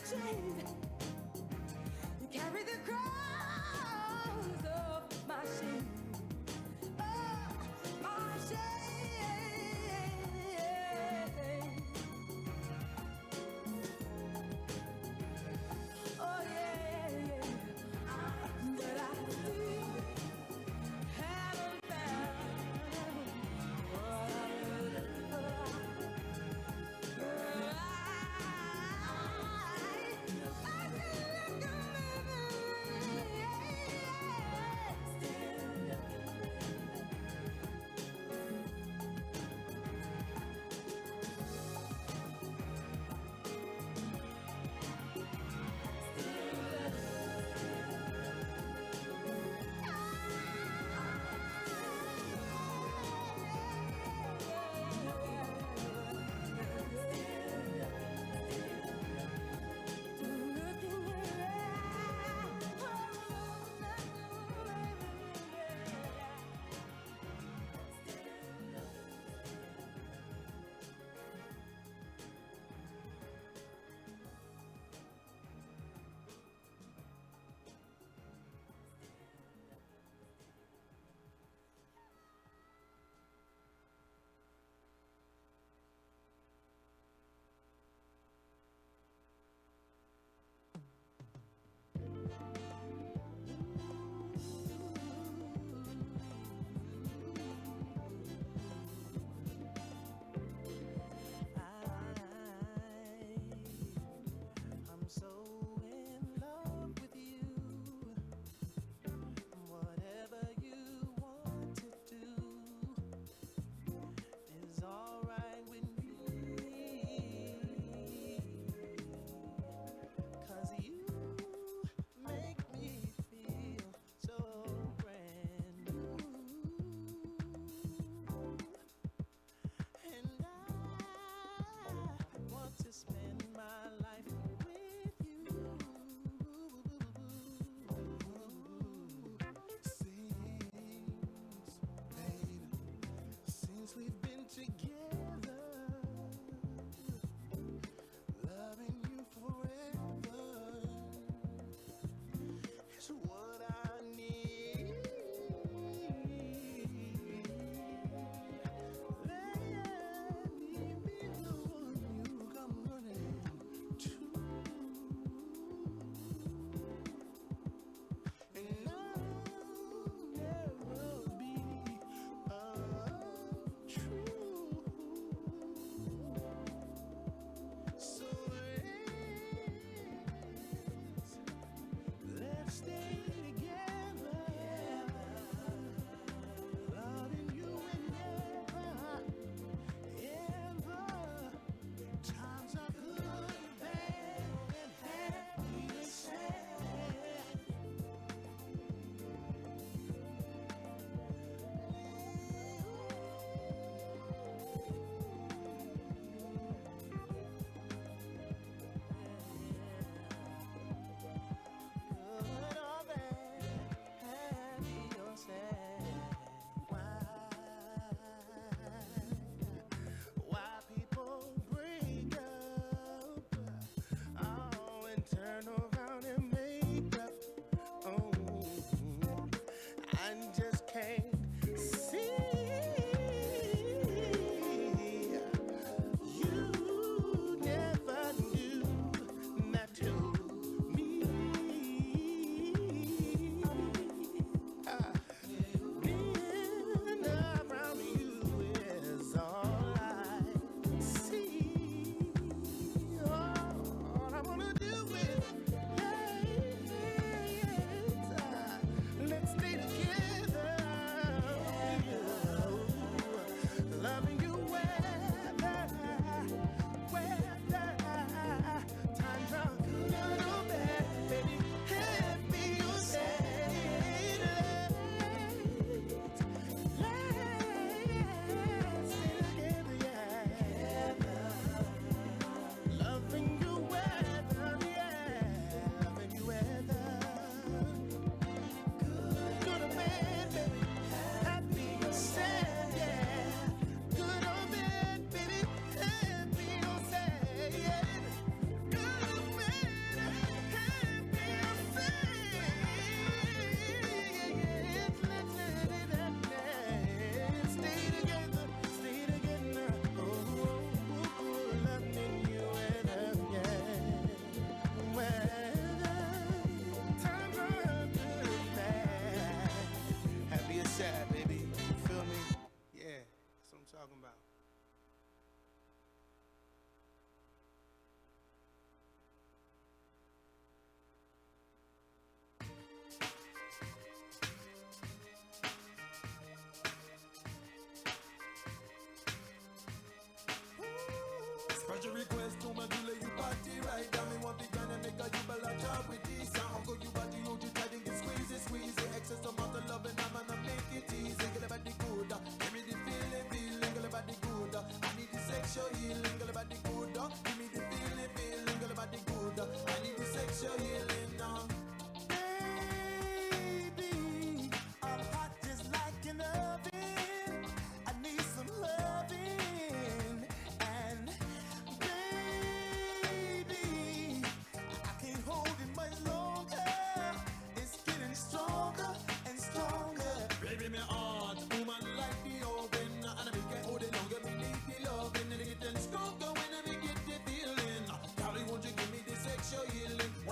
shame. You carry the cross of my shame. Oh, my shame. Oh, yeah, yeah. But I still haven't found what I'm looking for. I can look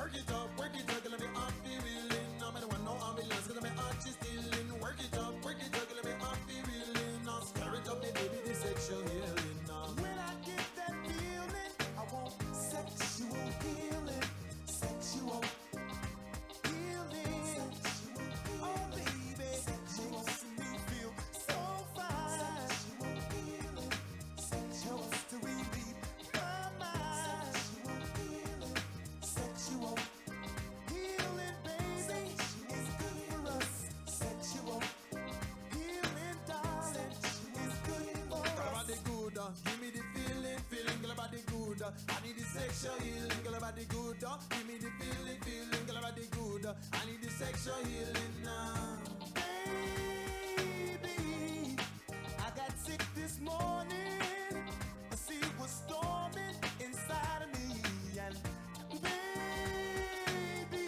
Work it up, let me up the willing. I'm the one no ambulance, cause I'm hot just stealing. Work it up, let me up the willing. Now stir it up, the baby, the sexual healing. When I get that feeling, I want sexual healing. Sexual healing. Oh baby, makes me feel so fine. Sexual healing. Helps to relieve my mind. Sexual healing. Sexual healing, baby, is good for us. Sexual healing, darling, is good for us. Girl, body good, give me the feeling, girl, body good. I need the sexual healing, girl, body good. Give me the feeling, girl, body good. I need the sexual healing now. Baby, I got sick this morning. The sea was storming inside of me, and baby,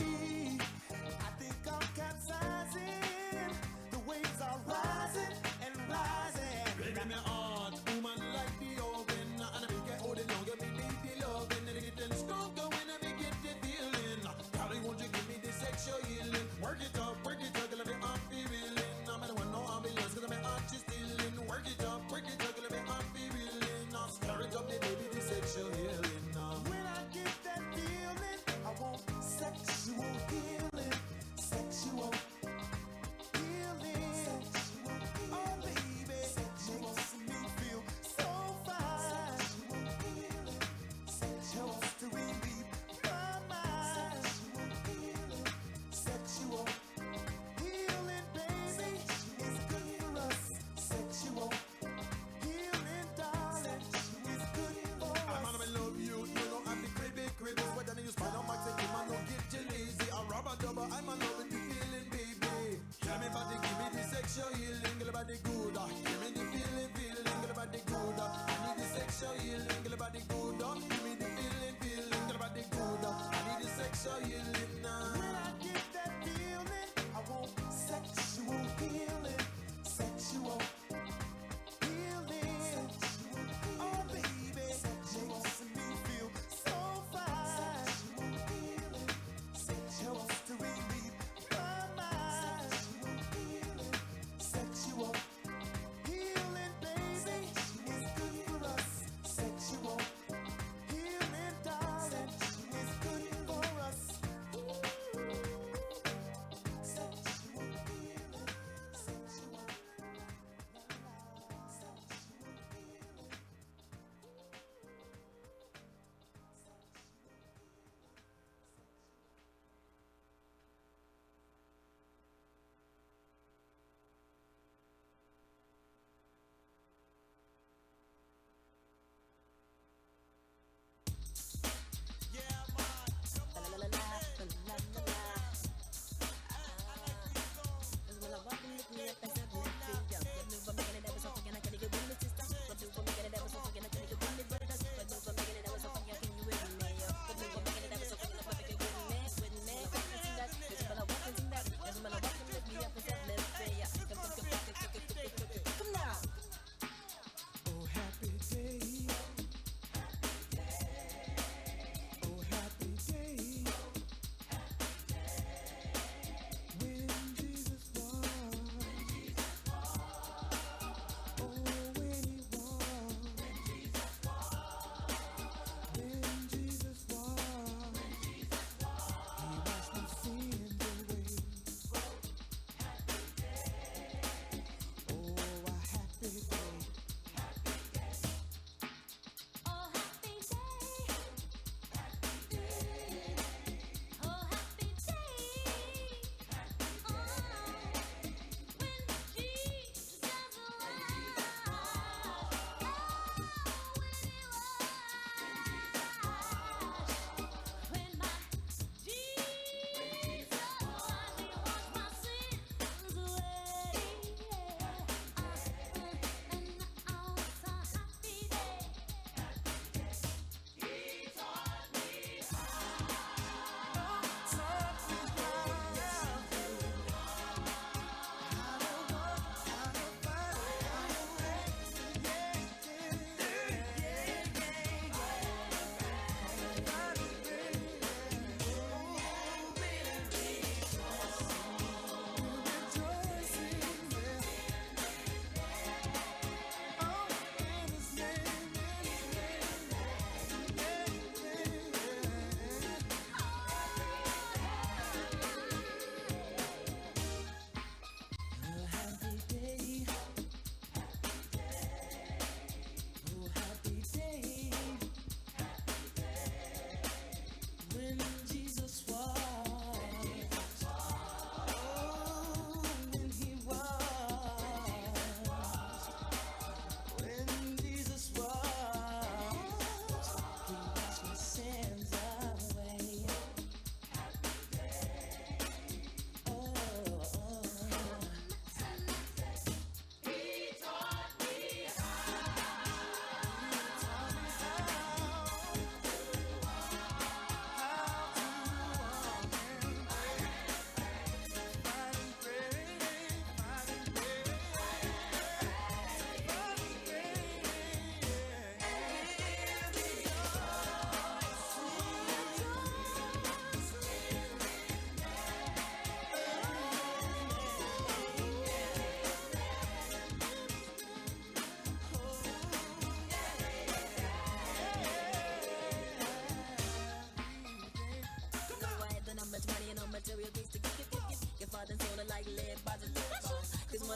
I think I'm capsizing. The waves are rising and rising. Baby, my heart, woman like the oven, and I make it hold it long, get me need the loving, and it get stronger when I get the feeling. Golly, won't you give me the sexual healing? Work it up, let me up the feeling. I'm the one no ambulance, cause I'm hot just stealing. Work it up, let me up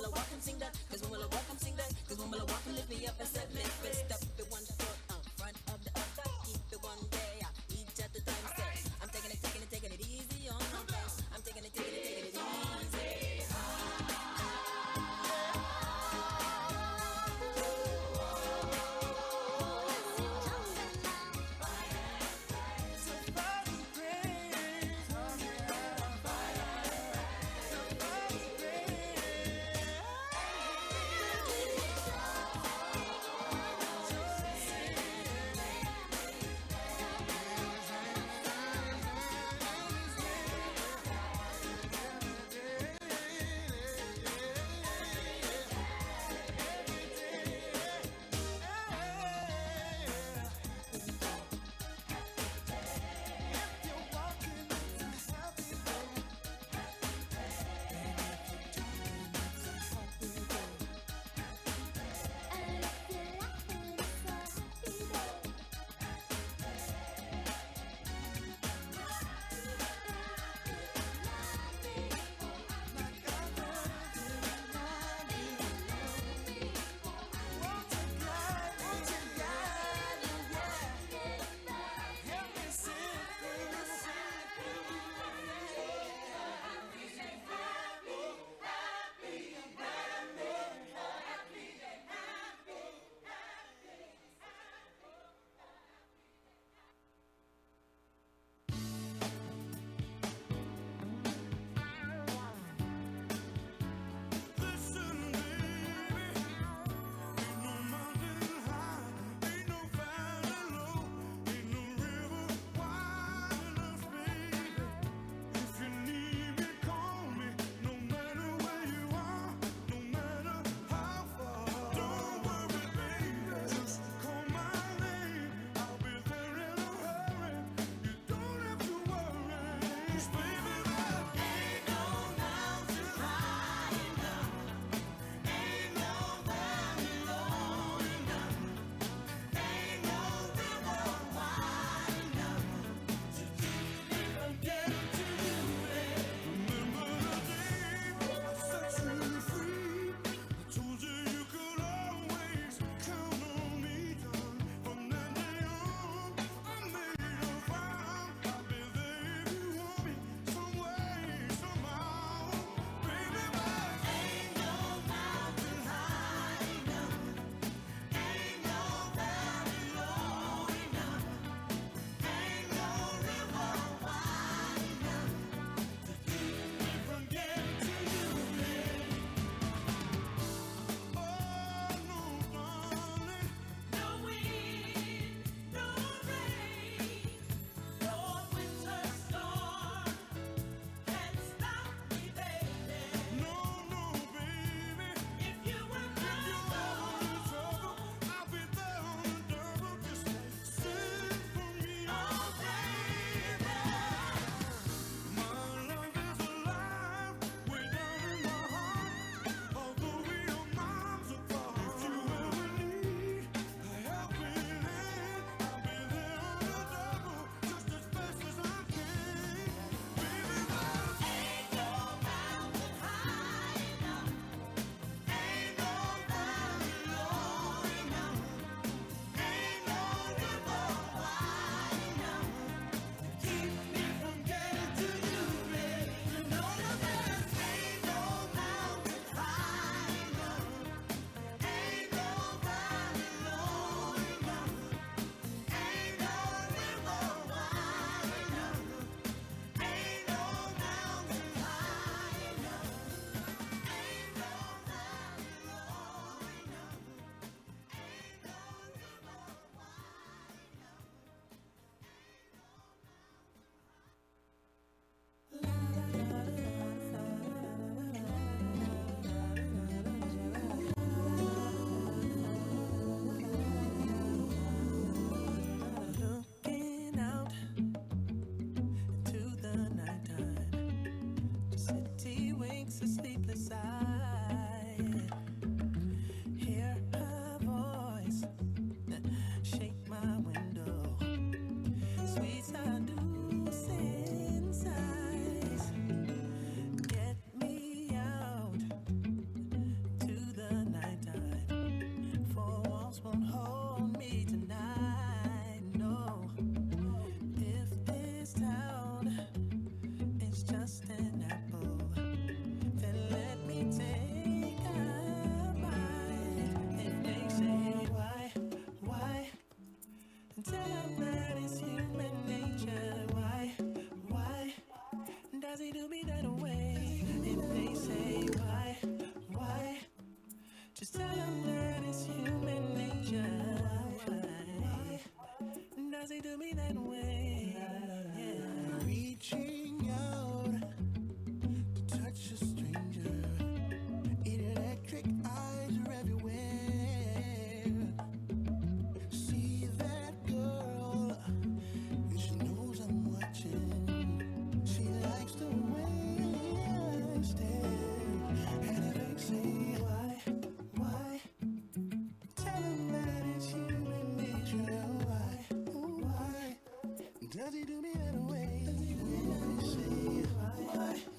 will I walk and sing that? Cause when will I walk and sing that? Cause when will I walk and lift me up and set me free? Step the one foot in front of the other. Keep it one day, each at the time. Say, I'm taking it easy on my face. I'm taking it easy.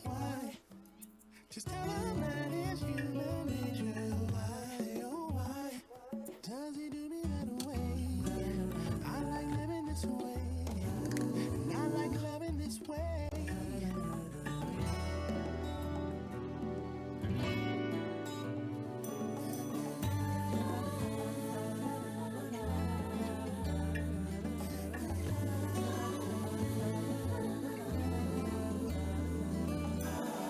Why? Just tell him that it's human nature. Why, oh why? Does he do me that way? I like living this way, and I like loving this way.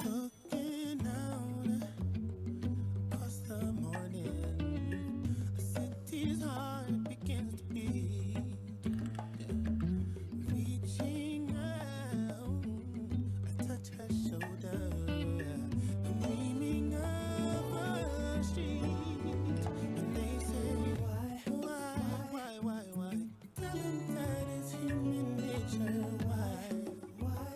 Looking out across the morning, the city's heart begins to beat. Reaching out, I touch her shoulder. I'm dreaming of a street, and they say, why? Tell them that it's human nature. Why?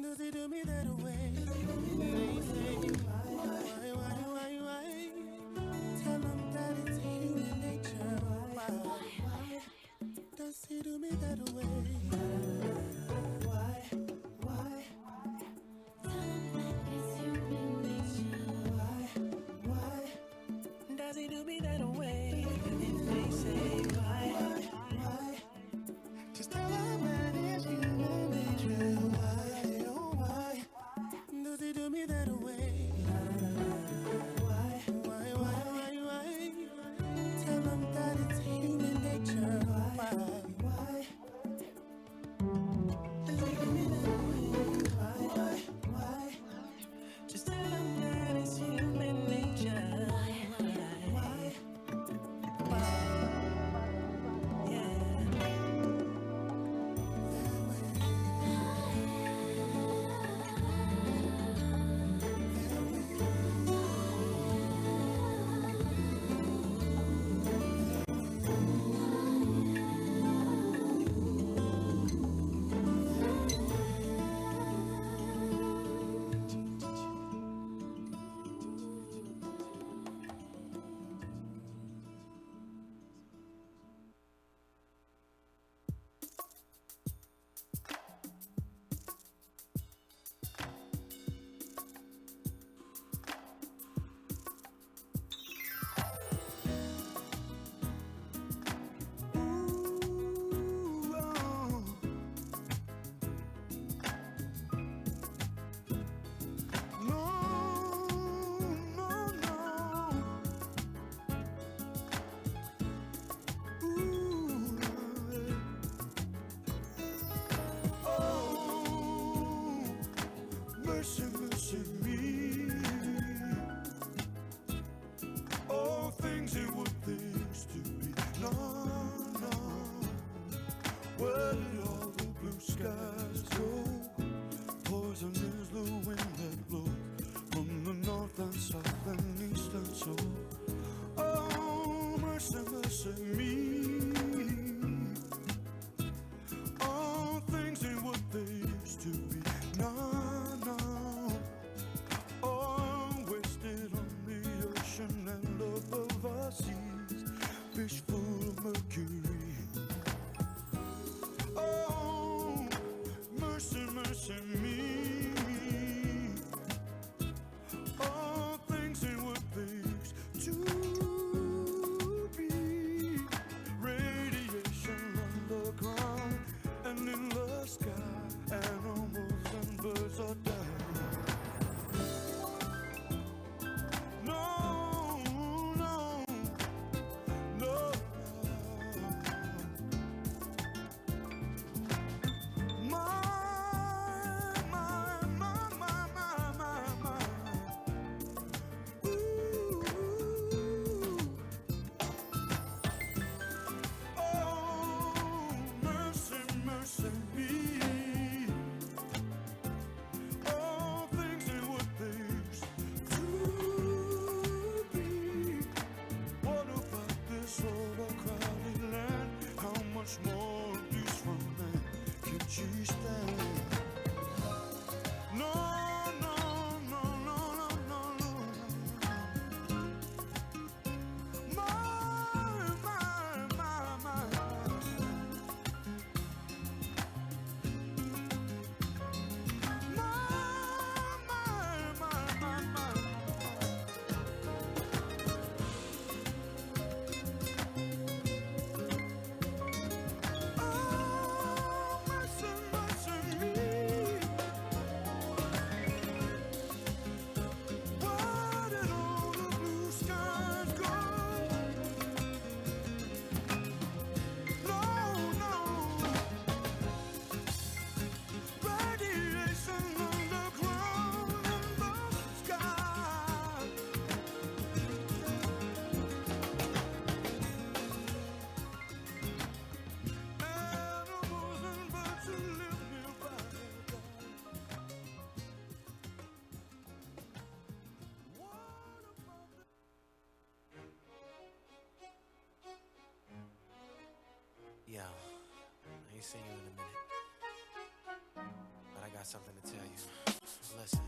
Does he do me that way? They say, why? Tell them that it's human nature. Why? Does he do me that way? Why? Why? Does he do me that way? If they say why? Just tell him that it's human nature. Why? Oh why? Does he do me that way? Why? Tell him that it's human nature. Why? Does he do me that way? Why? Just tell him that it's human nature. Why? Yeah. Mercy me. All things it would things to be. No. Where did all the blue skies go? Poison is the wind that blows from the north and south and east and so. Oh, mercy me. All things it would things to be. No. All wasted on the ocean and above our seas, fish full of mercury. Oh, mercy me. All things in what things to be. Radiation on the ground and in the sky, animals and birds are dying. ain't seen you in a minute, but I got something to tell you. Listen.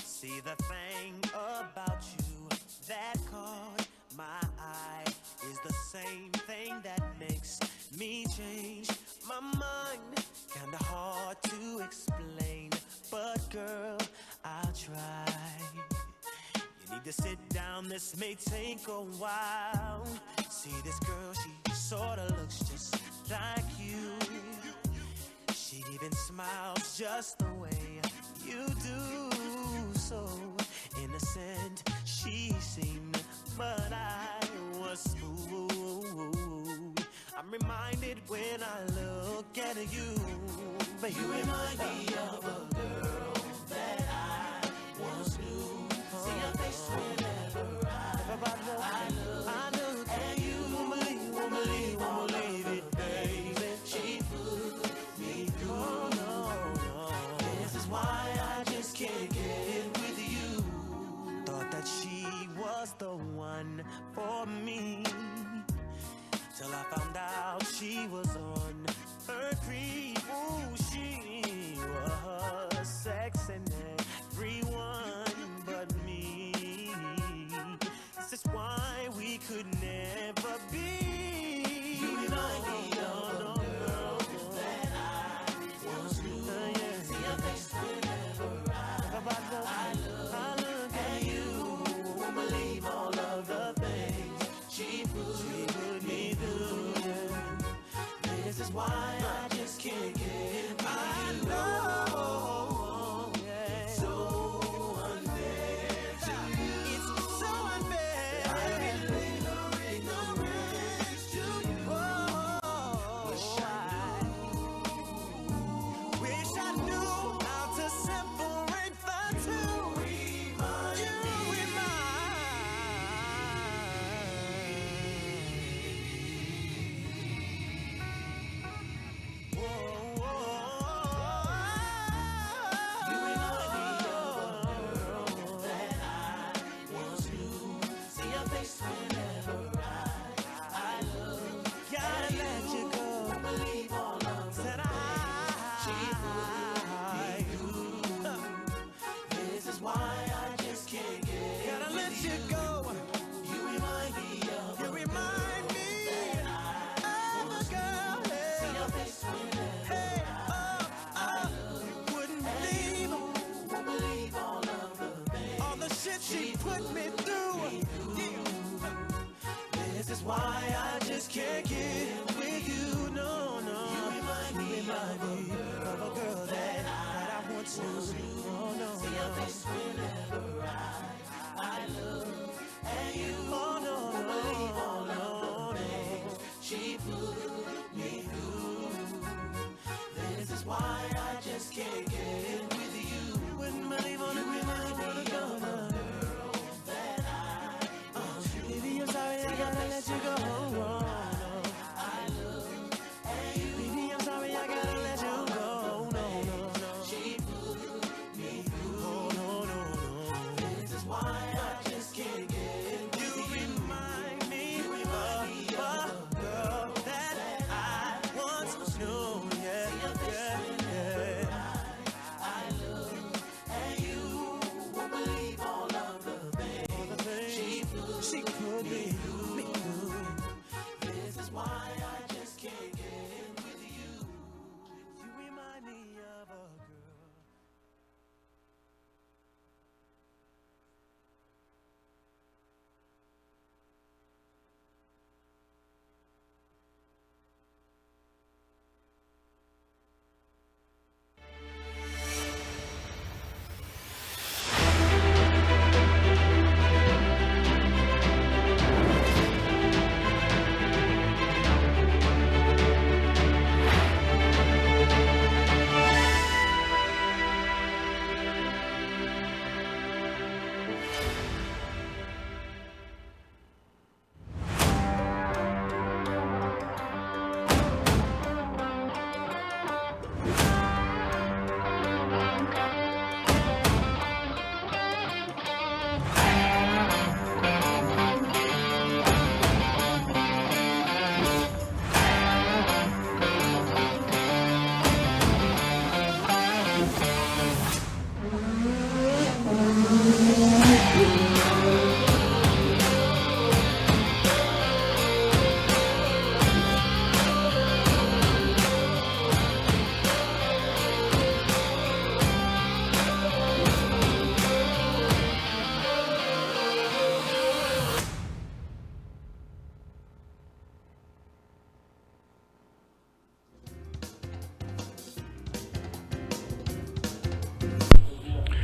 See, the thing about you that caught my eye is the same thing that makes me change my mind. Kinda hard to explain, but girl, I'll try. You need to sit down, this may take a while. See, this girl, she sorta looks just like you. She even smiles just the way you do. So innocent she seemed, but I was fooled. I'm reminded when I look at you, but you remind me of a girl that I once knew. See your face whenever I look at you. Won't believe it, baby. She put me through. Oh, no. This is why I just can't get with you. Thought that she was the one for me, till I found out she was on her creep. Ooh, she was sexing everyone but me. This is why we could never be. You remind me of a girl that I once knew. See your face whenever I look at you. Won't believe all of the things she put me through. This is why I just can't get by. I know it's so unfair to you. It's so unfair. I relate her ignorance to you. Wish I knew how to separate the two. You she put me through. This is why I just can't get with you. No. You remind me of a girl that I once knew. Oh, no. See your face whenever I look at you. Oh, no. Believe all of the things she put me through. This is why I just can't get with you. Wouldn't believe on it, remind me of a girl that I once knew. Baby, I'm sorry, I gotta let you go.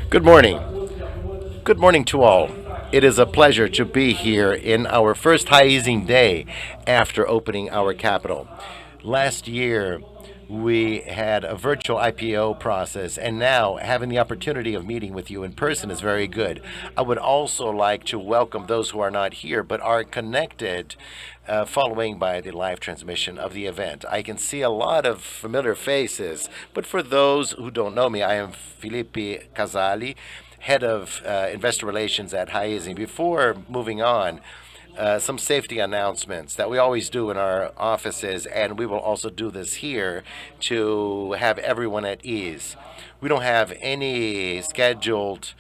Good morning. Good morning to all. It is a pleasure to be here in our first Raízen day after opening our capital. Last year, we had a virtual IPO process, and now having the opportunity of meeting with you in person is very good. I would also like to welcome those who are not here but are connected following by the live transmission of the event. I can see a lot of familiar faces, but for those who don't know me, I am Felipe Casali, head of investor relations at Raízen. Before moving on, some safety announcements that we always do in our offices, and we will also do this here to have everyone at ease. We don't have any scheduled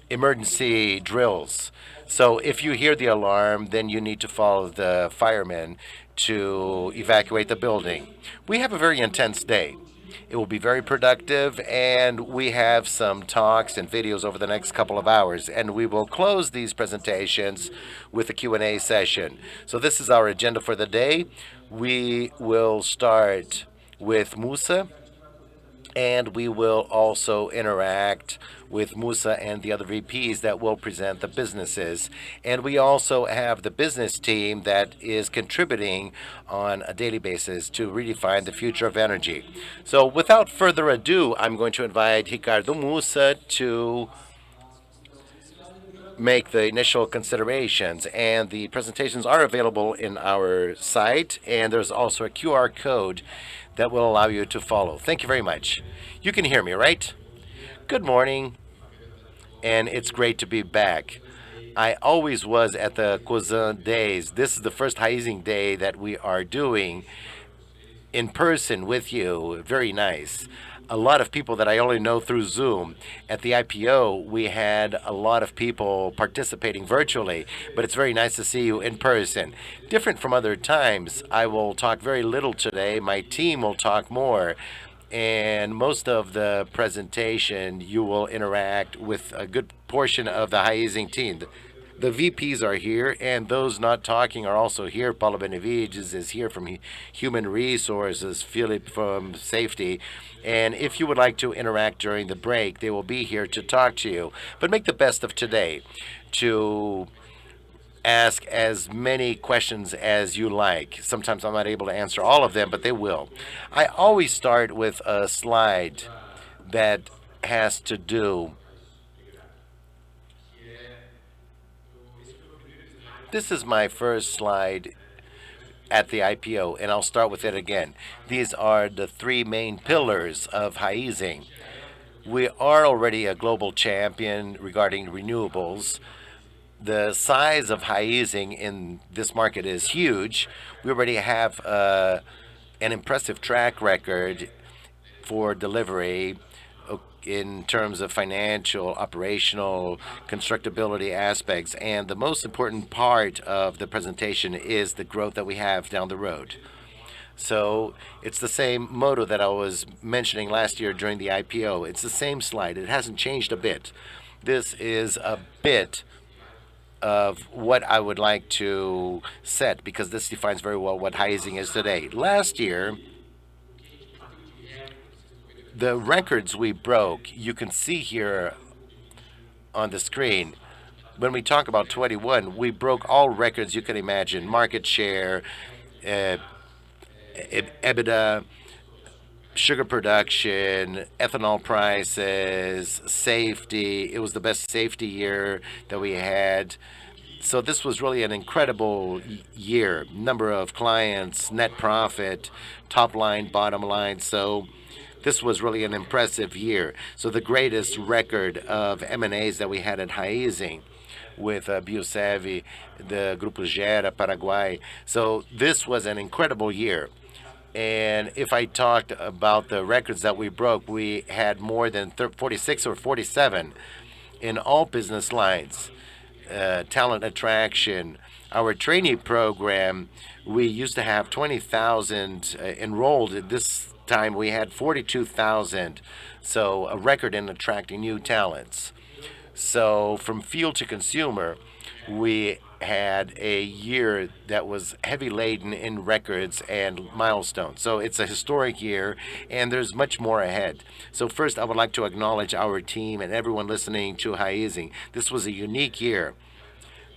emergency drills. So if you hear the alarm, then you need to follow the firemen to evacuate the building. We have a very intense day. It will be very productive, and we have some talks and videos over the next couple of hours, and we will close these presentations with a Q&A session. So this is our agenda for the day. We will start with Musa, and we will also interact with Musa and the other VPs that will present the businesses. And we also have the business team that is contributing on a daily basis to redefine the future of energy. So without further ado, I'm going to invite Ricardo Musa to make the initial considerations, and the presentations are available in our site, and there's also a QR code that will allow you to follow. Thank you very much. You can hear me, right? Good morning, and it's great to be back. I always was at the Cosan Days. This is the first Raízen Day that we are doing in person with you. Very nice. A lot of people that I only know through Zoom. At the IPO, we had a lot of people participating virtually, but it's very nice to see you in person. Different from other times, I will talk very little today. My team will talk more. And most of the presentation, you will interact with a good portion of the Raízen team. The VPs are here, and those not talking are also here. Paulo Benavides is here from Human Resources, Philip from Safety. And if you would like to interact during the break, they will be here to talk to you. But make the best of today to ask as many questions as you like. Sometimes I'm not able to answer all of them, but they will. I always start with a slide that has to do. This is my first slide at the IPO, and I'll start with it again. These are the three main pillars of Raízen. We are already a global champion regarding renewables. The size of Raízen in this market is huge. We already have an impressive track record for delivery in terms of financial, operational, constructability aspects. And the most important part of the presentation is the growth that we have down the road. So it's the same motto that I was mentioning last year during the IPO. It's the same slide. It hasn't changed a bit. This is a bit of what I would like to set because this defines very well what Raízen is today. Last year, the records we broke, you can see here on the screen. When we talk about 21, we broke all records you can imagine: market share, EBITDA, sugar production, ethanol prices, safety. It was the best safety year that we had. So this was really an incredible year. Number of clients, net profit, top line, bottom line. So this was really an impressive year. So the greatest record of M&As that we had at Raízen with Biosev, the Grupo Gera, Paraguay. So this was an incredible year. And if I talked about the records that we broke, we had more than 46 or 47 in all business lines. Talent attraction, our trainee program, we used to have 20,000 enrolled. This time we had 42,000. So a record in attracting new talents. So from field to consumer, we had a year that was heavy laden in records and milestones. So it's a historic year, and there's much more ahead. So first, I would like to acknowledge our team and everyone listening to Raízen. This was a unique year,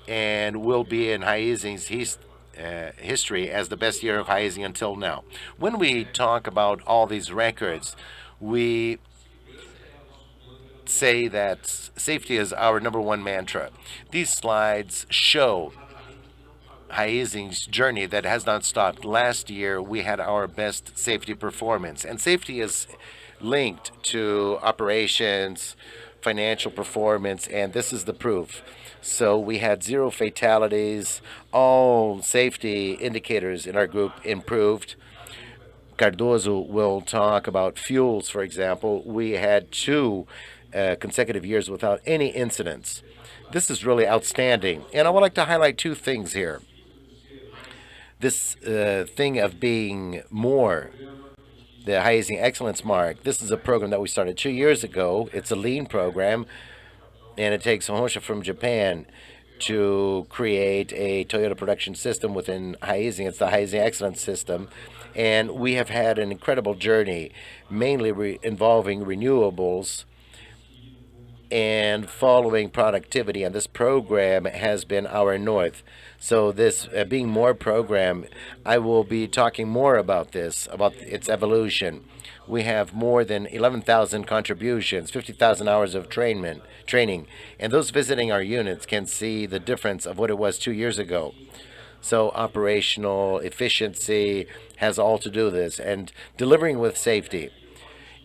and will be in Raízen's history as the best year of Raízen until now. When we talk about all these records, we say that safety is our number one mantra. These slides show Raízen's journey that has not stopped. Last year, we had our best safety performance, and safety is linked to operations, financial performance, and this is the proof. So we had zero fatalities. All safety indicators in our group improved. Cardoso will talk about fuels, for example. We had two consecutive years without any incidents. This is really outstanding. And I would like to highlight two things here. This thing of being more, the Raízen Excellence Mark, this is a program that we started 2 years ago. It's a lean program, and it takes Honsha from Japan to create a Toyota production system within Raízen. It's the Raízen Excellence System. And we have had an incredible journey, mainly involving renewables and following productivity. And this program has been our north. So this being more program, I will be talking more about this, about its evolution. We have more than 11,000 contributions, 50,000 hours of training, and those visiting our units can see the difference of what it was 2 years ago. So operational efficiency has all to do with this, and delivering with safety.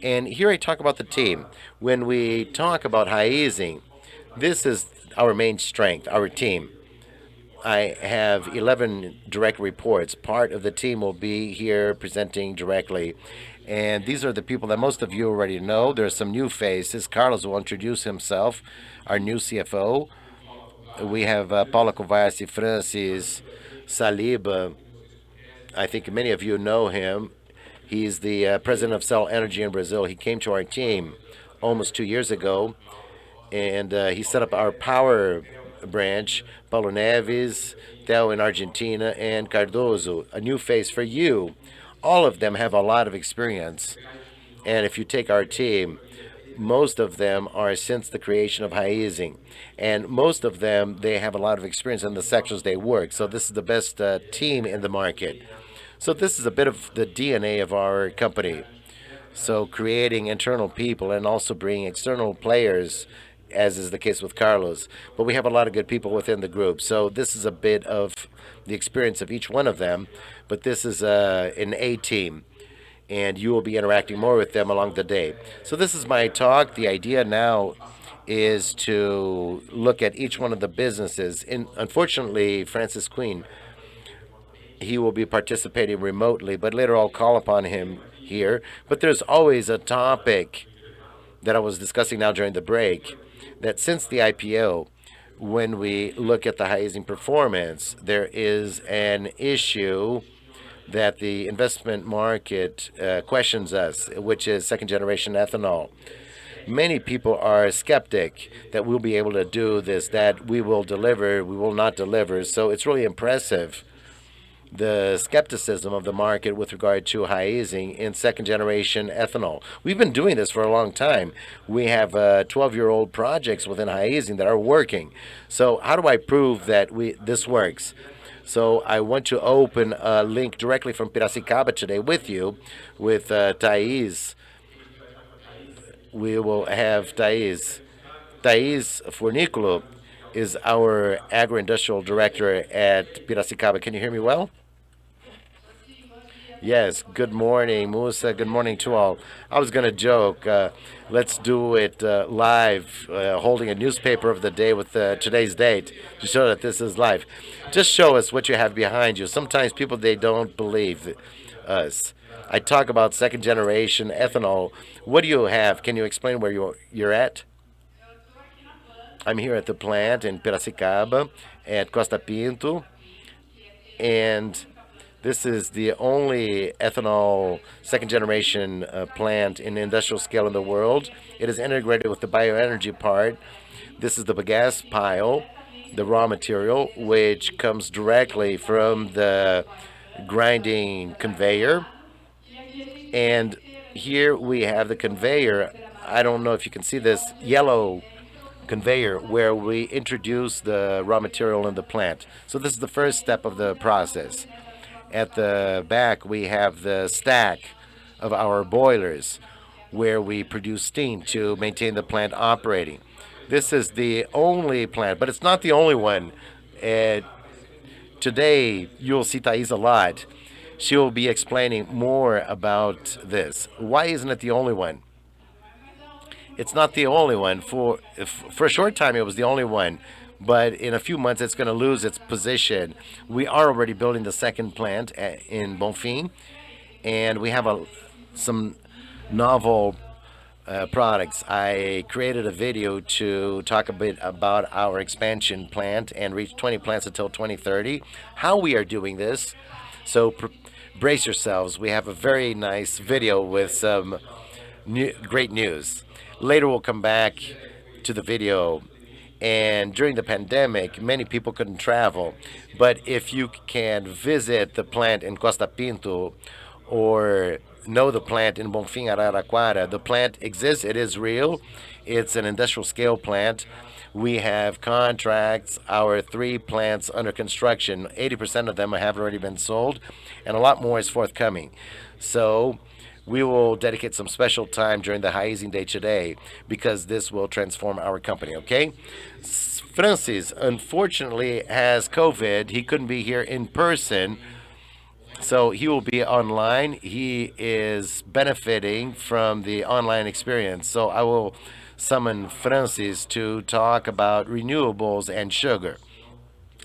And here I talk about the team. When we talk about Raízen, this is our main strength, our team. I have 11 direct reports. Part of the team will be here presenting directly. And these are the people that most of you already know. There are some new faces. Carlos will introduce himself, our new CFO. We have Paula Kovaci, Francis, Saliba. I think many of you know him. He's the president of Cell Energy in Brazil. He came to our team almost 2 years ago, and he set up our power branch. Paulo Neves, Theo in Argentina, and Cardoso, a new face for you. All of them have a lot of experience. And if you take our team, most of them are since the creation of Raízen. And most of them, they have a lot of experience in the sectors they work. So this is the best team in the market. So this is a bit of the DNA of our company. So creating internal people and also bringing external players, as is the case with Carlos. But we have a lot of good people within the group. So this is a bit of the experience of each one of them. But this is an A team, and you will be interacting more with them along the day. So this is my talk. The idea now is to look at each one of the businesses. Unfortunately, Francis Queen, he will be participating remotely, but later I'll call upon him here. But there's always a topic that I was discussing now during the break, that since the IPO, when we look at the Raízen performance, there is an issue that the investment market questions us, which is second generation ethanol. Many people are skeptic that we'll be able to do this, that we will deliver, we will not deliver. So it's really impressive, the skepticism of the market with regard to Raízen in second generation ethanol. We've been doing this for a long time. We have 12-year-old projects within Raízen that are working. So how do I prove that this works? So I want to open a link directly from Piracicaba today with you, with Thais. We will have Thais. Thais Forniculo is our agro-industrial director at Piracicaba. Can you hear me well? Yes, good morning, Musa. Good morning to all. I was going to joke, let's do it live, holding a newspaper of the day with today's date to show that this is live. Just show us what you have behind you. Sometimes people, they don't believe us. I talk about second generation ethanol. What do you have? Can you explain where you're at? I'm here at the plant in Piracicaba at Costa Pinto, and this is the only ethanol second generation plant in industrial scale in the world. It is integrated with the bioenergy part. This is the bagasse pile, the raw material, which comes directly from the grinding conveyor. And here we have the conveyor. I don't know if you can see this yellow conveyor where we introduce the raw material in the plant. So this is the first step of the process. At the back, we have the stack of our boilers where we produce steam to maintain the plant operating. This is the only plant, but it's not the only one. Uh, Today, you'll see Thais a lot. She will be explaining more about this. Why isn't it the only one? It's not the only one. For a short time, it was the only one, but in a few months, it's going to lose its position. We are already building the second plant in Bonfim, and we have some novel products. I created a video to talk a bit about our expansion plant and reach 20 plants until 2030. How we are doing this. So brace yourselves. We have a very nice video with some great news. Later, we'll come back to the video. And during the pandemic, many people couldn't travel. But if you can visit the plant in Costa Pinto or know the plant in Bonfim, Araraquara, the plant exists, it is real. It's an industrial scale plant. We have contracts, our 3 plants under construction. 80% of them have already been sold, and a lot more is forthcoming. So we will dedicate some special time during the Raízen Day today because this will transform our company, okay? Francis, unfortunately, has COVID. He couldn't be here in person, so he will be online. He is benefiting from the online experience. So I will summon Francis to talk about renewables and sugar,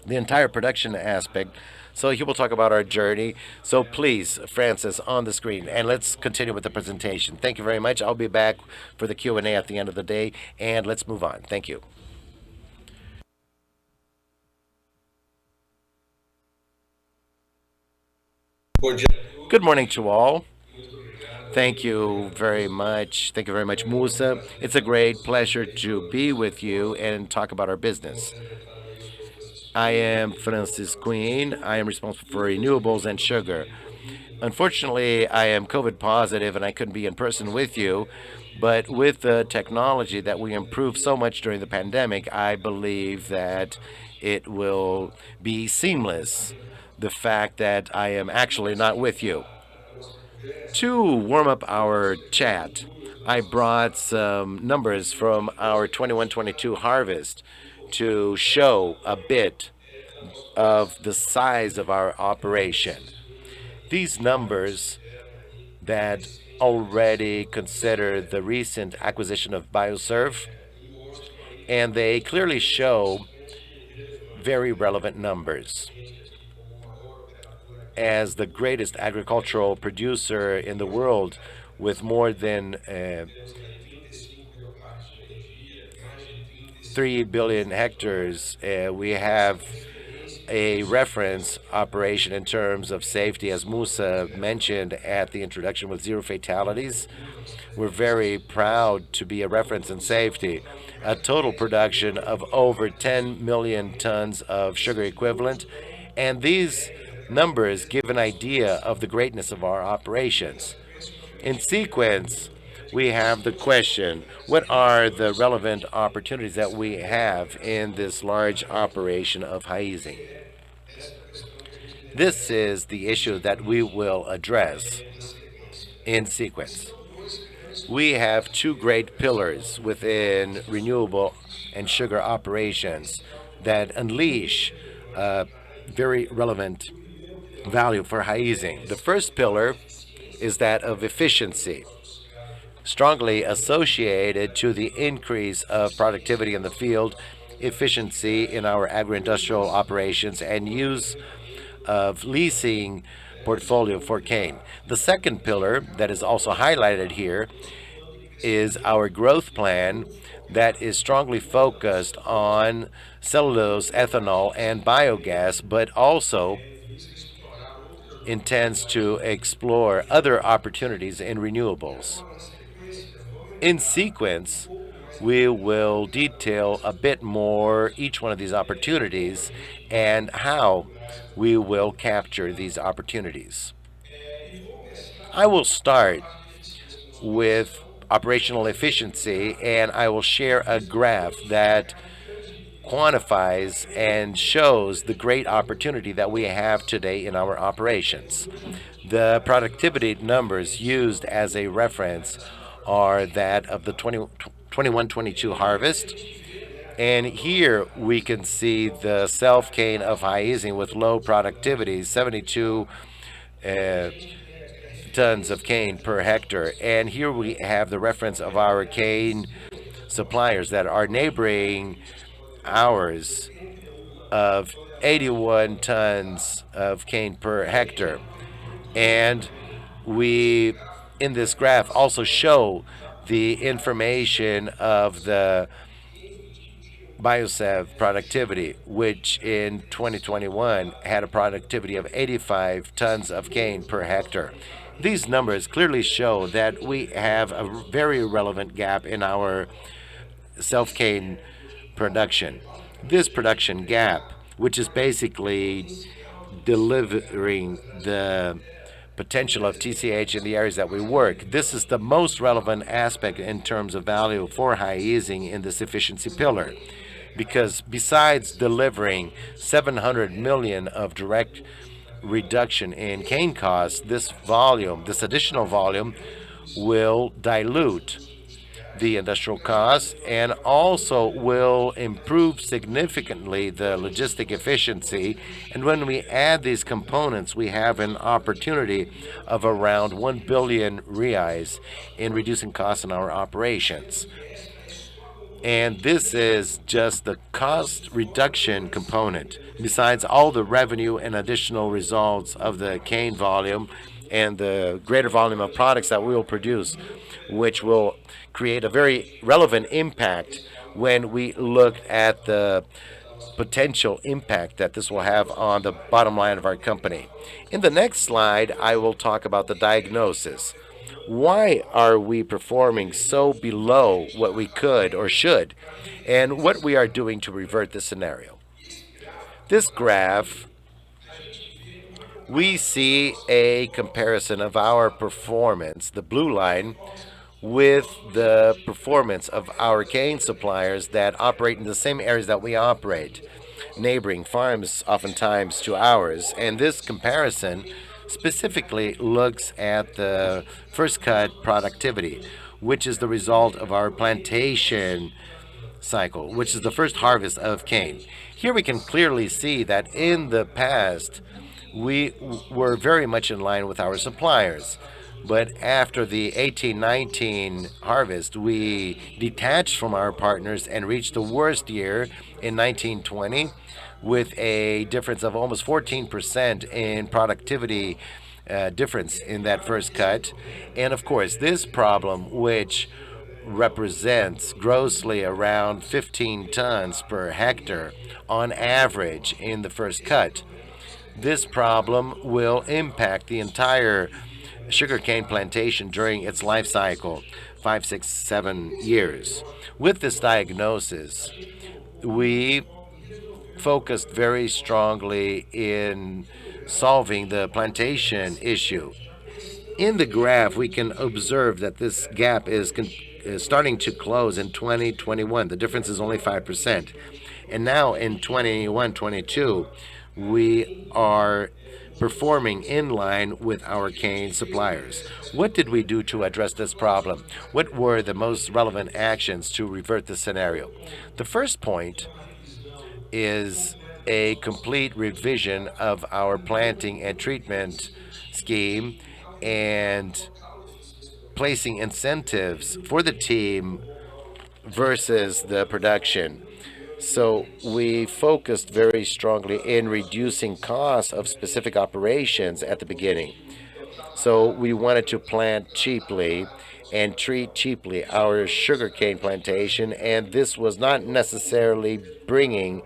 the entire production aspect. So he will talk about our journey. So please, Francis, on the screen, and let's continue with the presentation. Thank you very much. I'll be back for the Q&A at the end of the day, and let's move on. Thank you. Good morning to all. Thank you very much. Thank you very much, Musa. It's a great pleasure to be with you and talk about our business. I am Francis Queen. I am responsible for renewables and sugar. Unfortunately, I am COVID positive and I couldn't be in person with you. But with the technology that we improved so much during the pandemic, I believe that it will be seamless. The fact that I am actually not with you. To warm up our chat, I brought some numbers from our 21-22 harvest to show a bit of the size of our operation. These numbers that already consider the recent acquisition of Biosev, and they clearly show very relevant numbers. As the greatest agricultural producer in the world with more than 3 billion hectares, we have a reference operation in terms of safety, as Musa mentioned at the introduction, with 0 fatalities. We're very proud to be a reference in safety. A total production of over 10 million tons of sugar equivalent, and these numbers give an idea of the greatness of our operations. In sequence, we have the question, what are the relevant opportunities that we have in this large operation of Raízen? This is the issue that we will address in sequence. We have 2 great pillars within renewable and sugar operations that unleash very relevant value for Raízen. The first pillar is that of efficiency, strongly associated to the increase of productivity in the field, efficiency in our agro-industrial operations, and use of leasing portfolio for cane. The second pillar that is also highlighted here is our growth plan that is strongly focused on cellulose, ethanol, and biogas, but also intends to explore other opportunities in renewables. In sequence, we will detail a bit more each one of these opportunities and how we will capture these opportunities. I will start with operational efficiency, and I will share a graph that quantifies and shows the great opportunity that we have today in our operations. The productivity numbers used as a reference are that of the 21-22 harvest. And here we can see the self cane of Raízen with low productivity, 72 uh, tons of cane per hectare. And here we have the reference of our cane suppliers that are neighboring ours of 81 tons of cane per hectare. And we, in this graph, also show the information of the Biosev productivity, which in 2021 had a productivity of 85 tons of cane per hectare. These numbers clearly show that we have a very relevant gap in our self cane production. This production gap, which is basically delivering the potential of TCH in the areas that we work. This is the most relevant aspect in terms of value for Raízen in this efficiency pillar. Because besides delivering 700 million of direct reduction in cane costs, this additional volume, will dilute the industrial costs and also will improve significantly the logistic efficiency. And when we add these components, we have an opportunity of around 1 billion reais in reducing costs in our operations. And this is just the cost reduction component, besides all the revenue and additional results of the cane volume and the greater volume of products that we will produce, which will create a very relevant impact when we look at the potential impact that this will have on the bottom line of our company. In the next slide, I will talk about the diagnosis. Why are we performing so below what we could or should, and what we are doing to revert this scenario? This graph, we see a comparison of our performance, the blue line, with the performance of our cane suppliers that operate in the same areas that we operate, neighboring farms oftentimes to ours. And this comparison specifically looks at the first cut productivity, which is the result of our plantation cycle, which is the first harvest of cane. Here we can clearly see that in the past, we were very much in line with our suppliers. But after the 1819 harvest, we detached from our partners and reached the worst year in 1920 with a difference of almost 14% in productivity difference in that first cut. And of course, this problem, which represents grossly around 15 tons per hectare on average in the first cut, this problem will impact the entire sugarcane plantation during its life cycle, 5, 6, 7 years. With this diagnosis, we focused very strongly in solving the plantation issue. In the graph, we can observe that this gap is starting to close in 2021. The difference is only 5%. And now in 21-22, we are performing in line with our cane suppliers. What did we do to address this problem? What were the most relevant actions to revert the scenario? The first point is a complete revision of our planting and treatment scheme and placing incentives for the team versus the production. So we focused very strongly in reducing costs of specific operations at the beginning. So we wanted to plant cheaply and treat cheaply our sugarcane plantation, and this was not necessarily bringing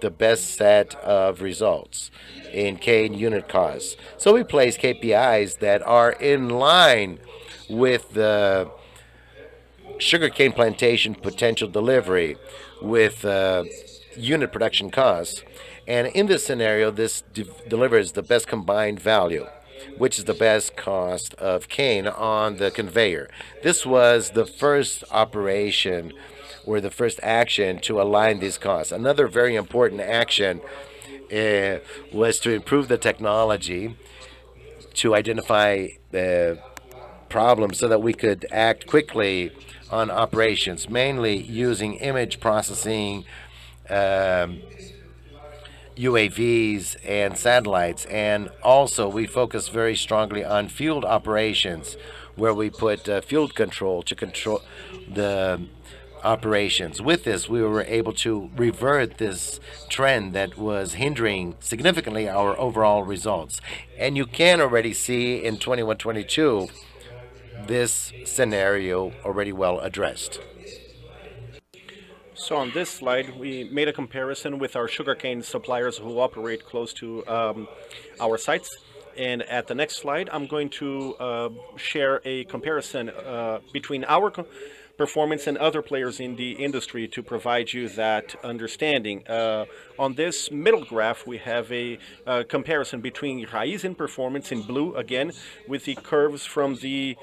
the best set of results in cane unit costs. So we place KPIs that are in line with the sugarcane plantation potential delivery with unit production costs. And in this scenario, this delivers the best combined value, which is the best cost of cane on the conveyor. This was the first operation or the first action to align these costs. Another very important action was to improve the technology to identify problems so that we could act quickly on operations, mainly using image processing, UAVs, and satellites. And also, we focus very strongly on field operations, where we put field control to control the operations. With this, we were able to revert this trend that was hindering significantly our overall results. And you can already see in 21-22 this scenario already well addressed. So on this slide, we made a comparison with our sugarcane suppliers who operate close to our sites. And at the next slide, I'm going to share a comparison between our performance and other players in the industry to provide you that understanding. On this middle graph, we have a comparison between Raízen performance in blue, again, with the curves from the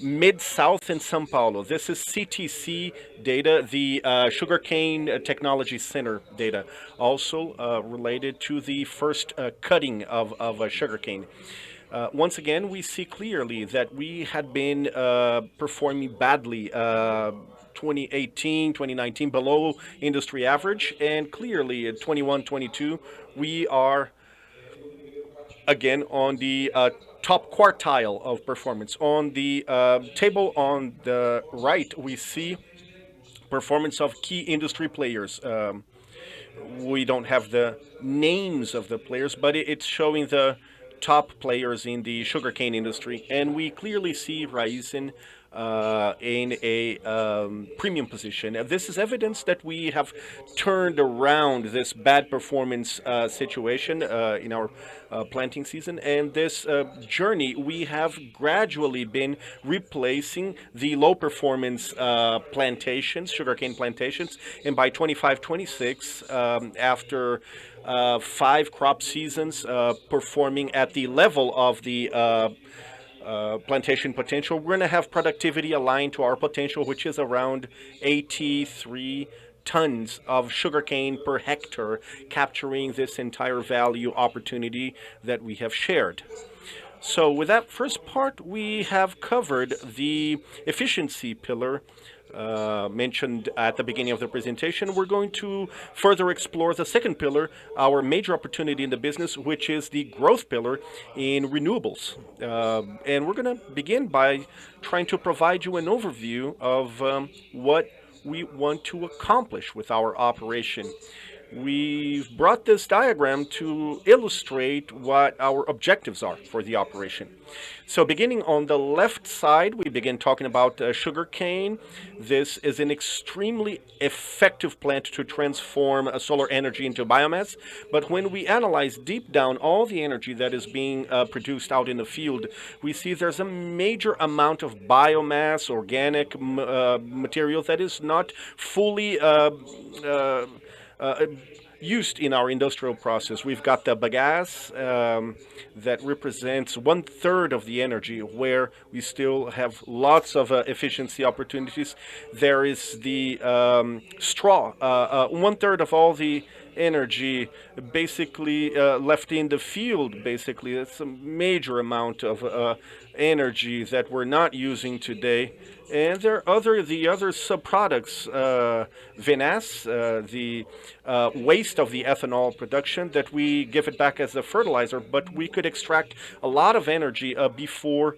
Mid-South in São Paulo. This is CTC data, the Sugarcane Technology Center data, also related to the first cutting of sugarcane. Once again, we see clearly that we had been performing badly 2018, 2019, below industry average, and clearly in 21, 22, we are again on the top quartile of performance. On the table on the right, we see performance of key industry players. We don't have the names of the players, but it's showing the top players in the sugarcane industry. And we clearly see Raízen in a premium position. This is evidence that we have turned around this bad performance situation in our planting season. And this journey, we have gradually been replacing the low performance plantations, sugarcane plantations. And by 25, 26, after 5 crop seasons performing at the level of the plantation potential, we're going to have productivity aligned to our potential, which is around 83 tons of sugarcane per hectare, capturing this entire value opportunity that we have shared. So with that first part, we have covered the efficiency pillar mentioned at the beginning of the presentation. We're going to further explore the second pillar, our major opportunity in the business, which is the growth pillar in renewables. And we're going to begin by trying to provide you an overview of what we want to accomplish with our operation. We've brought this diagram to illustrate what our objectives are for the operation. So beginning on the left side, we begin talking about sugarcane. This is an extremely effective plant to transform solar energy into biomass. But when we analyze deep down all the energy that is being produced out in the field, we see there's a major amount of biomass, organic material that is not fully used in our industrial process. We've got the bagasse that represents 1/3 of the energy, where we still have lots of efficiency opportunities. There is the straw, 1/3 of all the energy basically left in the field. Basically, it's a major amount of energy that we're not using today. And there are the other subproducts, vinasse, the waste of the ethanol production, that we give it back as a fertilizer, but we could extract a lot of energy before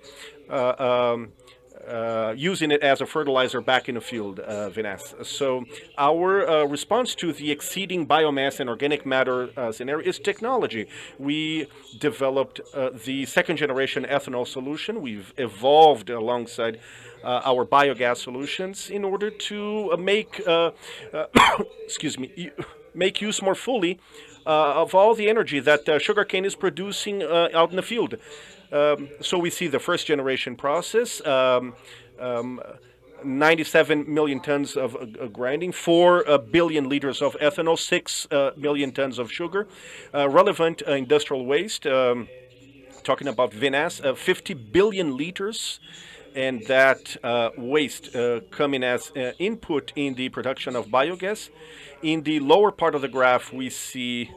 using it as a fertilizer back in the field, vinasse. So our response to the exceeding biomass and organic matter scenario is technology. We developed the second generation ethanol solution. We've evolved alongside our biogas solutions in order to make, excuse me, make use more fully of all the energy that sugarcane is producing out in the field. So we see the first generation process 97 million tons of grinding, 4 billion liters of ethanol, 6 million tons of sugar. Relevant industrial waste, talking about vinasse, 50 billion liters, and that waste coming as input in the production of biogas. In the lower part of the graph, we see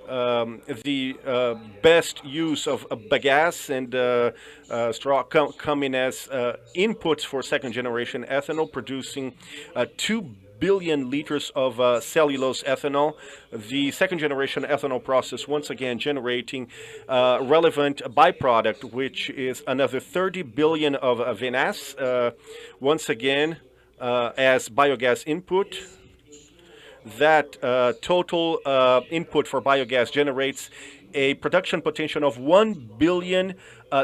the best use of bagasse and straw coming as inputs for second generation ethanol, producing 2 billion liters of cellulose ethanol. The second generation ethanol process once again generating relevant byproduct, which is another 30 billion of vinasse, once again as biogas input. That total input for biogas generates a production potential of 1 billion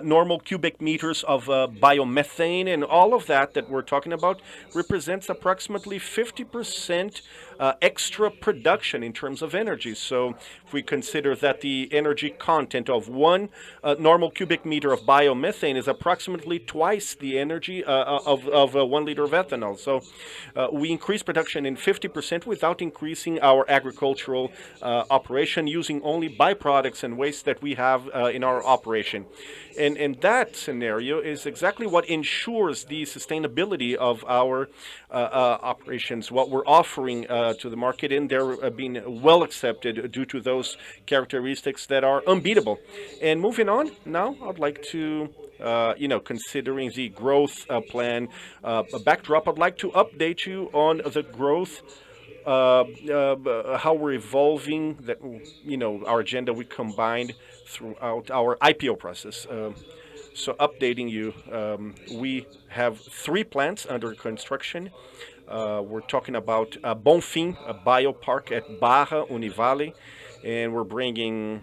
normal cubic meters of biomethane, and all of that we're talking about represents approximately 50% extra production in terms of energy. So if we consider that the energy content of 1 normal cubic meter of biomethane is approximately twice the energy of 1 liter of ethanol. So we increase production in 50% without increasing our agricultural operation, using only byproducts and waste that we have in our operation. And that scenario is exactly what ensures the sustainability of our operations, what we're offering to the market, and they're being well accepted due to those characteristics that are unbeatable. And moving on, now I'd like to considering the growth plan backdrop, I'd like to update you on the growth, how we're evolving, that our agenda we combined throughout our IPO process. So updating you, we have 3 plants under construction. We're talking about Bonfim, a biopark at Barra Univale, and we're bringing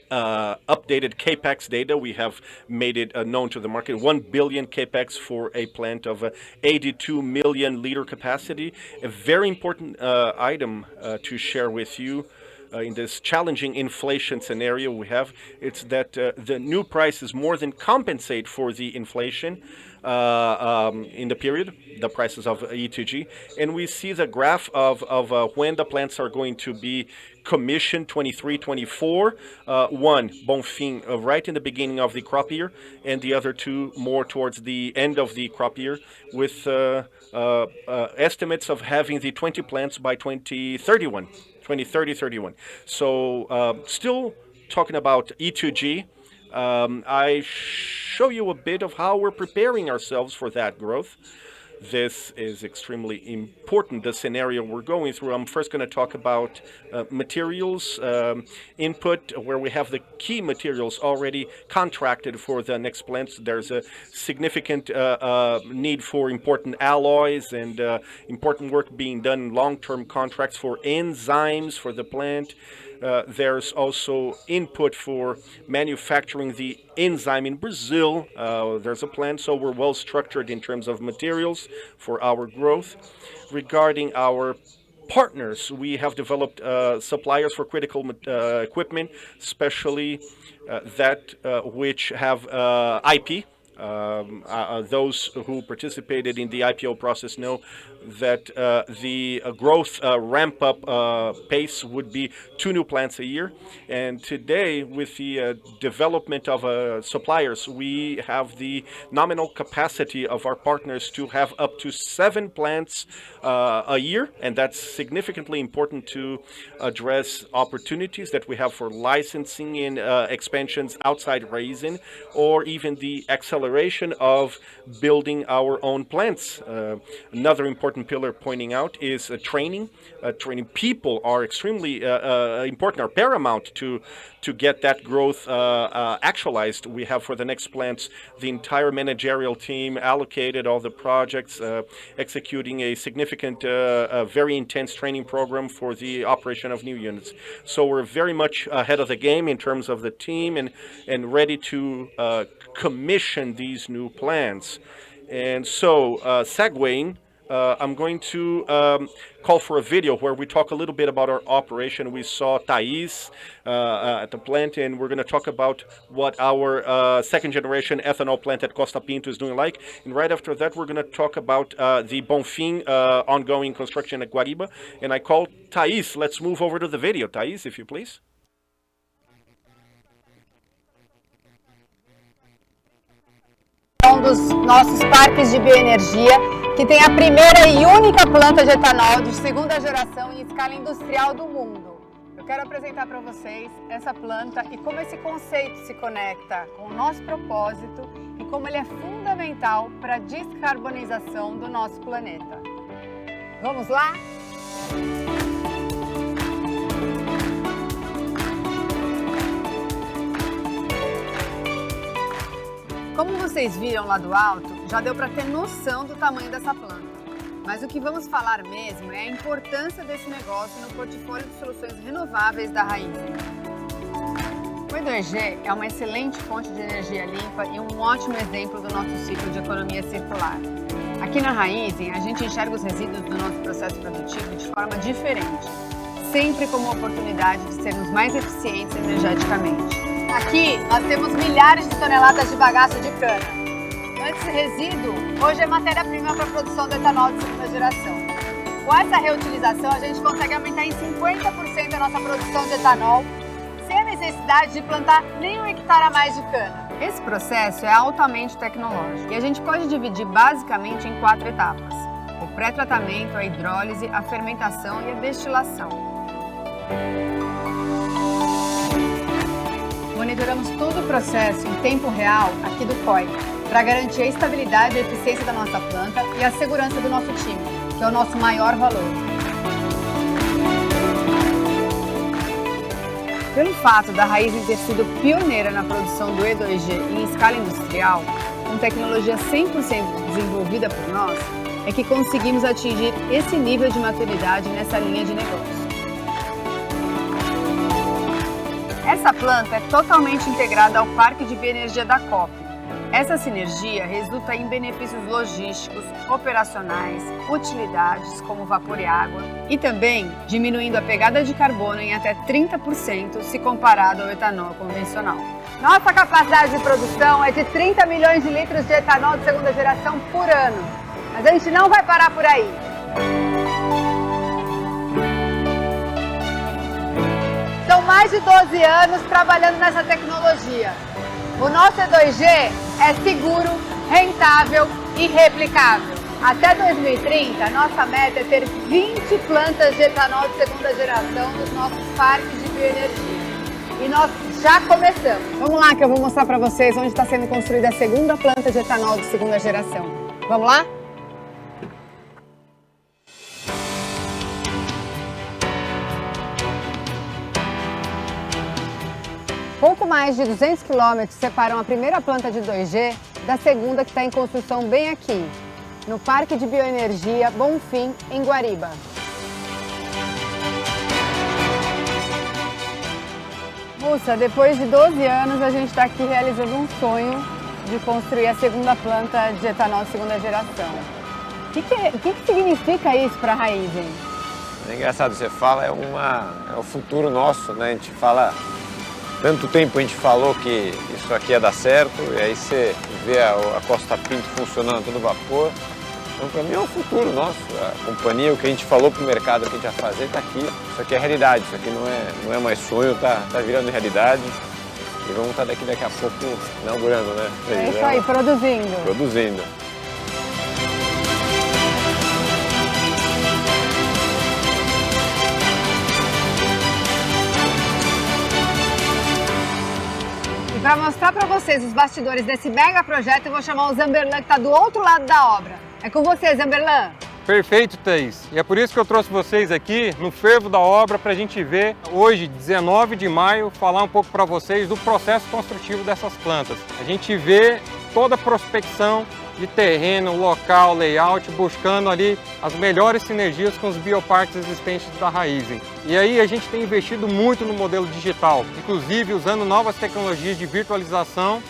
updated capex data. We have made it known to the market. 1 billion capex for a plant of 82 million liter capacity. A very important item to share with you. In this challenging inflation scenario we have, it's that the new prices more than compensate for the inflation in the period, the prices of E2G. And we see the graph of when the plants are going to be commissioned, 23, 24. One, Bonfim, right in the beginning of the crop year, and the other 2 more towards the end of the crop year, with estimates of having the 20 plants by 2031. 2030-31. So still talking about E2G, I show you a bit of how we're preparing ourselves for that growth. This is extremely important, the scenario we're going through. I'm first going to talk about materials input, where we have the key materials already contracted for the next plants. There's a significant need for important alloys and important work being done in long-term contracts for enzymes for the plant. There's also input for manufacturing the enzyme in Brazil. There's a plan, so we're well structured in terms of materials for our growth. Regarding our partners, we have developed suppliers for critical equipment, especially that which have IP. Those who participated in the IPO process know that the growth ramp-up pace would be 2 new plants a year. And today, with the development of suppliers, we have the nominal capacity of our partners to have up to 7 plants a year, and that's significantly important to address opportunities that we have for licensing in expansions outside Raízen, or even the acceleration of building our own plants. Another important pillar pointing out is training. Training people are extremely important, are paramount to get that growth actualized. We have for the next plants the entire managerial team allocated, all the projects, executing a significant, very intense training program for the operation of new units. So we're very much ahead of the game in terms of the team, and ready to commission these new plants. And so segueing I'm going to call for a video where we talk a little bit about our operation. We saw Thais at the plant, and we're going to talk about what our second generation ethanol plant at Costa Pinto is doing like. And right after that, we're going to talk about the Bonfim ongoing construction at Guariba. And I call Thais. Let's move over to the video. Thais, if you please. Um dos nossos parques de bioenergia, que tem a primeira e única planta de etanol de segunda geração em escala industrial do mundo. Eu quero apresentar para vocês essa planta e como esse conceito se conecta com o nosso propósito e como ele é fundamental para a descarbonização do nosso planeta. Vamos lá? Como vocês viram lá do alto, já deu para ter noção do tamanho dessa planta. Mas o que vamos falar mesmo é a importância desse negócio no portfólio de soluções renováveis da Raízen. O E2G é uma excelente fonte de energia limpa e um ótimo exemplo do nosso ciclo de economia circular. Aqui na Raízen, a gente enxerga os resíduos do nosso processo produtivo de forma diferente, sempre como oportunidade de sermos mais eficientes energeticamente. Aqui nós temos milhares de toneladas de bagaço de cana. Antes resíduo, hoje é matéria-prima para a produção do etanol de segunda geração. Com essa reutilização, a gente consegue aumentar em 50% a nossa produção de etanol, sem a necessidade de plantar nem 1 hectare a mais de cana. Esse processo é altamente tecnológico e a gente pode dividir basicamente em 4 etapas: o pré-tratamento, a hidrólise, a fermentação e a destilação. Monitoramos todo o processo em tempo real aqui do COI, para garantir a estabilidade e a eficiência da nossa planta e a segurança do nosso time, que é o nosso maior valor. Pelo fato da Raízen ter sido pioneira na produção do E2G em escala industrial, com tecnologia 100% desenvolvida por nós, é que conseguimos atingir esse nível de maturidade nessa linha de negócio. Essa planta é totalmente integrada ao parque de bioenergia da COP. Essa sinergia resulta em benefícios logísticos, operacionais, utilidades como vapor e água e também diminuindo a pegada de carbono em até 30% se comparado ao etanol convencional. Nossa capacidade de produção é de 30 milhões de litros de etanol de segunda geração por ano, mas a gente não vai parar por aí. São mais de 12 anos trabalhando nessa tecnologia. O nosso E2G é seguro, rentável e replicável. Até 2030, nossa meta é ter 20 plantas de etanol de segunda geração nos nossos parques de bioenergia. E nós já começamos. Vamos lá que eu vou mostrar para vocês onde está sendo construída a segunda planta de etanol de segunda geração. Vamos lá? Pouco mais de 200 quilômetros separam a primeira planta de 2G da segunda que está em construção bem aqui, no Parque de Bioenergia Bonfim, em Guariba. Moça, depois de 12 anos a gente está aqui realizando um sonho de construir a segunda planta de etanol de segunda geração. O que significa isso para a Raízen? É engraçado, você fala, é o futuro nosso, né? A gente fala... Tanto tempo a gente falou que isso aqui ia dar certo, e aí você vê a Costa Pinto funcionando a todo vapor. Então, para mim, é o futuro nosso. A companhia, o que a gente falou para o mercado que a gente ia fazer, está aqui. Isso aqui é realidade, isso aqui não é mais sonho, tá virando realidade. E vamos estar daqui a pouco inaugurando, né? É isso aí, produzindo. Produzindo. E para mostrar para vocês os bastidores desse mega projeto, eu vou chamar o Zamberlan, que está do outro lado da obra. É com você, Zamberlan. Perfeito, Thaís. E é por isso que eu trouxe vocês aqui no fervo da obra para a gente ver hoje, 19 de maio, falar um pouco para vocês do processo construtivo dessas plantas. A gente vê toda a prospecção de terreno, local, layout, buscando ali as melhores sinergias com os bioparques existentes da Raízen. E aí a gente tem investido muito no modelo digital, inclusive usando novas tecnologias de virtualização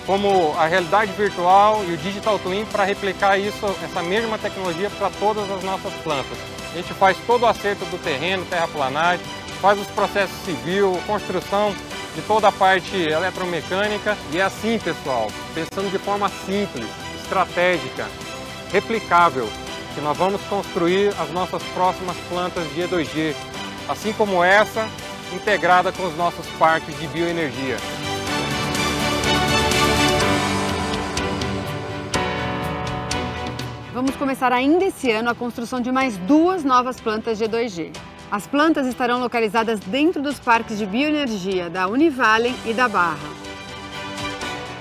como a realidade virtual e o Digital Twin para replicar isso, essa mesma tecnologia para todas as nossas plantas. A gente faz todo o acerto do terreno, terraplanagem, faz os processos civil, construção de toda a parte eletromecânica. E é assim, pessoal, pensando de forma simples, estratégica, replicável, que nós vamos construir as nossas próximas plantas de E2G, assim como essa, integrada com os nossos parques de bioenergia. Vamos começar ainda esse ano a construção de mais 2 novas plantas de E2G. As plantas estarão localizadas dentro dos parques de bioenergia da Univalen e da Barra.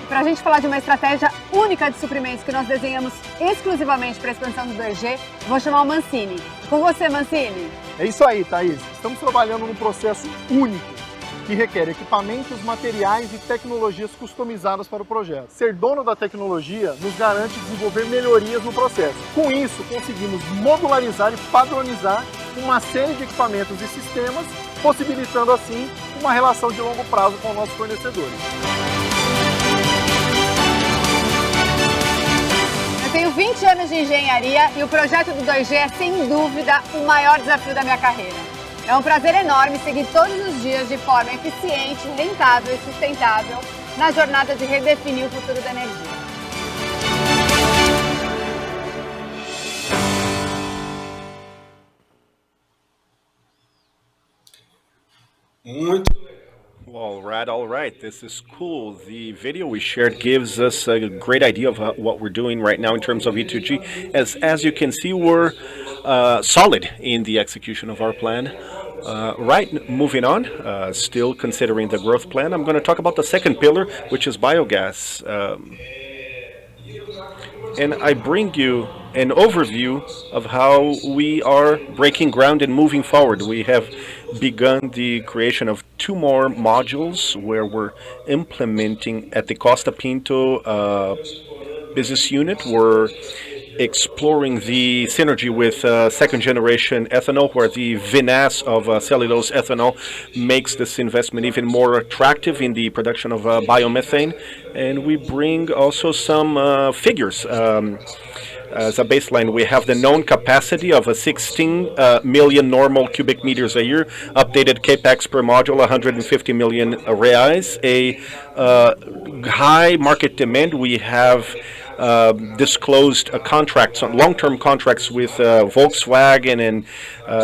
Para a gente falar de uma estratégia única de suprimentos que nós desenhamos exclusivamente para a expansão do 2G, vou chamar o Mancini. Com você, Mancini. É isso aí, Thaís. Estamos trabalhando num processo único, que requer equipamentos, materiais e tecnologias customizadas para o projeto. Ser dono da tecnologia nos garante desenvolver melhorias no processo. Com isso, conseguimos modularizar e padronizar uma série de equipamentos e sistemas, possibilitando assim uma relação de longo prazo com nossos fornecedores. Eu tenho 20 anos de engenharia e o projeto do 2G é, sem dúvida, o maior desafio da minha carreira. É um prazer enorme seguir todos os dias de forma eficiente, rentável e sustentável na jornada de redefinir o futuro da energia. All right. This is cool. The video we shared gives us a great idea of what we're doing right now in terms of E2G. As you can see, we're solid in the execution of our plan. Moving on, still considering the growth plan, I'm going to talk about the second pillar, which is biogas. And I bring you an overview of how we are breaking ground and moving forward. We have begun the creation of 2 more modules where we're implementing at the Costa Pinto business unit. We're exploring the synergy with second generation ethanol, where the vinasse of cellulose ethanol makes this investment even more attractive in the production of biomethane. And we bring also some figures. As a baseline, we have the known capacity of 16 million normal cubic meters a year, updated capex per module 150 million reais, a high market demand. We have disclosed contracts, long-term contracts with Volkswagen and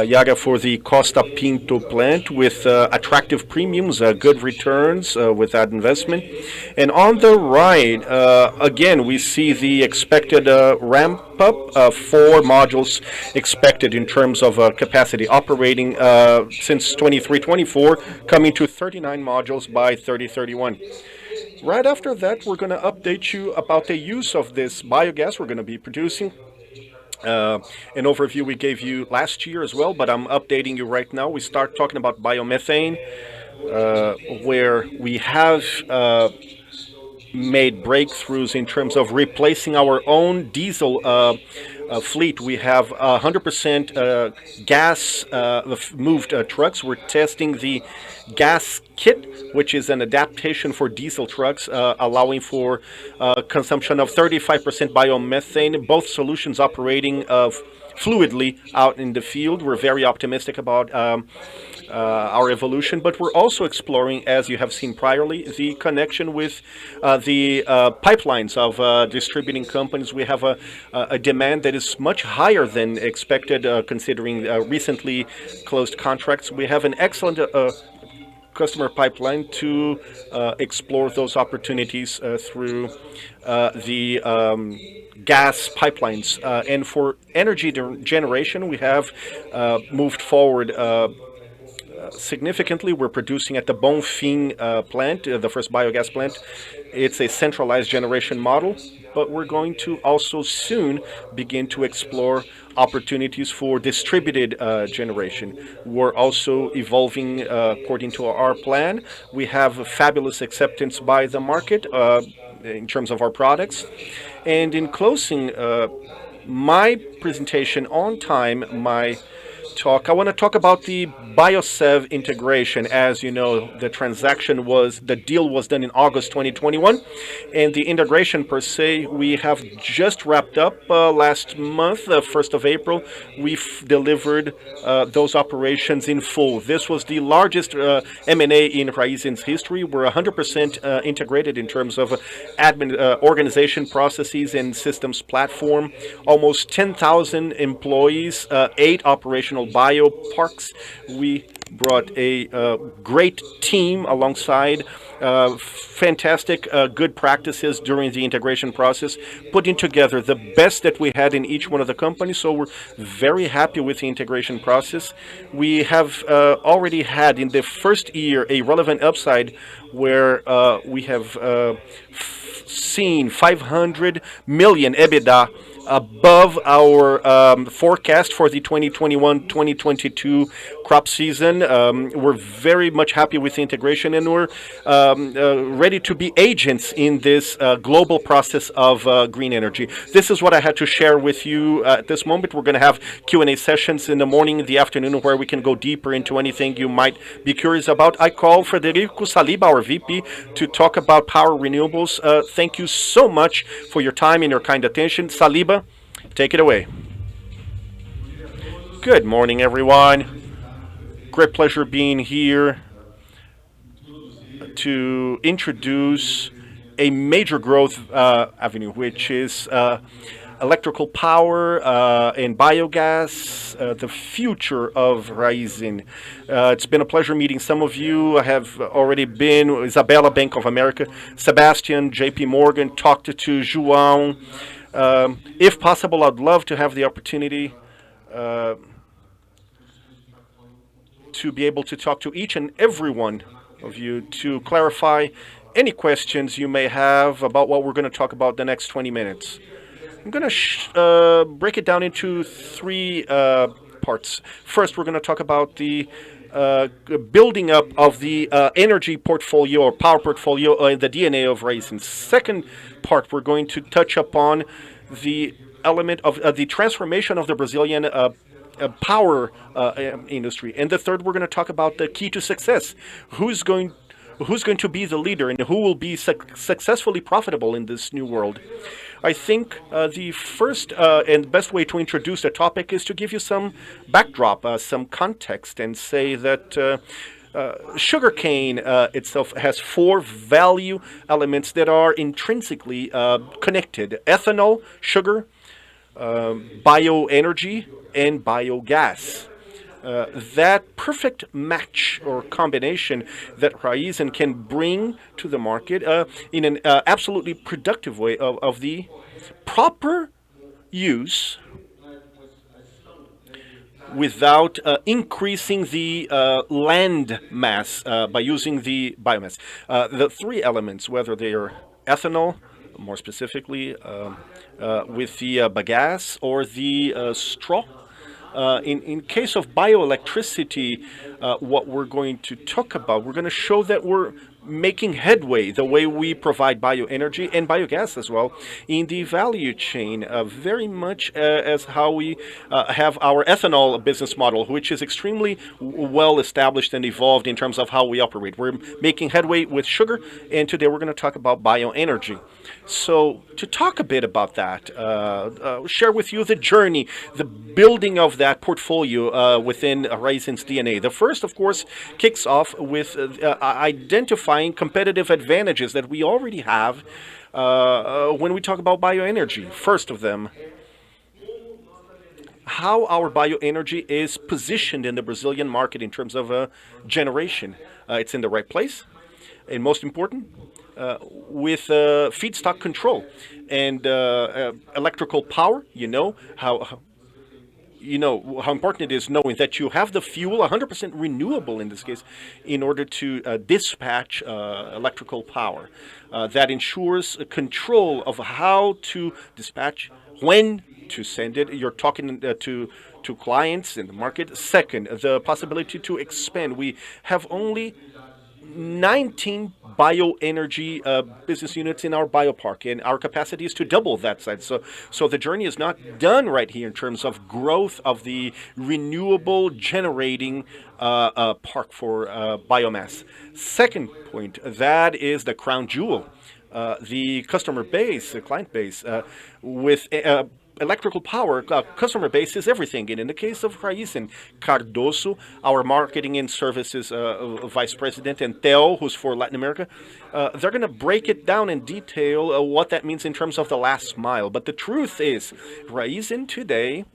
Yaga for the Costa Pinto plant with attractive premiums, good returns with that investment. And on the right, again, we see the expected ramp-up, 4 modules expected in terms of capacity, operating since 23-24, coming to 39 modules by 30-31. Right after that, we're going to update you about the use of this biogas we're going to be producing. An overview we gave you last year as well, but I'm updating you right now. We start talking about biomethane, where we have made breakthroughs in terms of replacing our own diesel fleet. We have 100% gas moved trucks. We're testing the gas kit, which is an adaptation for diesel trucks, allowing for consumption of 35% biomethane, both solutions operating fluidly out in the field. We're very optimistic about our evolution, but we're also exploring, as you have seen priorly, the connection with the pipelines of distributing companies. We have a demand that is much higher than expected, considering recently closed contracts. We have an excellent customer pipeline to explore those opportunities through the gas pipelines. And for energy generation, we have moved forward significantly. We're producing at the Bonfim plant, the first biogas plant. It's a centralized generation model, but we're going to also soon begin to explore opportunities for distributed generation. We're also evolving according to our plan. We have fabulous acceptance by the market in terms of our products. And in closing my presentation on time, my talk. I want to talk about the Biosev integration. As you know, the deal was done in August 2021, and the integration per se, we have just wrapped up last month, 1st of April. We've delivered those operations in full. This was the largest M&A in Raízen's history. We're 100% integrated in terms of organization processes and systems platform. Almost 10,000 employees, 8 operational bioparks. We brought a great team alongside, fantastic good practices during the integration process, putting together the best that we had in each one of the companies. So we're very happy with the integration process. We have already had in the first year a relevant upside where we have seen 500 million EBITDA above our forecast for the 2021-2022 crop season. We're very much happy with the integration, and we're ready to be agents in this global process of green energy. This is what I had to share with you at this moment. We're going to have Q&A sessions in the morning, in the afternoon, where we can go deeper into anything you might be curious about. I call Frederico Saliba, our VP, to talk about power renewables. Thank you so much for your time and your kind attention. Saliba, take it away. Good morning, everyone. Great pleasure being here to introduce a major growth avenue, which is electrical power and biogas, the future of Raízen. It's been a pleasure meeting some of you. I have already been Isabella, Bank of America, Sebastian, JP Morgan, talked to João. If possible, I'd love to have the opportunity to be able to talk to each and every one of you to clarify any questions you may have about what we're going to talk about the next 20 minutes. I'm going to break it down into 3 parts. First, we're going to talk about the building up of the energy portfolio or power portfolio, the DNA of Raízen. Second part, we're going to touch upon the element of the transformation of the Brazilian power industry. And the third, we're going to talk about the key to success. Who's going to be the leader and who will be successfully profitable in this new world? I think the first and best way to introduce the topic is to give you some backdrop, some context, and say that sugarcane itself has 4 value elements that are intrinsically connected: ethanol, sugar, bioenergy, and biogas. That perfect match or combination that Raízen can bring to the market in an absolutely productive way of the proper use without increasing the land mass by using the biomass. The 3 elements, whether they are ethanol, more specifically with the bagasse or the straw. In case of bioelectricity, what we're going to talk about, we're going to show that we're making headway the way we provide bioenergy and biogas as well in the value chain, very much as how we have our ethanol business model, which is extremely well established and evolved in terms of how we operate. We're making headway with sugar, and today we're going to talk about bioenergy. So to talk a bit about that, share with you the journey, the building of that portfolio within Raízen's DNA. The first, of course, kicks off with identifying competitive advantages that we already have when we talk about bioenergy. First of them, how our bioenergy is positioned in the Brazilian market in terms of generation. It's in the right place, and most important, with feedstock control and electrical power. You know how important it is knowing that you have the fuel, 100% renewable in this case, in order to dispatch electrical power. That ensures control of how to dispatch, when to send it. You're talking to clients in the market. Second, the possibility to expand. We have only 19 bioenergy business units in our biopark, and our capacity is to double that size. So the journey is not done right here in terms of growth of the renewable generating park for biomass. Second point, that is the crown jewel. The customer base, the client base, with electrical power, customer base is everything. And in the case of Raízen, Cardoso, our marketing and services vice president, and Theo, who's for Latin America, they're going to break it down in detail what that means in terms of the last mile. But the truth is, Raízen today,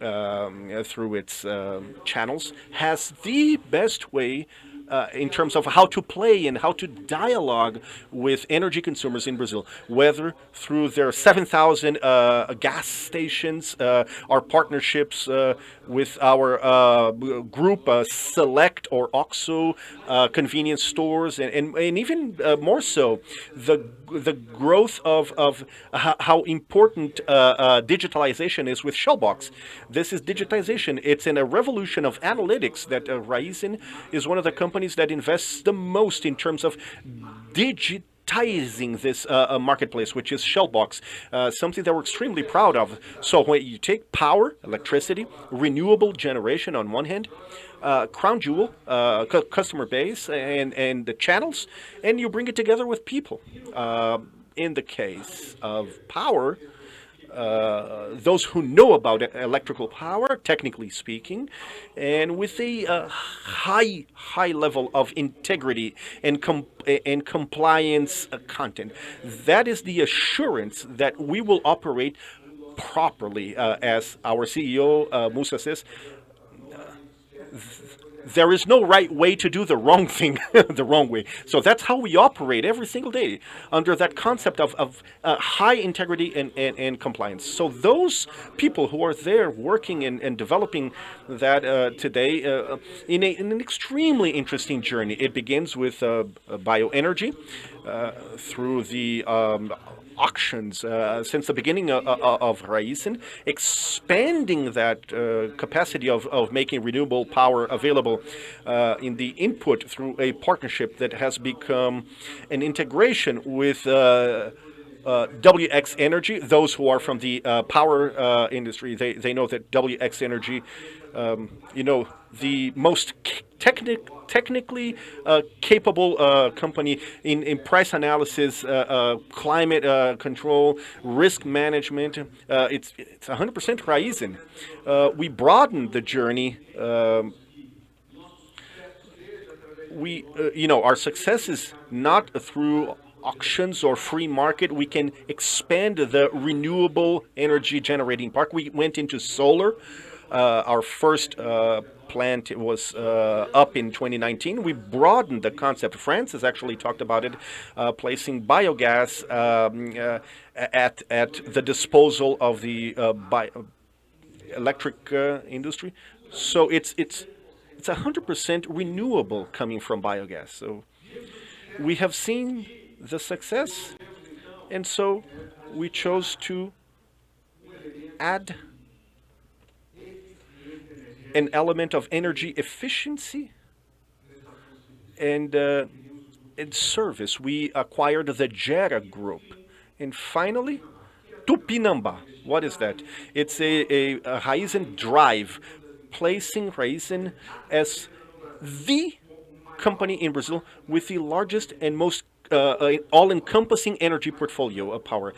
through its channels, has the best way in terms of how to play and how to dialogue with energy consumers in Brazil, whether through their 7,000 gas stations, our partnerships with our group, Select or OXXO convenience stores, and even more so, the growth of how important digitalization is with Shellbox. This is digitization. It's in a revolution of analytics that Raízen is one of the companies that invests the most in terms of digitizing this marketplace, which is Shellbox, something that we're extremely proud of. So when you take power, electricity, renewable generation on one hand, crown jewel, customer base, and the channels, and you bring it together with people. In the case of power, those who know about electrical power, technically speaking, and with a high level of integrity and compliance content. That is the assurance that we will operate properly, as our CEO Musa says. There is no right way to do the wrong thing the wrong way. So that's how we operate every single day, under that concept of high integrity and compliance. So those people who are there working and developing that today in an extremely interesting journey. It begins with bioenergy through the auctions since the beginning of Raízen, expanding that capacity of making renewable power available in the input through a partnership that has become an integration with WX Energy. Those who are from the power industry, they know that WX Energy, the most technically capable company in price analysis, climate control, risk management. It's 100% Raízen. We broadened the journey. Our success is not through auctions or free market. We can expand the renewable energy generating park. We went into solar. Our first plant was up in 2019. We broadened the concept. France has actually talked about it, placing biogas at the disposal of the electric industry. So it's 100% renewable coming from biogas. So we have seen the success, and so we chose to add an element of energy efficiency and service. We acquired the Gera Group. And finally, Tupinambá. What is that? It's a Raízen drive, placing Raízen as the company in Brazil with the largest and most all-encompassing energy portfolio of power.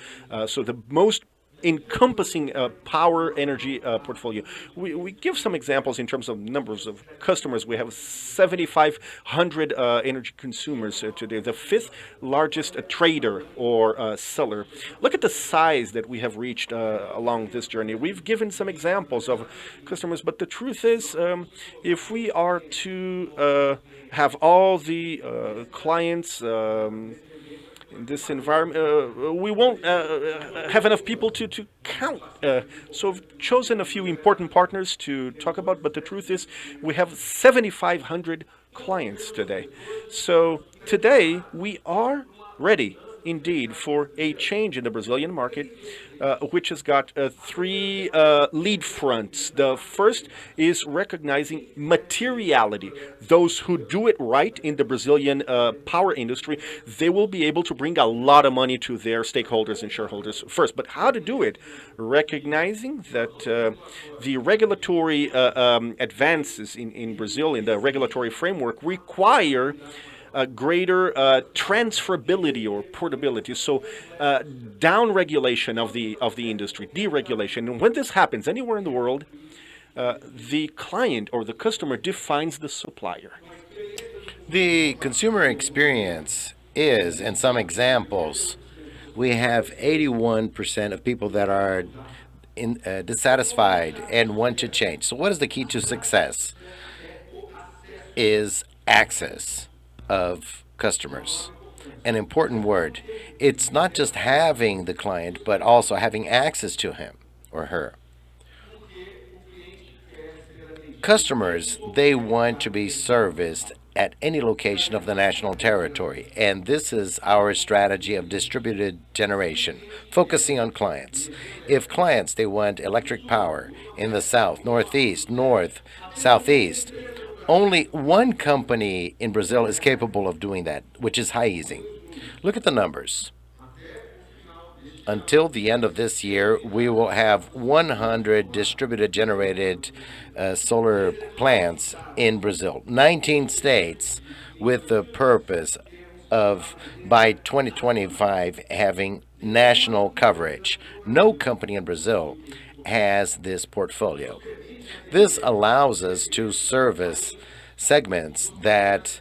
So the most encompassing power energy portfolio. We give some examples in terms of numbers of customers. We have 7,500 energy consumers today, the fifth largest trader or seller. Look at the size that we have reached along this journey. We've given some examples of customers, but the truth is, if we are to have all the clients in this environment, we won't have enough people to count. So I've chosen a few important partners to talk about, but the truth is we have 7,500 clients today. So today we are ready indeed for a change in the Brazilian market, which has got three lead fronts. The first is recognizing materiality. Those who do it right in the Brazilian power industry, they will be able to bring a lot of money to their stakeholders and shareholders first. But how to do it? Recognizing that the regulatory advances in Brazil, in the regulatory framework, require greater transferability or portability. So down regulation of the industry, deregulation. And when this happens anywhere in the world, the client or the customer defines the supplier. The consumer experience is, in some examples, we have 81% of people that are dissatisfied and want to change. So, what is the key to success? Is access of customers. An important word. It's not just having the client, but also having access to him or her. Customers, they want to be serviced at any location of the national territory, and this is our strategy of distributed generation, focusing on clients. If clients, they want electric power in the south, northeast, north, southeast, only one company in Brazil is capable of doing that, which is Raízen. Look at the numbers. Until the end of this year, we will have 100 distributed generated solar plants in Brazil. 19 states with the purpose of, by 2025, having national coverage. No company in Brazil has this portfolio. This allows us to service segments that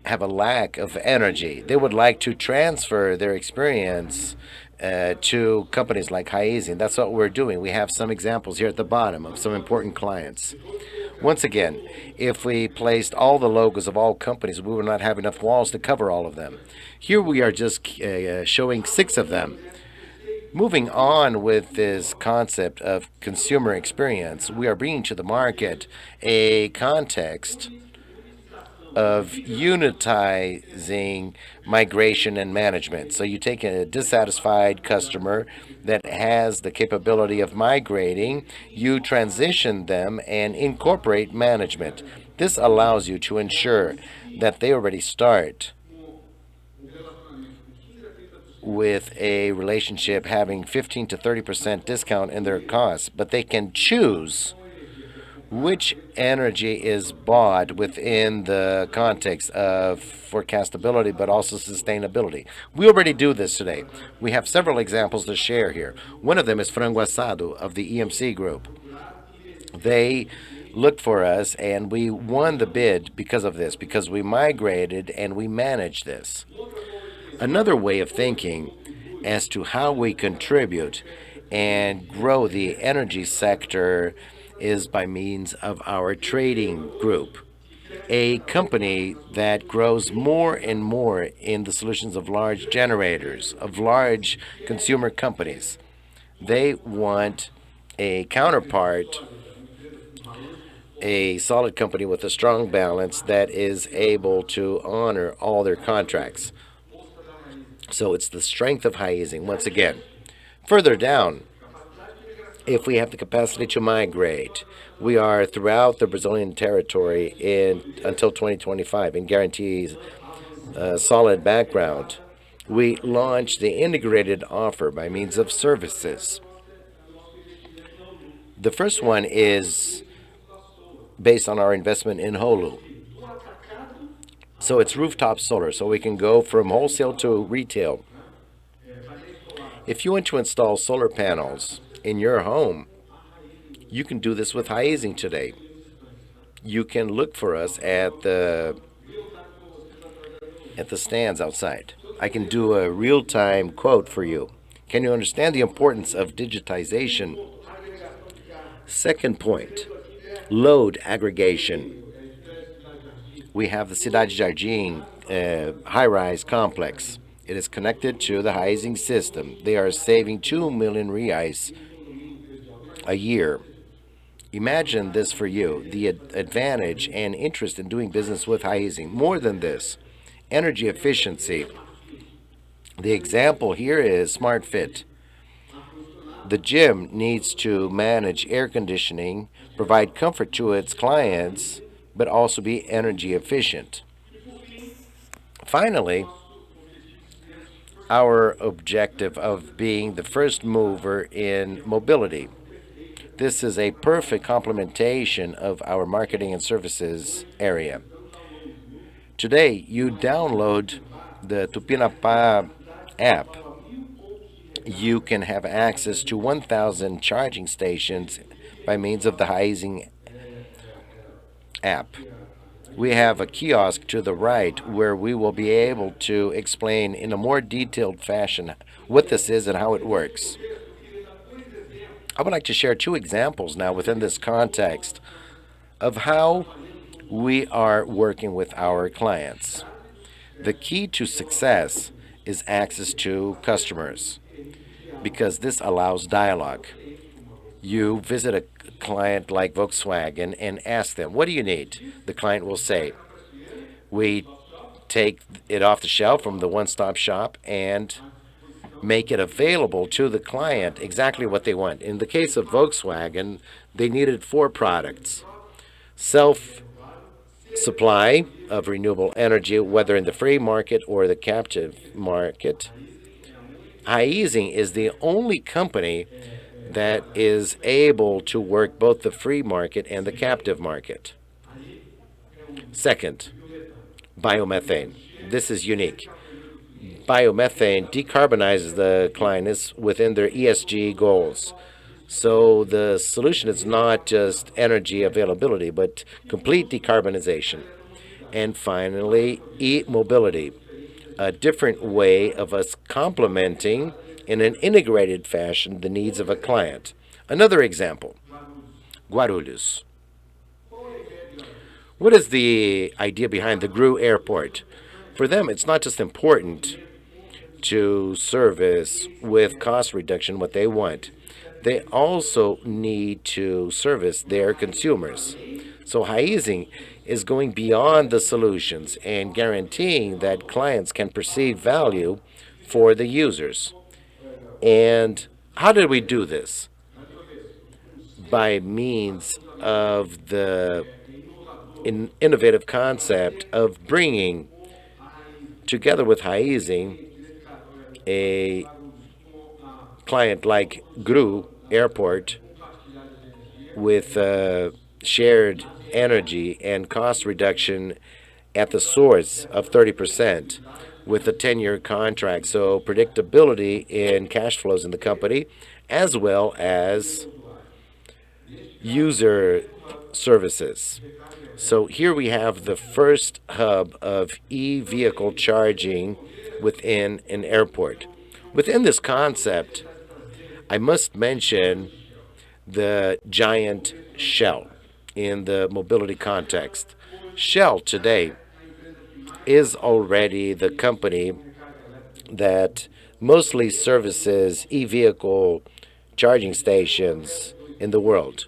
have a lack of energy. They would like to transfer their experience to companies like Raízen. That's what we're doing. We have some examples here at the bottom of some important clients. Once again, if we placed all the logos of all companies, we would not have enough walls to cover all of them. Here we are just showing 6 of them. Moving on with this concept of consumer experience, we are bringing to the market a context of unitizing migration and management. So you take a dissatisfied customer that has the capability of migrating, you transition them and incorporate management. This allows you to ensure that they already start with a relationship having 15 to 30% discount in their costs, but they can choose which energy is bought within the context of forecastability, but also sustainability. We already do this today. We have several examples to share here. One of them is Frango Assado of the EMC Group. They looked for us, and we won the bid because of this, because we migrated and we managed this. Another way of thinking as to how we contribute and grow the energy sector is by means of our trading group, a company that grows more and more in the solutions of large generators, of large consumer companies. They want a counterpart, a solid company with a strong balance that is able to honor all their contracts. So it's the strength of Raízen, once again. Further down, if we have the capacity to migrate, we are throughout the Brazilian territory until 2025 and guarantees a solid background. We launched the integrated offer by means of services. The first one is based on our investment in Holu. So it's rooftop solar, so we can go from wholesale to retail. If you want to install solar panels in your home, you can do this with Raízen today. You can look for us at the stands outside. I can do a real-time quote for you. Can you understand the importance of digitization? Second point, load aggregation. We have the Cidade Jardim high-rise complex. It is connected to the Raízen system. They are saving 2 million reais a year. Imagine this for you, the advantage and interest in doing business with Raízen. More than this, energy efficiency. The example here is Smart Fit. The gym needs to manage air conditioning, provide comfort to its clients, but also be energy efficient. Finally, our objective of being the first mover in mobility. This is a perfect complementation of our marketing and services area. Today, you download the Tupinambá app. You can have access to 1,000 charging stations by means of the Raízen app. We have a kiosk to the right where we will be able to explain in a more detailed fashion what this is and how it works. I would like to share two examples now within this context of how we are working with our clients. The key to success is access to customers because this allows dialogue. You visit a client like Volkswagen and ask them, what do you need? The client will say, we take it off the shelf from the one-stop shop and make it available to the client exactly what they want. In the case of Volkswagen, they needed 4 products. Self-supply of renewable energy, whether in the free market or the captive market. Raízen is the only company that is able to work both the free market and the captive market. Second, biomethane. This is unique. Biomethane decarbonizes the clients within their ESG goals. So the solution is not just energy availability, but complete decarbonization. And finally, e-mobility, a different way of us complementing in an integrated fashion the needs of a client. Another example, Guarulhos. What is the idea behind the GRU airport? For them, it's not just important to service with cost reduction what they want. They also need to service their consumers. So Raízen is going beyond the solutions and guaranteeing that clients can perceive value for the users. And how did we do this? By means of the innovative concept of bringing together with Raízen a client like GRU Airport with shared energy and cost reduction at the source of 30% with a 10-year contract. So predictability in cash flows in the company as well as user services. So here we have the first hub of e-vehicle charging within an airport. Within this concept, I must mention the giant Shell in the mobility context. Shell today is already the company that mostly services e-vehicle charging stations in the world.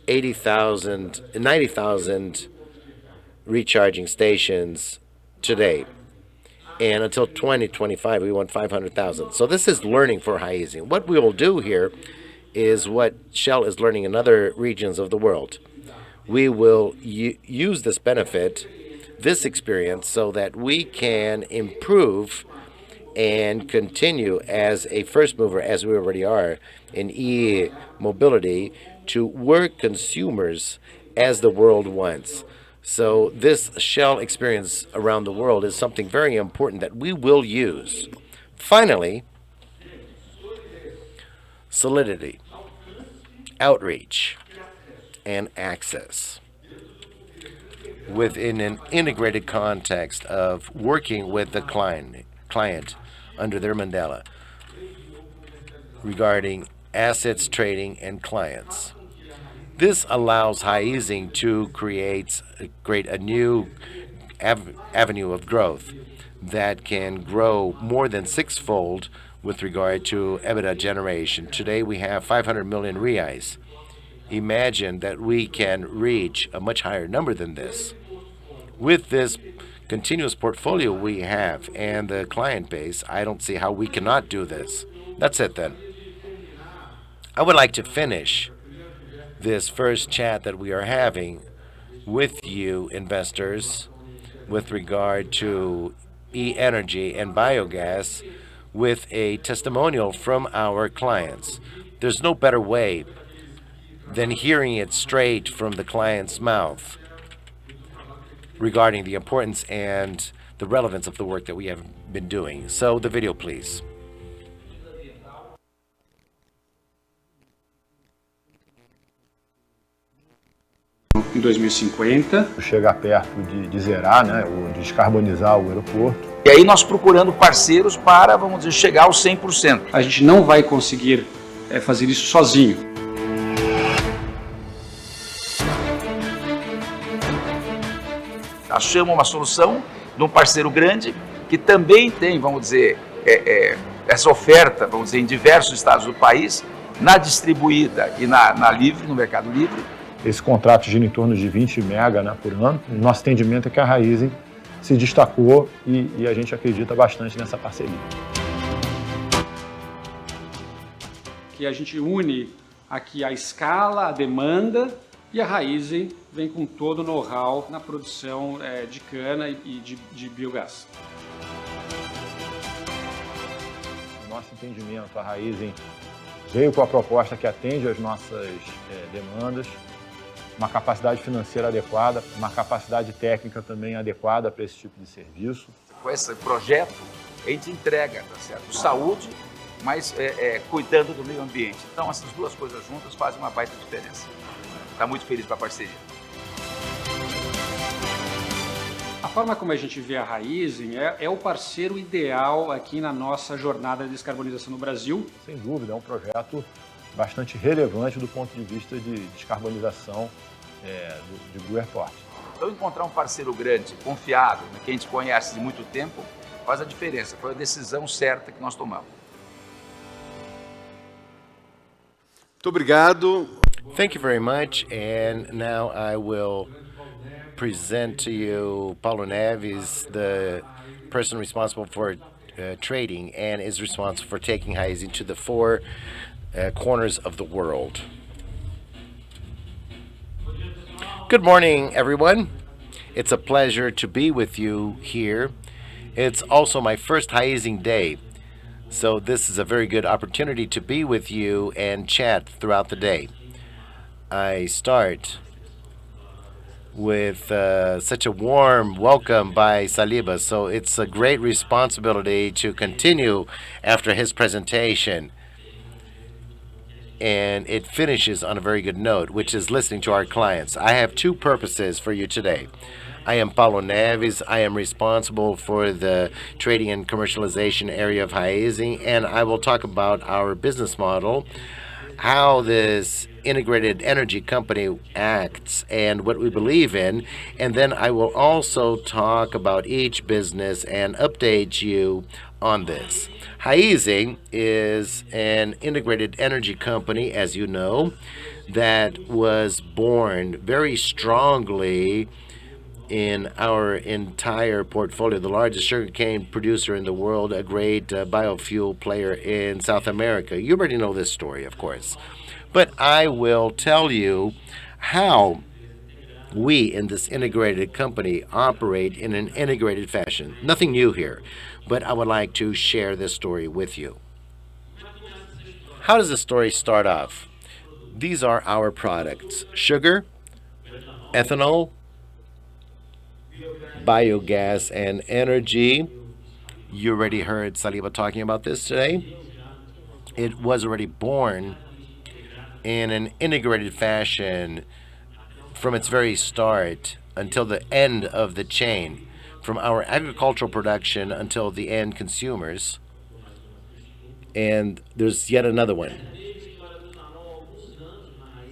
90,000 recharging stations today. And until 2025, we want 500,000. So this is learning for Raízen. What we will do here is what Shell is learning in other regions of the world. We will use this benefit, this experience, so that we can improve and continue as a first mover, as we already are, in e-mobility to work consumers as the world wants. So this Shell experience around the world is something very important that we will use. Finally, solidity, outreach, and access within an integrated context of working with the client under their mandala regarding assets, trading, and clients. This allows Raízen to create a new avenue of growth that can grow more than sixfold with regard to Ebitda generation. Today we have 500 million reais. Imagine that we can reach a much higher number than this. With this continuous portfolio we have and the client base, I don't see how we cannot do this. That's it then. I would like to finish this first chat that we are having with you investors with regard to e-energy and biogas with a testimonial from our clients. There's no better way than hearing it straight from the client's mouth regarding the importance and the relevance of the work that we have been doing. So the video, please. Em 2050. Chegar perto de zerar, né, ou descarbonizar o aeroporto. E aí nós procurando parceiros para, vamos dizer, chegar aos 100%. A gente não vai conseguir fazer isso sozinho. Achamos uma solução de um parceiro grande que também tem, vamos dizer, essa oferta, vamos dizer, em diversos estados do país, na distribuída e na livre, no mercado livre. Esse contrato gira em torno de 20 mega, né, por ano. O nosso entendimento é que a Raízen se destacou e a gente acredita bastante nessa parceria. Que a gente une aqui a escala, a demanda, e a Raízen vem com todo o know-how na produção de cana e de biogás. No nosso entendimento, a Raízen veio com a proposta que atende às nossas demandas, uma capacidade financeira adequada, uma capacidade técnica também adequada para esse tipo de serviço. Com esse projeto, a gente entrega, tá certo? Saúde, mas cuidando do meio ambiente. Então, essas duas coisas juntas fazem uma baita diferença. Está muito feliz com a parceria. A forma como a gente vê a Raízen é o parceiro ideal aqui na nossa jornada de descarbonização no Brasil. Sem dúvida, é um projeto bastante relevante do ponto de vista de descarbonização de Blue Airport. Então, encontrar um parceiro grande, confiável, que a gente conhece de muito tempo, faz a diferença. Foi a decisão certa que nós tomamos. Muito obrigado. Thank you very much. And now I will present to you Paulo Neves, the person responsible for trading and is responsible for taking Raízen to the four corners of the world. Good morning, everyone. It's a pleasure to be with you here. It's also my first Raízen day, so this is a very good opportunity to be with you and chat throughout the day. I start with such a warm welcome by Saliba, so it's a great responsibility to continue after his presentation. And it finishes on a very good note, which is listening to our clients. I have two purposes for you today. I am Paulo Neves. I am responsible for the trading and commercialization area of Raízen, and I will talk about our business model, how this integrated energy company acts and what we believe in, and then I will also talk about each business and update you on this. Raízen is an integrated energy company, as you know, that was born very strongly in our entire portfolio, the largest sugarcane producer in the world, a great biofuel player in South America. You already know this story, of course. But I will tell you how we in this integrated company operate in an integrated fashion. Nothing new here, but I would like to share this story with you. How does the story start off? These are our products: sugar, ethanol, biogas, and energy. You already heard Saliba talking about this today. It was already born in an integrated fashion from its very start until the end of the chain, from our agricultural production until the end consumers. And there's yet another one.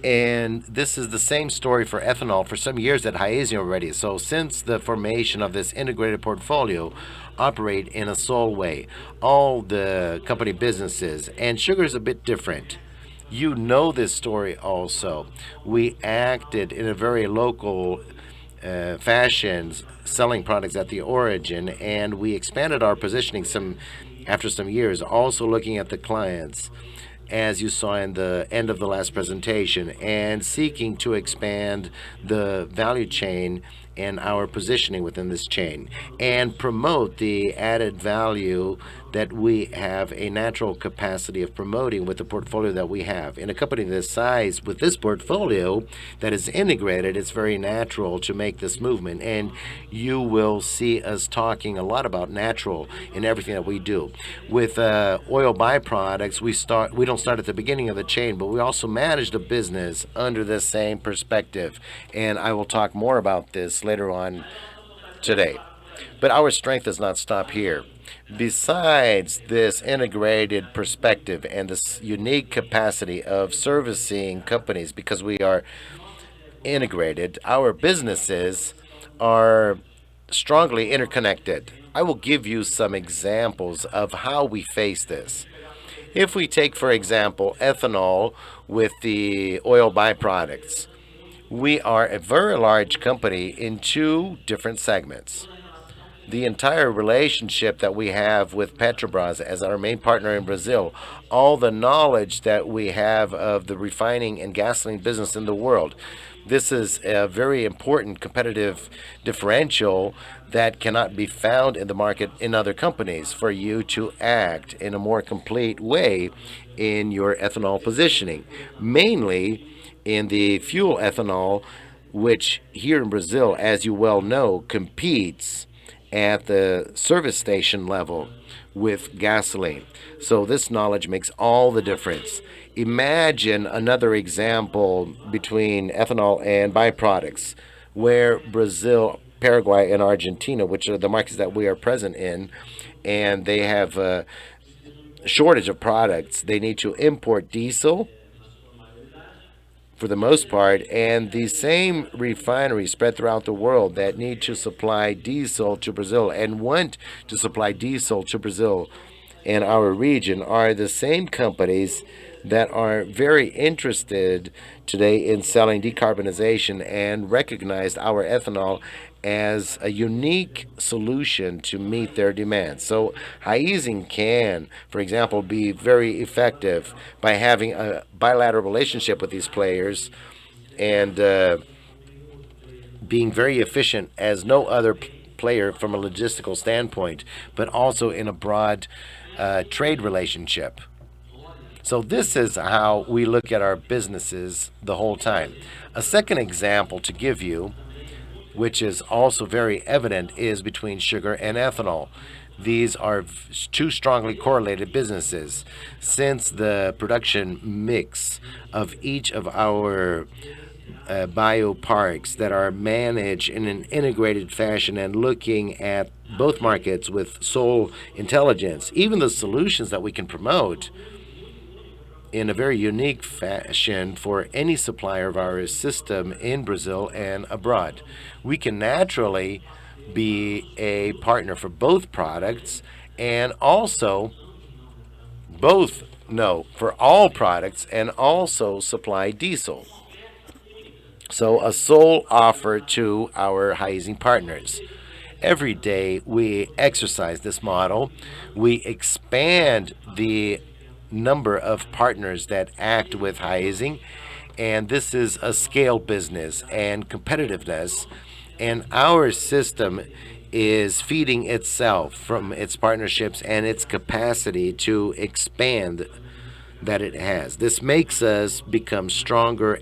And this is the same story for ethanol for some years at Raízen already. So since the formation of this integrated portfolio, operate in a sole way, all the company businesses, and sugar is a bit different. You know this story also. We acted in a very local fashion selling products at the origin, and we expanded our positioning after some years, also looking at the clients, as you saw in the end of the last presentation, and seeking to expand the value chain and our positioning within this chain and promote the added value that we have a natural capacity of promoting with the portfolio that we have. In a company this size, with this portfolio that is integrated, it's very natural to make this movement. And you will see us talking a lot about natural in everything that we do. With oil byproducts, we don't start at the beginning of the chain, but we also manage the business under the same perspective. And I will talk more about this later on today. But our strength does not stop here. Besides this integrated perspective and this unique capacity of servicing companies, because we are integrated, our businesses are strongly interconnected. I will give you some examples of how we face this. If we take, for example, ethanol with the oil byproducts, we are a very large company in two different segments. The entire relationship that we have with Petrobras as our main partner in Brazil, all the knowledge that we have of the refining and gasoline business in the world. This is a very important competitive differential that cannot be found in the market in other companies for you to act in a more complete way in your ethanol positioning, mainly in the fuel ethanol, which here in Brazil, as you well know, competes at the service station level with gasoline. So this knowledge makes all the difference. Imagine another example between ethanol and byproducts, where Brazil, Paraguay, and Argentina, which are the markets that we are present in, and they have a shortage of products. They need to import diesel for the most part, and the same refineries spread throughout the world that need to supply diesel to Brazil and want to supply diesel to Brazil and our region are the same companies that are very interested today in selling decarbonization and recognized our ethanol as a unique solution to meet their demands. So Raízen can, for example, be very effective by having a bilateral relationship with these players and being very efficient as no other player from a logistical standpoint, but also in a broad trade relationship. So this is how we look at our businesses the whole time. A second example to give you, which is also very evident, is between sugar and ethanol. These are two strongly correlated businesses, since the production mix of each of our bioparks that are managed in an integrated fashion and looking at both markets with sole intelligence, even the solutions that we can promote in a very unique fashion for any supplier of our system in Brazil and abroad. We can naturally be a partner for both products and also for all products and also supply diesel. So a sole offer to our Raízen partners. Every day we exercise this model. We expand the number of partners that act with Raízen, and this is a scale business and competitiveness, and our system is feeding itself from its partnerships and its capacity to expand that it has. This makes us become stronger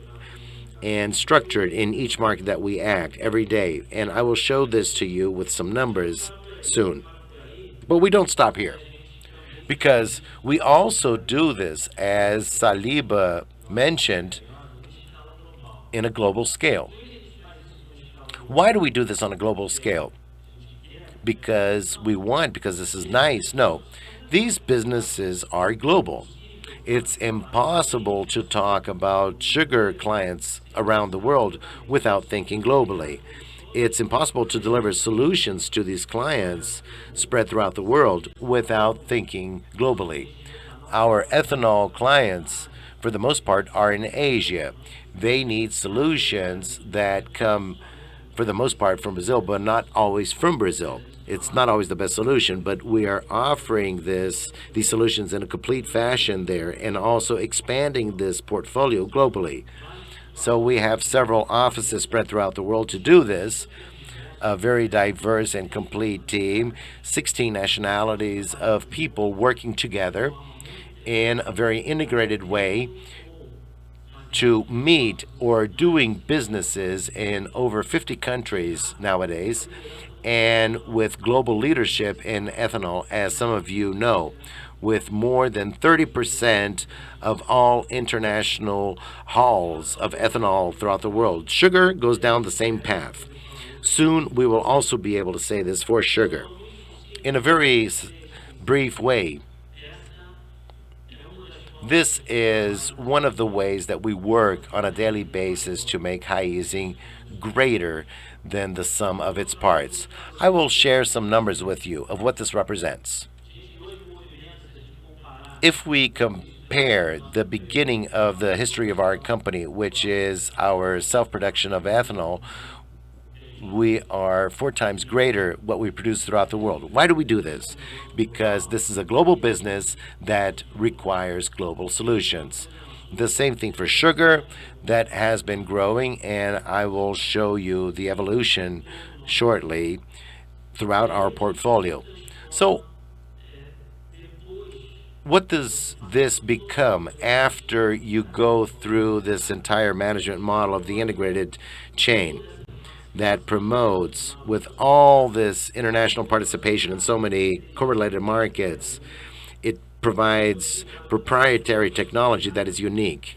and structured in each market that we act every day, and I will show this to you with some numbers soon. But we don't stop here, because we also do this, as Saliba mentioned, in a global scale. Why do we do this on a global scale? Because this is nice? No. These businesses are global. It's impossible to talk about sugar clients around the world without thinking globally. It's impossible to deliver solutions to these clients spread throughout the world without thinking globally. Our ethanol clients, for the most part, are in Asia. They need solutions that come for the most part from Brazil, but not always from Brazil. It's not always the best solution, but we are offering these solutions in a complete fashion there, and also expanding this portfolio globally. So we have several offices spread throughout the world to do this. A very diverse and complete team, 16 nationalities of people working together in a very integrated way to meet or doing businesses in over 50 countries nowadays, and with global leadership in ethanol, as some of you know, with more than 30% of all international hauls of ethanol throughout the world. Sugar goes down the same path. Soon we will also be able to say this for sugar. In a very brief way, this is one of the ways that we work on a daily basis to make Raízen greater than the sum of its parts. I will share some numbers with you of what this represents. If we compare the beginning of the history of our company, which is our self-production of ethanol, we are 4 times greater what we produce throughout the world. Why do we do this? Because this is a global business that requires global solutions. The same thing for sugar, that has been growing, and I will show you the evolution shortly throughout our portfolio. So what does this become after you go through this entire management model of the integrated chain that promotes, with all this international participation in so many correlated markets, it provides proprietary technology that is unique.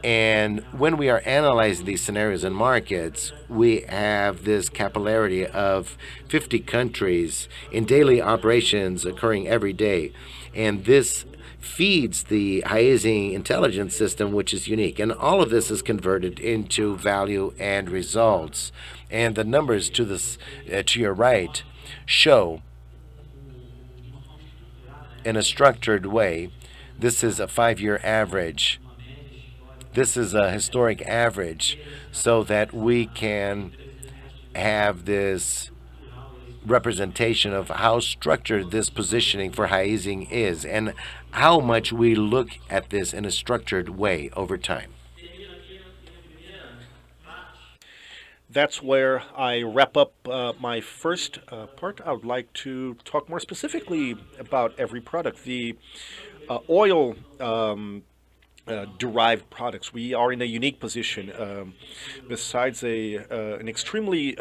And when we are analyzing these scenarios and markets, we have this capillarity of 50 countries in daily operations occurring every day. And this feeds the Raízen intelligence system, which is unique. And all of this is converted into value and results. And the numbers to this, to your right, show in a structured way. This is a 5-year average. This is a historic average, so that we can have this representation of how structured this positioning for Raízen is, and how much we look at this in a structured way over time. That's where I wrap up my first part. I would like to talk more specifically about every product. The oil derived products. We are in a unique position. Besides an extremely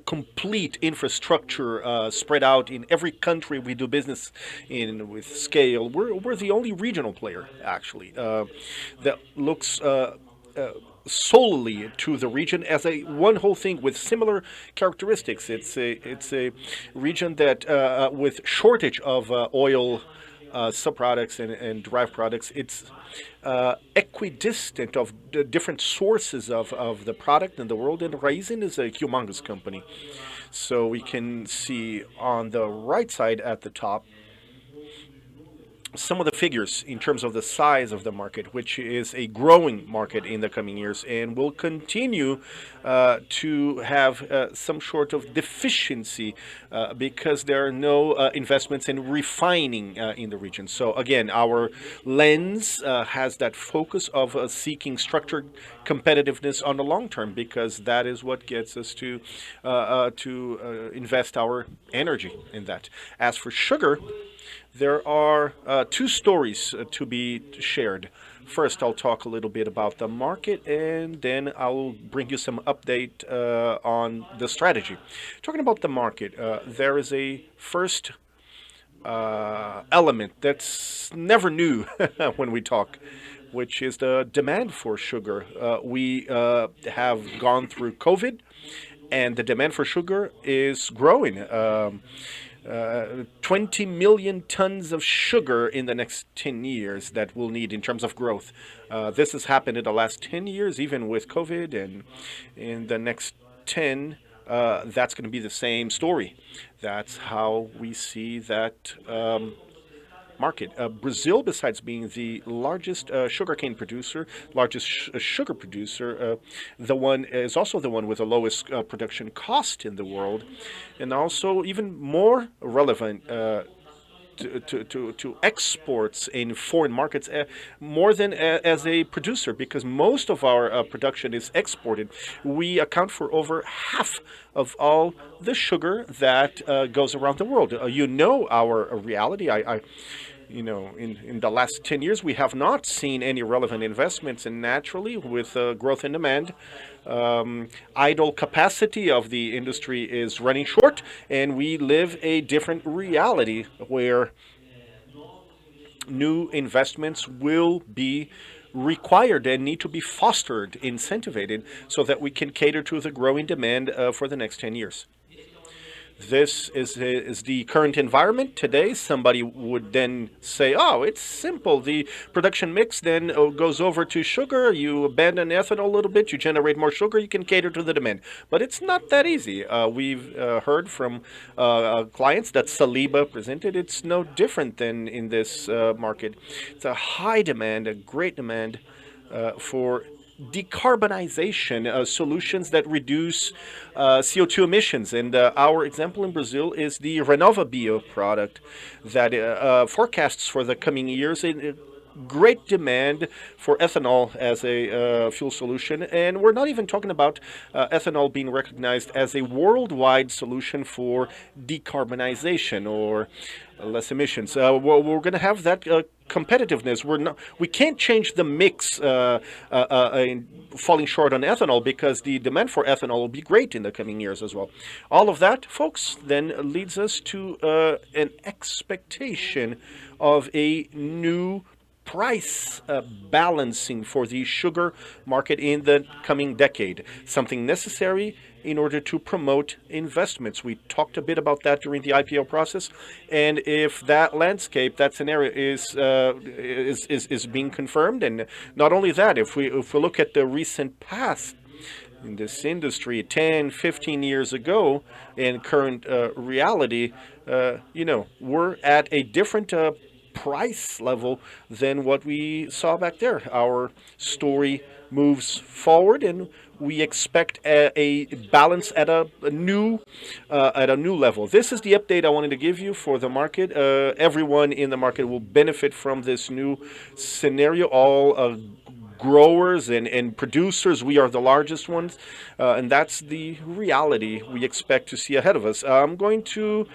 complete infrastructure spread out in every country we do business in with scale, we're the only regional player, actually, that looks solely to the region as a one whole thing with similar characteristics. It's a region that with shortage of oil subproducts and derived products, it's equidistant of the different sources of the product in the world, and Raízen is a humongous company. So we can see on the right side at the top some of the figures in terms of the size of the market, which is a growing market in the coming years, and will continue to have some sort of deficiency because there are no investments in refining in the region. So again, our lens has that focus of seeking structured competitiveness on the long term, because that is what gets us to invest our energy in that. As for sugar, there are 2 stories to be shared. First, I'll talk a little bit about the market, and then I'll bring you some update on the strategy. Talking about the market, there is a first element that's never new when we talk, which is the demand for sugar. We have gone through COVID, and the demand for sugar is growing. 20 million tons of sugar in the next 10 years that we'll need in terms of growth. This has happened in the last 10 years, even with COVID, and in the next 10, that's going to be the same story. That's how we see that market. Brazil, besides being the largest sugarcane producer, largest sugar producer, the one is also the one with the lowest production cost in the world, and also even more relevant to exports in foreign markets more than as a producer, because most of our production is exported. We account for over half of all the sugar that goes around the world. You know our reality. In the last 10 years, we have not seen any relevant investments, and naturally, with growth in demand, idle capacity of the industry is running short, and we live a different reality where new investments will be required and need to be fostered, incentivated, so that we can cater to the growing demand for the next 10 years. This is the current environment today. Somebody would then say, oh, it's simple. The production mix then goes over to sugar. You abandon ethanol a little bit. You generate more sugar. You can cater to the demand. But it's not that easy. We've heard from clients that Saliba presented. It's no different than in this market. It's a high demand, a great demand for decarbonization solutions that reduce CO2 emissions. And our example in Brazil is the RenovaBio product that forecasts for the coming years a great demand for ethanol as a fuel solution. And we're not even talking about ethanol being recognized as a worldwide solution for decarbonization or less emissions. We're going to have that competitiveness. We can't change the mix falling short on ethanol, because the demand for ethanol will be great in the coming years as well. All of that, folks, then leads us to an expectation of a new price balancing for the sugar market in the coming decade, something necessary in order to promote investments. We talked a bit about that during the IPO process, and if that landscape, that scenario is being confirmed, and not only that, if we look at the recent past in this industry 10, 15 years ago and current reality, we're at a different price level than what we saw back there. Our story moves forward, and we expect a balance at a new level. This is the update I wanted to give you for the market. Everyone in the market will benefit from this new scenario. All growers and producers, we are the largest ones, and that's the reality we expect to see ahead of us. I'm going to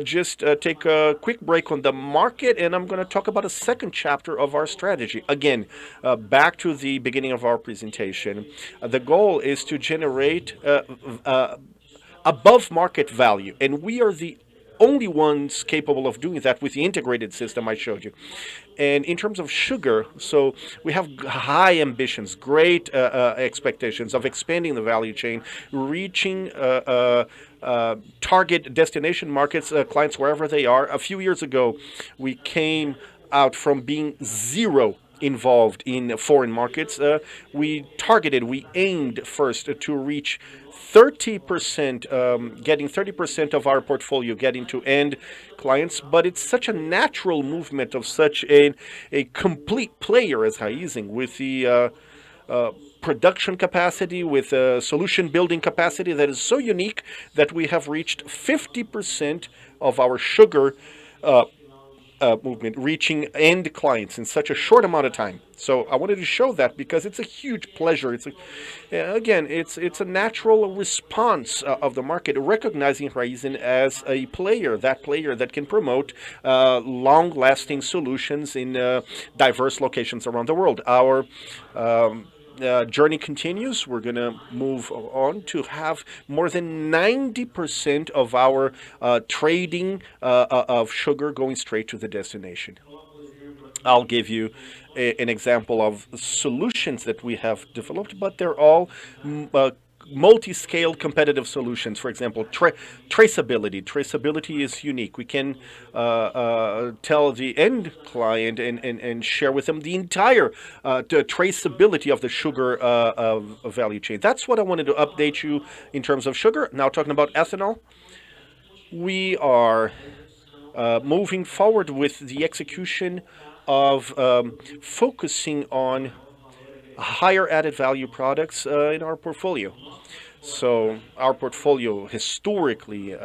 just take a quick break on the market, and I'm going to talk about a second chapter of our strategy. Again, back to the beginning of our presentation. The goal is to generate above market value, and we are the only ones capable of doing that with the integrated system I showed you. And in terms of sugar, so we have high ambitions, great expectations of expanding the value chain, reaching target destination markets, clients wherever they are. A few years ago, we came out from being zero involved in foreign markets. We aimed first to reach 30%, getting 30% of our portfolio getting to end clients, but it's such a natural movement of such a complete player as Raízen, with the production capacity, with solution building capacity that is so unique that we have reached 50% of our sugar movement reaching end clients in such a short amount of time. So I wanted to show that because it's a huge pleasure. It's a natural response of the market, recognizing Raízen as a player that can promote long-lasting solutions in diverse locations around the world. Our journey continues. We're going to move on to have more than 90% of our trading of sugar going straight to the destination. I'll give you an example of solutions that we have developed, but they're all multi-scale competitive solutions. For example, traceability. Traceability is unique. We can tell the end client and share with them the entire traceability of the sugar value chain. That's what I wanted to update you in terms of sugar. Now talking about ethanol, we are moving forward with the execution of focusing on higher added value products in our portfolio. So our portfolio historically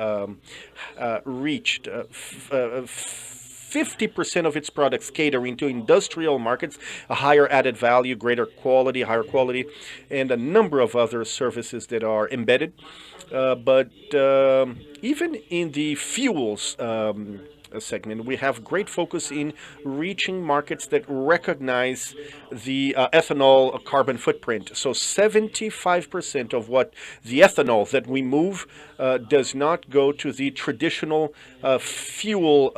reached 50% of its products catering to industrial markets, a higher added value, greater quality, higher quality, and a number of other services that are embedded. But even in the fuels segment, we have great focus in reaching markets that recognize the ethanol carbon footprint. So 75% of what the ethanol that we move does not go to the traditional fuel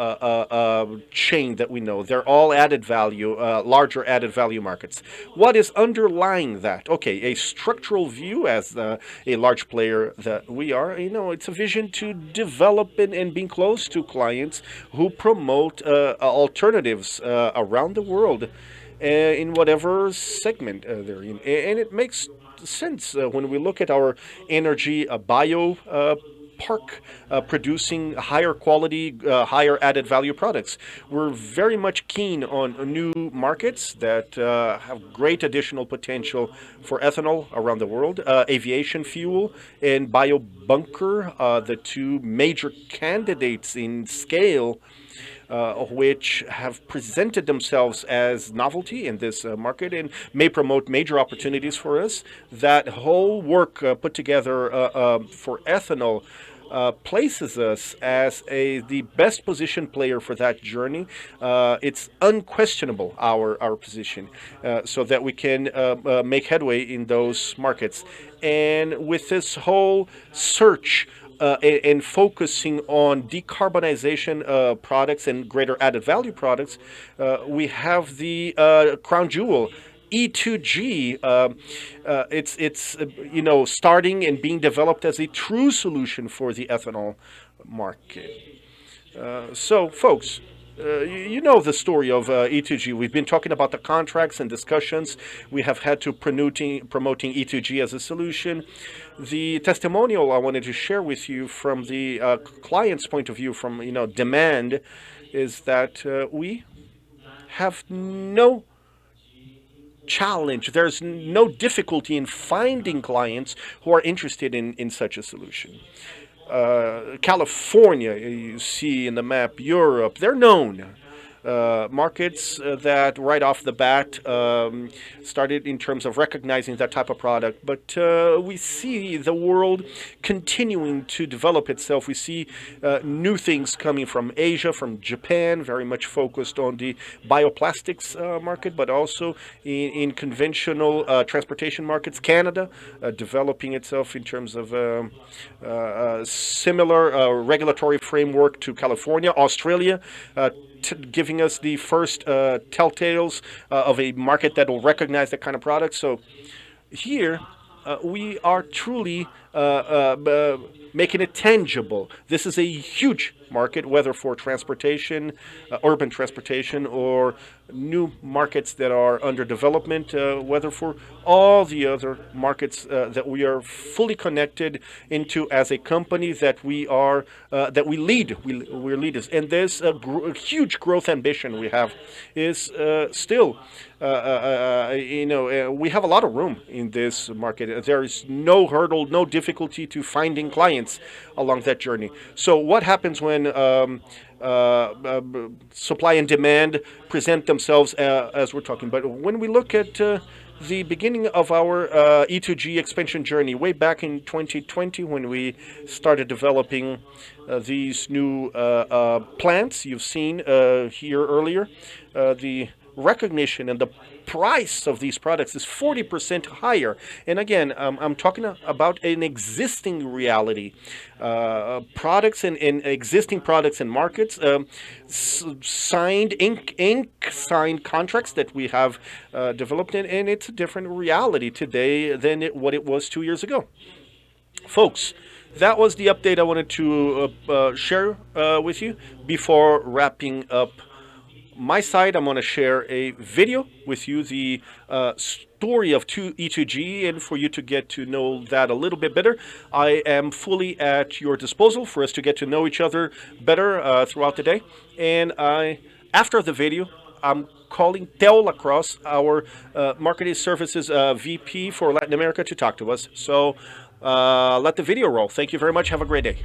chain that we know. They're all added value, larger added value markets. What is underlying that? Okay, a structural view as a large player that we are, it's a vision to develop and being close to clients who promote alternatives around the world in whatever segment they're in. And it makes sense when we look at our energy bio park producing higher quality, higher added value products. We're very much keen on new markets that have great additional potential for ethanol around the world, aviation fuel and bio bunker, the two major candidates in scale which have presented themselves as novelty in this market and may promote major opportunities for us. That whole work put together for ethanol places us as the best positioned player for that journey. It's unquestionable, our position, so that we can make headway in those markets. And with this whole search and focusing on decarbonization products and greater added value products, we have the crown jewel, E2G. It's starting and being developed as a true solution for the ethanol market. So, folks, you know the story of E2G. We've been talking about the contracts and discussions we have had to promoting E2G as a solution. The testimonial I wanted to share with you from the client's point of view, from demand, is that we have no challenge. There's no difficulty in finding clients who are interested in such a solution. California, you see in the map, Europe, they're known. Markets that right off the bat started in terms of recognizing that type of product. But we see the world continuing to develop itself. We see new things coming from Asia, from Japan, very much focused on the bioplastics market, but also in conventional transportation markets. Canada developing itself in terms of similar regulatory framework to California. Australia giving us the first telltales of a market that will recognize that kind of product. So here we are truly making it tangible. This is a huge market, whether for transportation, urban transportation, or new markets that are under development, whether for all the other markets that we are fully connected into as a company that we are that we lead. We're leaders, and this huge growth ambition we have is still. We have a lot of room in this market. There is no hurdle, no difficulty to finding clients along that journey. So what happens when supply and demand present themselves as we're talking? But when we look at the beginning of our E2G expansion journey, way back in 2020, when we started developing these new plants, you've seen here earlier, the recognition and the price of these products is 40% higher. And again, I'm talking about an existing reality. Products and existing products and markets, signed signed contracts that we have developed, and it's a different reality today than what it was 2 years ago. Folks, that was the update I wanted to share with you before wrapping up my side, I'm going to share a video with you, the story of E2G, and for you to get to know that a little bit better. I am fully at your disposal for us to get to know each other better throughout the day. And after the video, I'm calling Theo Lacrosse, our Marketing Services VP for Latin America, to talk to us. So let the video roll. Thank you very much. Have a great day.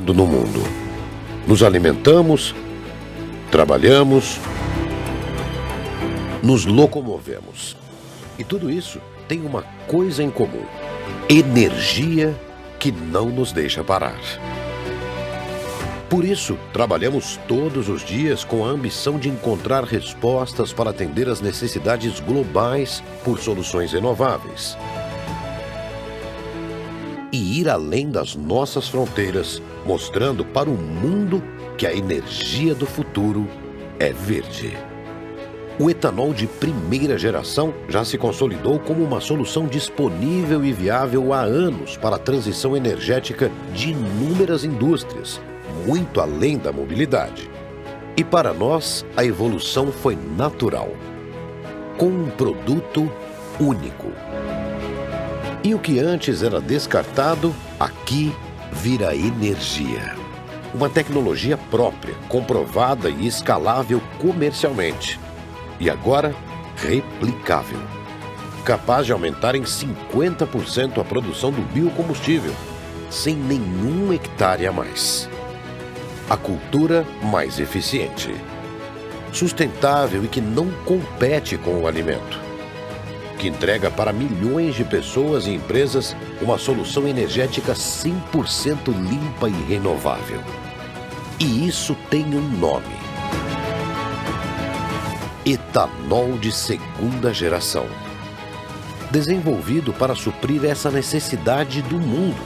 No mundo. Nos alimentamos, trabalhamos, nos locomovemos. E tudo isso tem uma coisa em comum: energia que não nos deixa parar. Por isso, trabalhamos todos os dias com a ambição de encontrar respostas para atender às necessidades globais por soluções renováveis. E ir além das nossas fronteiras, mostrando para o mundo que a energia do futuro é verde. O etanol de primeira geração já se consolidou como uma solução disponível e viável há anos para a transição energética de inúmeras indústrias, muito além da mobilidade. E para nós, a evolução foi natural, com um produto único. E o que antes era descartado, aqui vira energia. Uma tecnologia própria, comprovada e escalável comercialmente. E agora, replicável. Capaz de aumentar em 50% a produção do biocombustível, sem nenhum hectare a mais. A cultura mais eficiente. Sustentável e que não compete com o alimento. Que entrega para milhões de pessoas e empresas uma solução energética 100% limpa e renovável. E isso tem um nome: etanol de segunda geração. Desenvolvido para suprir essa necessidade do mundo,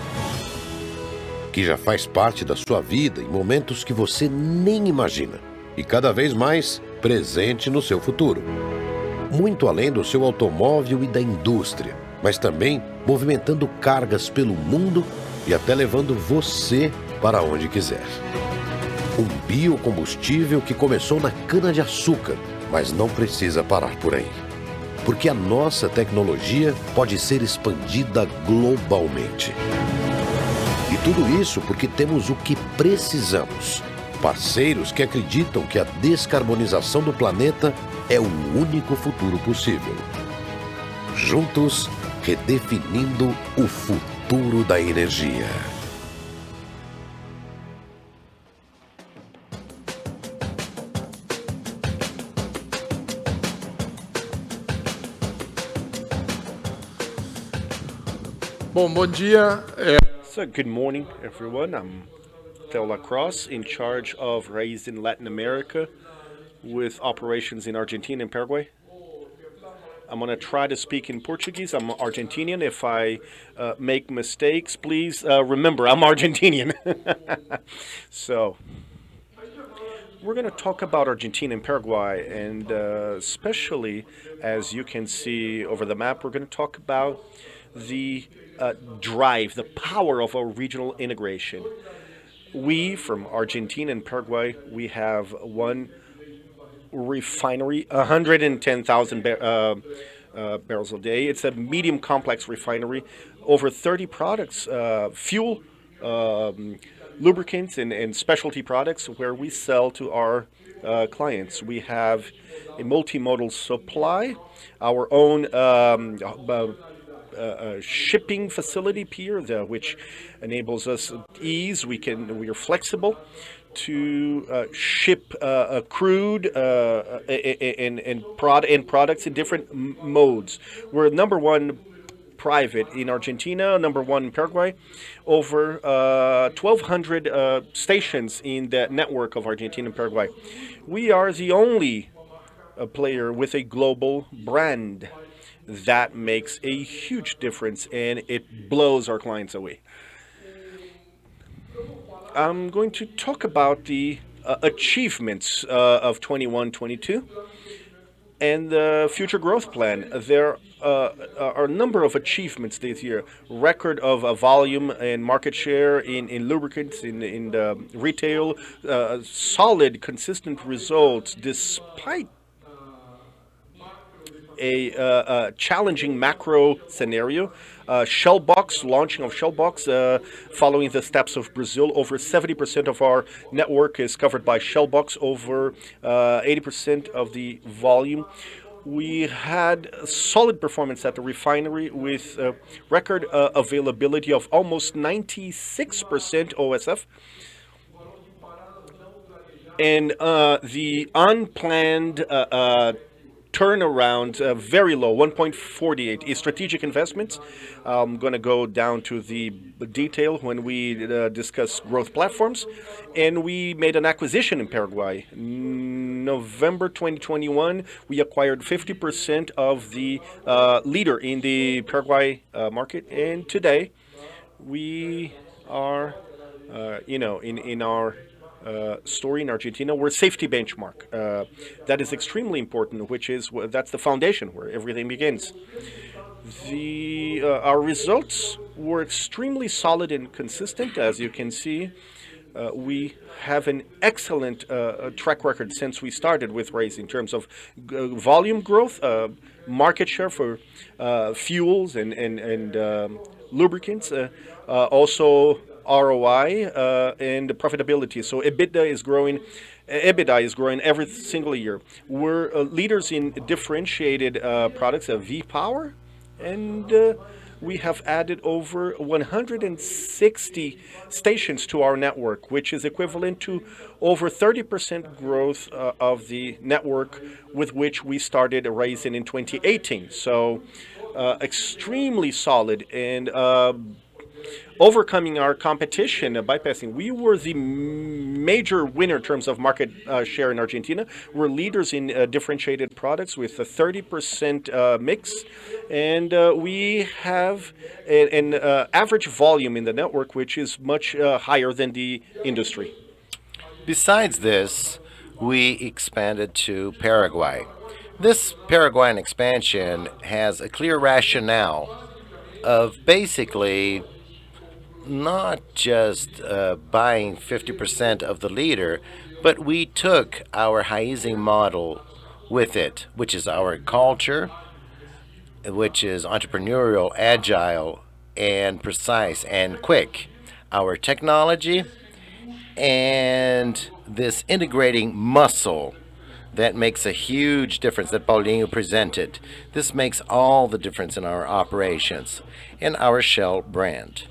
que já faz parte da sua vida em momentos que você nem imagina, e cada vez mais presente no seu futuro. Muito além do seu automóvel e da indústria, mas também movimentando cargas pelo mundo e até levando você para onde quiser. Um biocombustível que começou na cana-de-açúcar, mas não precisa parar por aí. Porque a nossa tecnologia pode ser expandida globalmente. E tudo isso porque temos o que precisamos. Parceiros que acreditam que a descarbonização do planeta é o único futuro possível. Juntos, redefinindo o futuro da energia. Bom dia. So, good morning, everyone. I'm Theo Lacrosse, in charge of Raízen Latin America, with operations in Argentina and Paraguay. I'm going to try to speak in Portuguese. I'm Argentinian. If I make mistakes, please remember I'm Argentinian. So, we're going to talk about Argentina and Paraguay, and especially, as you can see over the map, we're going to talk about the drive, the power of our regional integration. We, from Argentina and Paraguay, we have one refinery, 110,000 barrels a day. It's a medium complex refinery, over 30 products, fuel, lubricants, and specialty products where we sell to our clients. We have a multimodal supply, our own shipping facility pier, which enables us ease. We are flexible to ship crude and products in different modes. We're number one private in Argentina, number one in Paraguay, over 1,200 stations in the network of Argentina and Paraguay. We are the only player with a global brand. That makes a huge difference, and it blows our clients away. I'm going to talk about the achievements of 21-22, and the future growth plan. There are a number of achievements this year. Record of volume and market share in lubricants, in the retail, solid, consistent results despite a challenging macro scenario. Shell Box, launching of Shell Box, following the steps of Brazil. Over 70% of our network is covered by Shell Box, over 80% of the volume. We had solid performance at the refinery with record availability of almost 96% OSF. And the unplanned turnaround, very low, 1.48. Strategic investments. I'm going to go down to the detail when we discuss growth platforms. And we made an acquisition in Paraguay. November 2021, we acquired 50% of the leader in the Paraguay market. And today, we are, in our story in Argentina, we're safety benchmark. That is extremely important, that's the foundation where everything begins. Our results were extremely solid and consistent, as you can see. We have an excellent track record since we started with Raízen in terms of volume growth, market share for fuels and lubricants, also ROI and profitability. So EBITDA is growing every single year. We're leaders in differentiated products of V-Power, and we have added over 160 stations to our network, which is equivalent to over 30% growth of the network with which we started Raízen in 2018. So extremely solid and overcoming our competition, bypassing. We were the major winner in terms of market share in Argentina. We're leaders in differentiated products with a 30% mix. And we have an average volume in the network, which is much higher than the industry. Besides this, we expanded to Paraguay. This Paraguayan expansion has a clear rationale of basically not just buying 50% of the leader, but we took our Raízen model with it, which is our culture, which is entrepreneurial, agile, and precise and quick. Our technology and this integrating muscle that makes a huge difference that Paulinho presented. This makes all the difference in our operations and our Shell brand.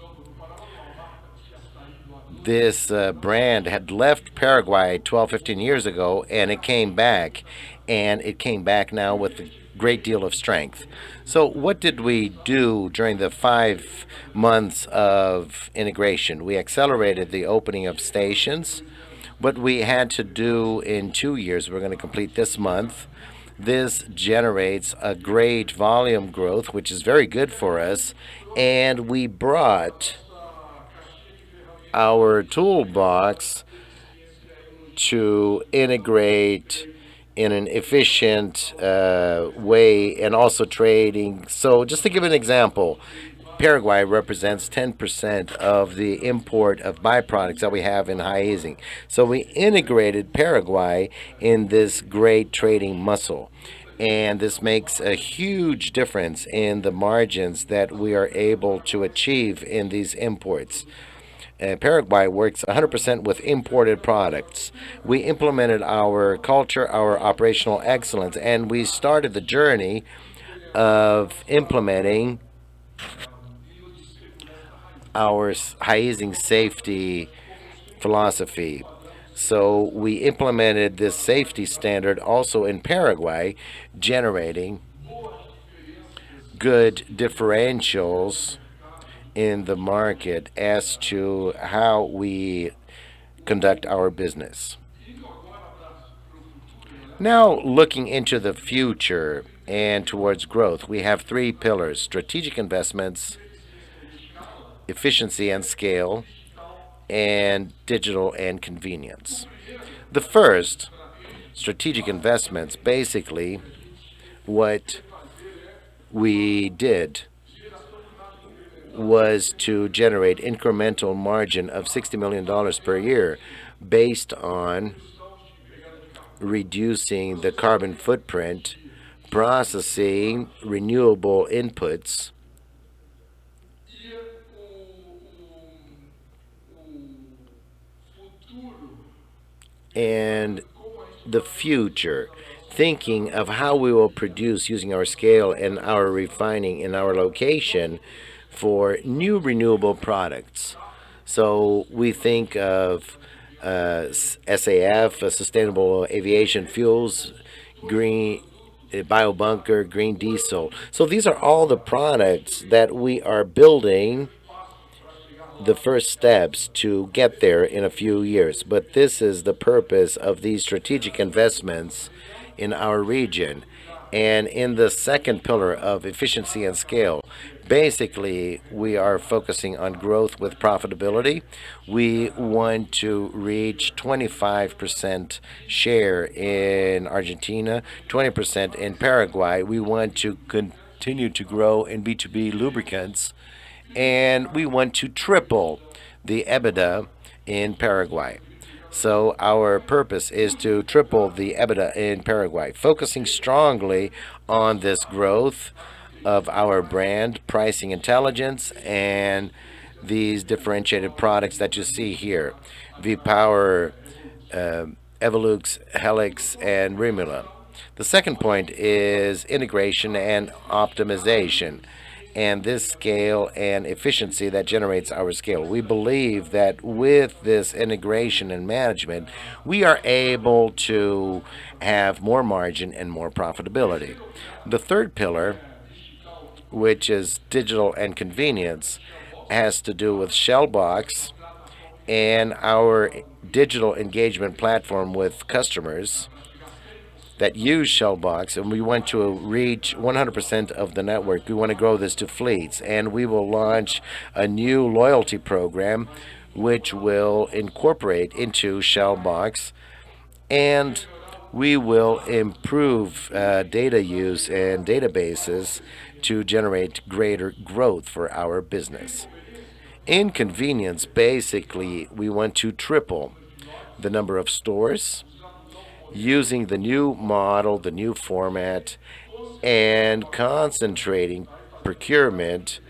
This brand had left Paraguay 12, 15 years ago, and it came back now with a great deal of strength. So what did we do during the 5 months of integration? We accelerated the opening of stations. What we had to do in 2 years, we're going to complete this month. This generates a great volume growth, which is very good for us, and we brought our toolbox to integrate in an efficient way and also trading. So just to give an example, Paraguay represents 10% of the import of byproducts that we have in Raízen. So we integrated Paraguay in this great trading muscle. And this makes a huge difference in the margins that we are able to achieve in these imports. Paraguay works 100% with imported products. We implemented our culture, our operational excellence, and we started the journey of implementing our Raízen safety philosophy. So we implemented this safety standard also in Paraguay, generating good differentials in the market as to how we conduct our business. Now, looking into the future and towards growth, we have 3 pillars: strategic investments, efficiency and scale, and digital and convenience. The first, strategic investments, basically what we did was to generate incremental margin of $60 million per year based on reducing the carbon footprint, processing renewable inputs, and the future, thinking of how we will produce using our scale and our refining in our location for new renewable products. So we think of SAF, sustainable aviation fuels, green biobunker, green diesel. So these are all the products that we are building the first steps to get there in a few years. But this is the purpose of these strategic investments in our region. And in the second pillar of efficiency and scale, basically, we are focusing on growth with profitability. We want to reach 25% share in Argentina, 20% in Paraguay. We want to continue to grow in B2B lubricants, and we want to triple the EBITDA in Paraguay. So our purpose is to triple the EBITDA in Paraguay, focusing strongly on this growth of our brand, pricing intelligence, and these differentiated products that you see here: V-Power, Evolux, Helix, and Rimula. The second point is integration and optimization, and this scale and efficiency that generates our scale. We believe that with this integration and management, we are able to have more margin and more profitability. The third pillar, which is digital and convenience, has to do with Shellbox and our digital engagement platform with customers that use Shellbox, and we want to reach 100% of the network. We want to grow this to fleets, and we will launch a new loyalty program which will incorporate into Shellbox, and we will improve data use and databases to generate greater growth for our business. In convenience, basically, we want to triple the number of stores using the new model, the new format, and concentrating procurement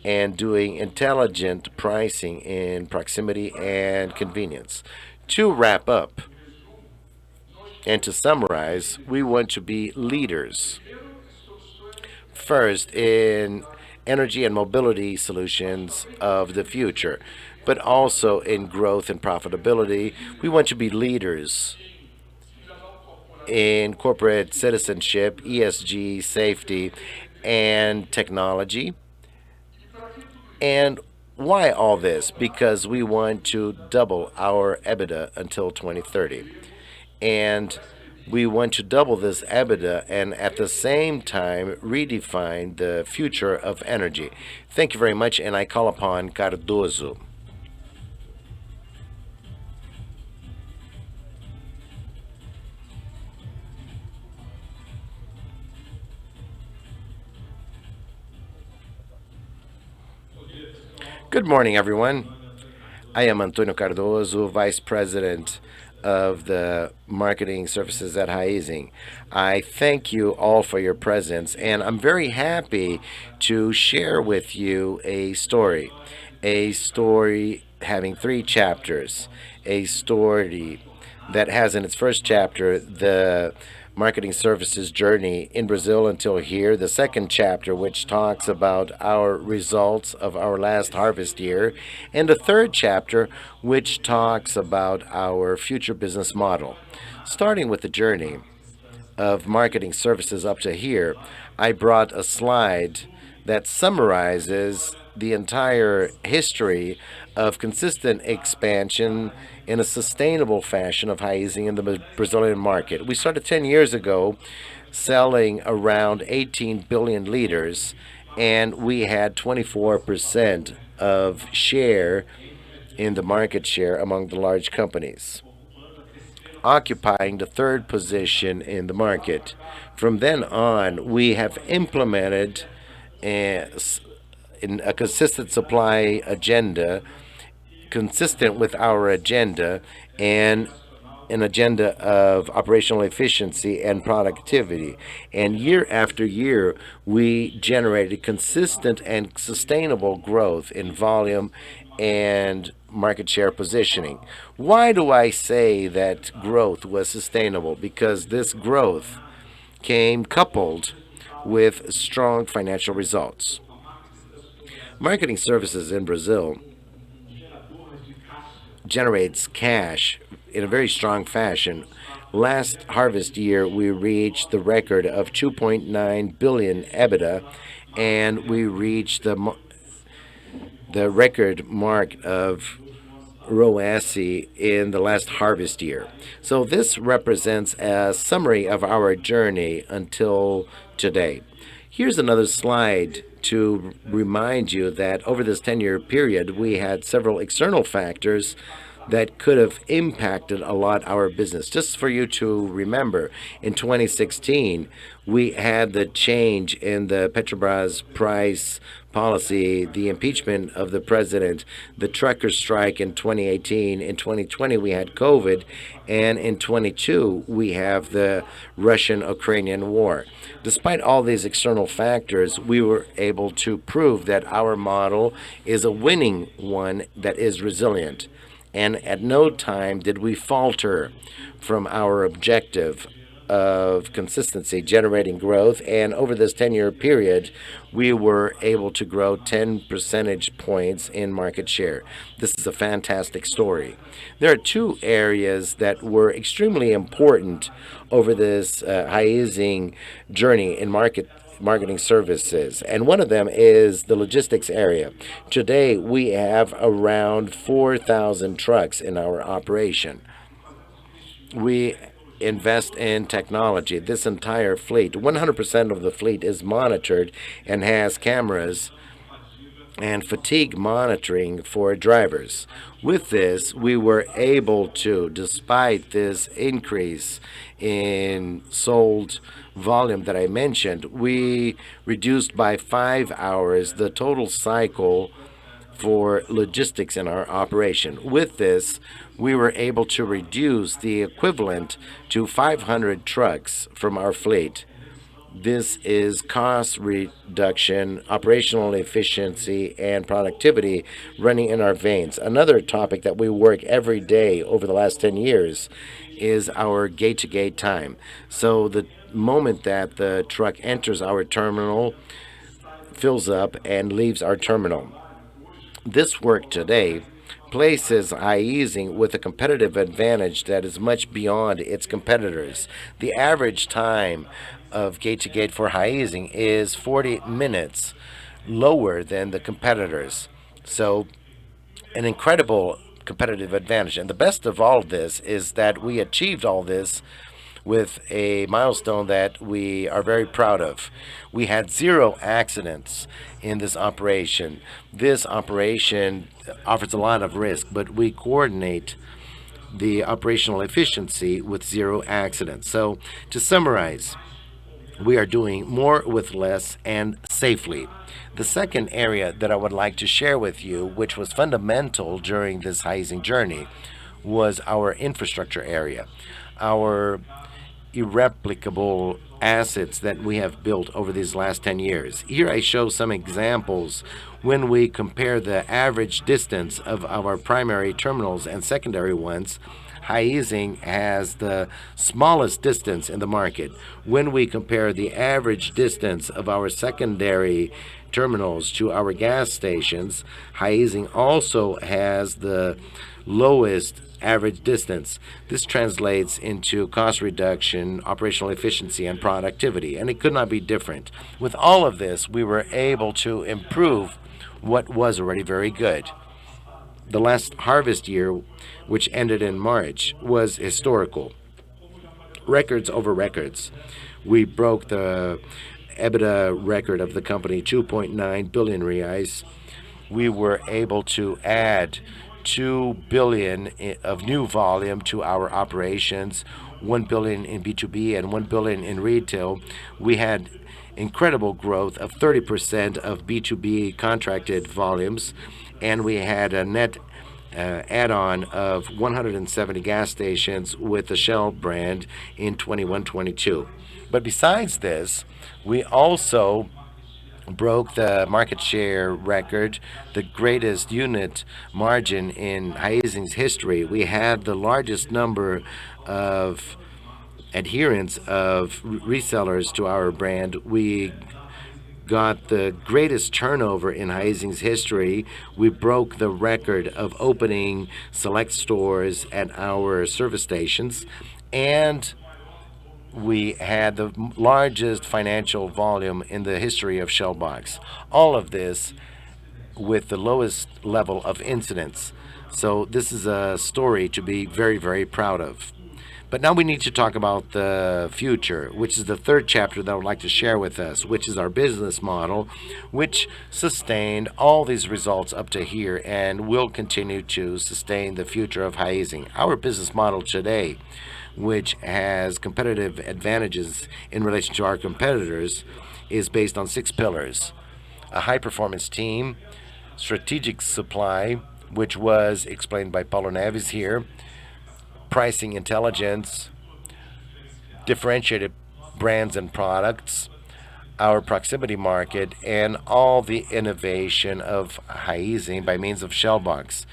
and doing intelligent pricing in proximity and convenience. To wrap up and to summarize, we want to be leaders. First, in energy and mobility solutions of the future, but also in growth and profitability. We want to be leaders in corporate citizenship, ESG, safety, and technology. And why all this? Because we want to double our EBITDA until 2030. And we want to double this EBITDA and at the same time redefine the future of energy. Thank you very much, and I call upon Cardoso. Good morning, everyone. I am Antônio Cardoso, Vice President of the Marketing Services at Raízen. I thank you all for your presence, and I'm very happy to share with you a story having 3 chapters, a story that has in its first chapter the marketing services journey in Brazil until here, the second chapter which talks about our results of our last harvest year, and the third chapter which talks about our future business model. Starting with the journey of marketing services up to here, I brought a slide that summarizes the entire history of consistent expansion in a sustainable fashion of Raízen in the Brazilian market. We started 10 years ago selling around 18 billion liters, and we had 24% of share in the market share among the large companies. occupying the third position in the market. From then on, we have implemented in a consistent supply agenda, consistent with our agenda, and an agenda of operational efficiency and productivity. And year after year, we generated consistent and sustainable growth in volume and market share positioning. Why do I say that growth was sustainable? Because this growth came coupled with strong financial results. Marketing services in Brazil generates cash in a very strong fashion. Last harvest year, we reached the record of 2.9 billion EBITDA, and we reached the record mark of ROACE in the last harvest year. So this represents a summary of our journey until today. Here's another slide to remind you that over this 10-year period, we had several external factors that could have impacted a lot our business. Just for you to remember, in 2016, we had the change in the Petrobras price policy, the impeachment of the president, the trucker strike in 2018. In 2020, we had COVID, and in 22, we have the Russian-Ukrainian war. Despite all these external factors, we were able to prove that our model is a winning one that is resilient. And at no time did we falter from our objective of consistency, generating growth. And over this 10-year period, we were able to grow 10 percentage points in market share. This is a fantastic story. There are two areas that were extremely important over this Raízen journey in marketing services, and one of them is the logistics area. Today, we have around 4,000 trucks in our operation. We invest in technology. This entire fleet, 100% of the fleet is monitored and has cameras and fatigue monitoring for drivers. With this, we were able to, despite this increase in sold volume that I mentioned, we reduced by 5 hours the total cycle for logistics in our operation. With this, we were able to reduce the equivalent to 500 trucks from our fleet. This is cost reduction, operational efficiency, and productivity running in our veins. Another topic that we work every day over the last 10 years is our gate-to-gate time. So the moment that the truck enters our terminal, fills up, and leaves our terminal. This work today places Raízen with a competitive advantage that is much beyond its competitors. The average time of gate-to-gate for Raízen is 40 minutes, lower than the competitors. So an incredible competitive advantage. And the best of all this is that we achieved all this with a milestone that we are very proud of. We had 0 accidents in this operation. This operation offers a lot of risk, but we coordinate the operational efficiency with 0 accidents. So to summarize, we are doing more with less and safely. The second area that I would like to share with you, which was fundamental during this Raízen journey, was our infrastructure area. Our irreplicable assets that we have built over these last 10 years. Here I show some examples when we compare the average distance of our primary terminals and secondary ones. Raízen has the smallest distance in the market. When we compare the average distance of our secondary terminals to our gas stations, Raízen also has the lowest average distance. This translates into cost reduction, operational efficiency, and productivity, and it could not be different. With all of this, we were able to improve what was already very good. The last harvest year, which ended in March, was historical. Records over records. We broke the Ebitda record of the company, 2.9 billion reais. We were able to add 2 billion of new volume to our operations, 1 billion in B2B and 1 billion in retail. We had incredible growth of 30% of B2B contracted volumes, and we had a net add-on of 170 gas stations with the Shell brand in 21-22. But besides this, we also broke the market share record, the greatest unit margin in Raízen's history. We had the largest number of adherents of resellers to our brand. We got the greatest turnover in Raízen's history. We broke the record of opening select stores at our service stations, and we had the largest financial volume in the history of Shell Box. All of this with the lowest level of incidents. So this is a story to be very, very proud of. But now we need to talk about the future, which is the third chapter that I would like to share with us, which is our business model, which sustained all these results up to here and will continue to sustain the future of Raízen. Our business model today, which has competitive advantages in relation to our competitors, is based on 6 pillars: a high-performance team, strategic supply, which was explained by Paulo Neves here, pricing intelligence, differentiated brands and products, our proximity market, and all the innovation of Raízen by means of Shell Box.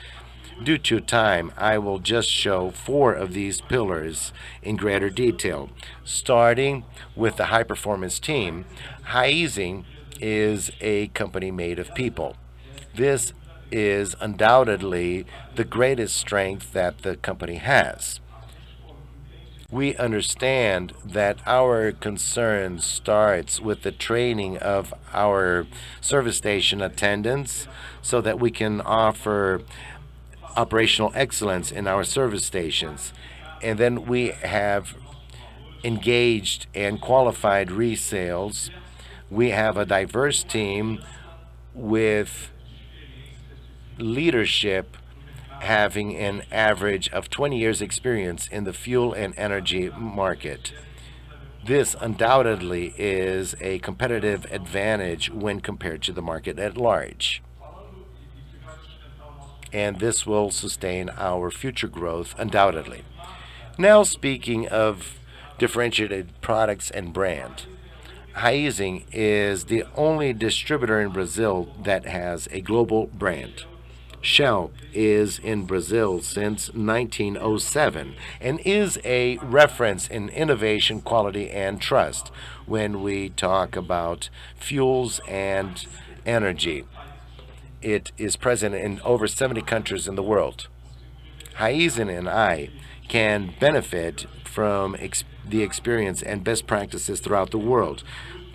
Due to time, I will just show 4 of these pillars in greater detail. Starting with the high-performance team, Raízen is a company made of people. This is undoubtedly the greatest strength that the company has. We understand that our concern starts with the training of our service station attendants so that we can offer operational excellence in our service stations. And then we have engaged and qualified resales. We have a diverse team with leadership having an average of 20 years experience in the fuel and energy market. This undoubtedly is a competitive advantage when compared to the market at large. And this will sustain our future growth undoubtedly. Now, speaking of differentiated products and brand, Raízen is the only distributor in Brazil that has a global brand. Shell is in Brazil since 1907 and is a reference in innovation, quality, and trust when we talk about fuels and energy. It is present in over 70 countries in the world. Raízen and I can benefit from the experience and best practices throughout the world.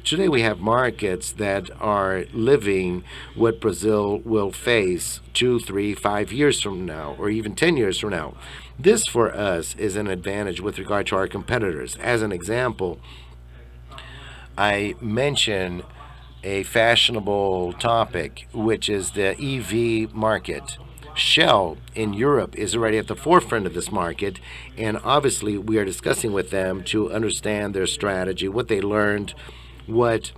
Today we have markets that are living what Brazil will face 2, 3, 5 years from now, or even 10 years from now. This for us is an advantage with regard to our competitors. As an example, I mention a fashionable topic, which is the EV market. Shell in Europe is already at the forefront of this market, and obviously we are discussing with them to understand their strategy, what they learned, what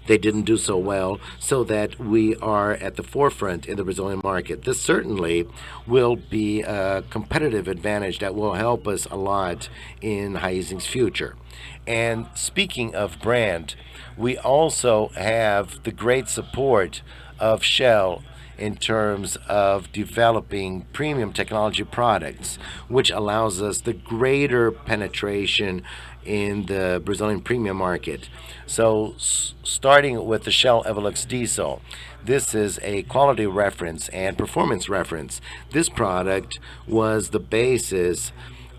they didn't do so well, so that we are at the forefront in the Brazilian market. This certainly will be a competitive advantage that will help us a lot in Raízen's future. And speaking of brand, we also have the great support of Shell in terms of developing premium technology products, which allows us the greater penetration in the Brazilian premium market. So starting with the Shell Evolux diesel, this is a quality reference and performance reference. This product was the basis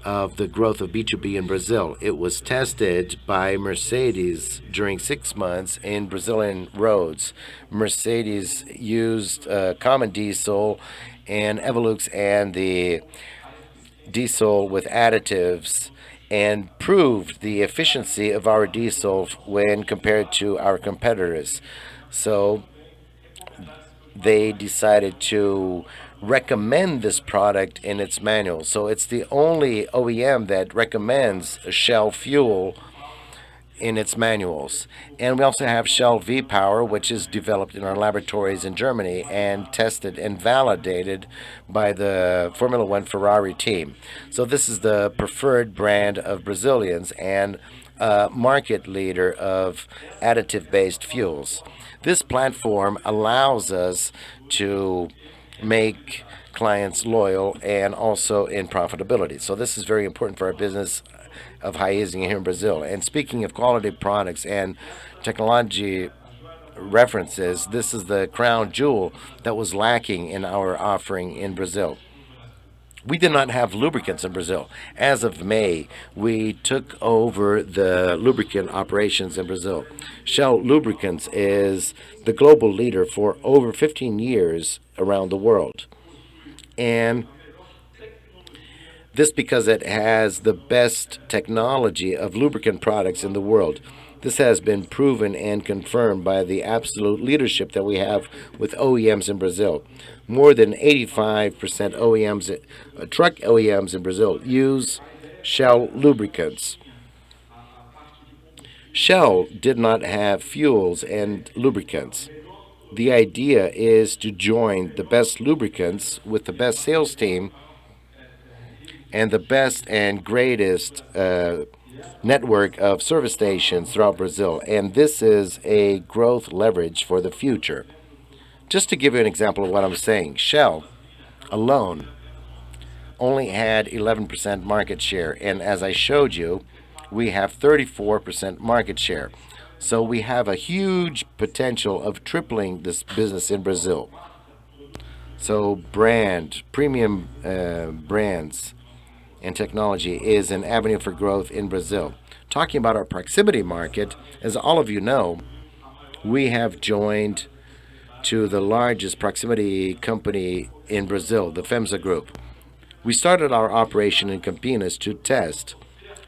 of the growth of B2B in Brazil. It was tested by Mercedes during 6 months in Brazilian roads. Mercedes used common diesel and Evolux and the diesel with additives and proved the efficiency of our diesel when compared to our competitors. So they decided to recommend this product in its manual. So it's the only OEM that recommends Shell fuel in its manuals. And we also have Shell V-Power, which is developed in our laboratories in Germany and tested and validated by the Formula One Ferrari team. So this is the preferred brand of Brazilians and market leader of additive-based fuels. This platform allows us to make clients loyal and also in profitability. So this is very important for our business of Raízen here in Brazil. And speaking of quality products and technology references, this is the crown jewel that was lacking in our offering in Brazil. We did not have lubricants in Brazil. As of May, we took over the lubricant operations in Brazil. Shell Lubricants is the global leader for over 15 years around the world. And this because it has the best technology of lubricant products in the world. This has been proven and confirmed by the absolute leadership that we have with OEMs in Brazil. More than 85% OEMs, truck OEMs in Brazil use Shell lubricants. Shell did not have fuels and lubricants. The idea is to join the best lubricants with the best sales team and the best and greatest network of service stations throughout Brazil. And this is a growth leverage for the future. Just to give you an example of what I'm saying, Shell alone only had 11% market share. And as I showed you, we have 34% market share. So we have a huge potential of tripling this business in Brazil. So premium brands and technology is an avenue for growth in Brazil. Talking about our proximity market, as all of you know, we have joined to the largest proximity company in Brazil, the FEMSA Group. We started our operation in Campinas to test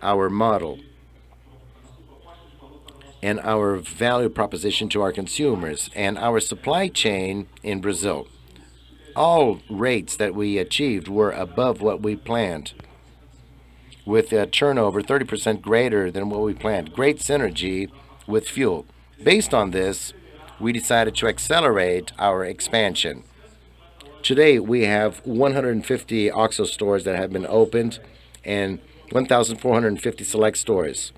our model and our value proposition to our consumers and our supply chain in Brazil. All rates that we achieved were above what we planned, with a turnover 30% greater than what we planned. Great synergy with fuel. Based on this, we decided to accelerate our expansion. Today, we have 150 OXXO stores that have been opened and 1,450 select stores.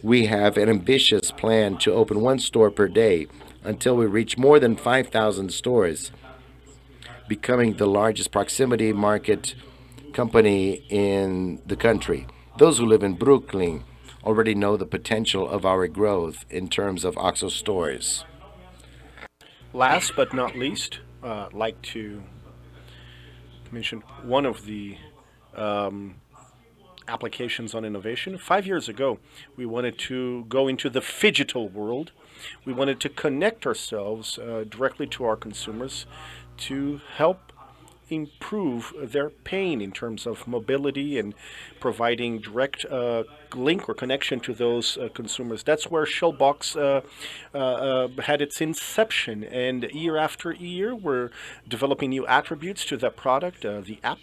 We have an ambitious plan to open one store per day until we reach more than 5,000 stores, becoming the largest proximity market company in the country. Those who live in Brooklyn already know the potential of our growth in terms of OXXO stores. Last but not least, I'd like to mention one of the applications on innovation. 5 years ago, we wanted to go into the phygital world. We wanted to connect ourselves directly to our consumers to help improve their pain in terms of mobility and providing direct link or connection to those consumers. That's where Shellbox had its inception, and year after year we're developing new attributes to that product, the app,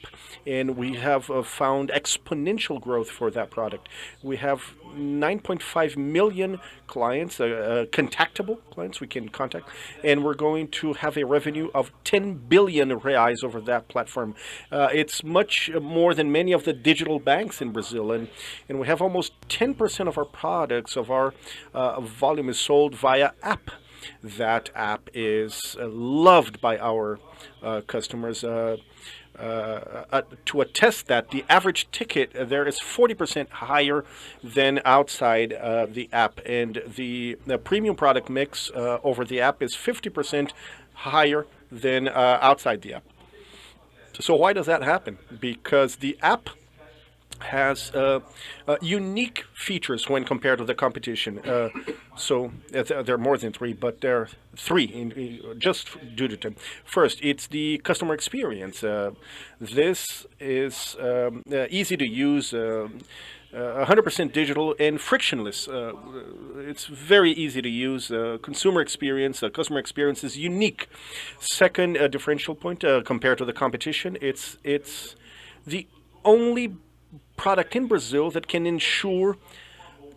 and we have found exponential growth for that product. We have 9.5 million clients, contactable clients we can contact, and we're going to have a revenue of 10 billion reais over that platform. It's much more than many of the digital banks in Brazil, and we have almost 10% of our products, of our volume is sold via app. That app is loved by our customers. To attest that, the average ticket there is 40% higher than outside the app, and the premium product mix over the app is 50% higher than outside the app. So why does that happen? Because the app has unique features when compared to the competition. So there are more than three, but there are three just due to time. First, it's the customer experience. This is easy to use. 100% digital and frictionless. It's very easy to use. Consumer experience, customer experience is unique. Second differential point compared to the competition, it's the only product in Brazil that can ensure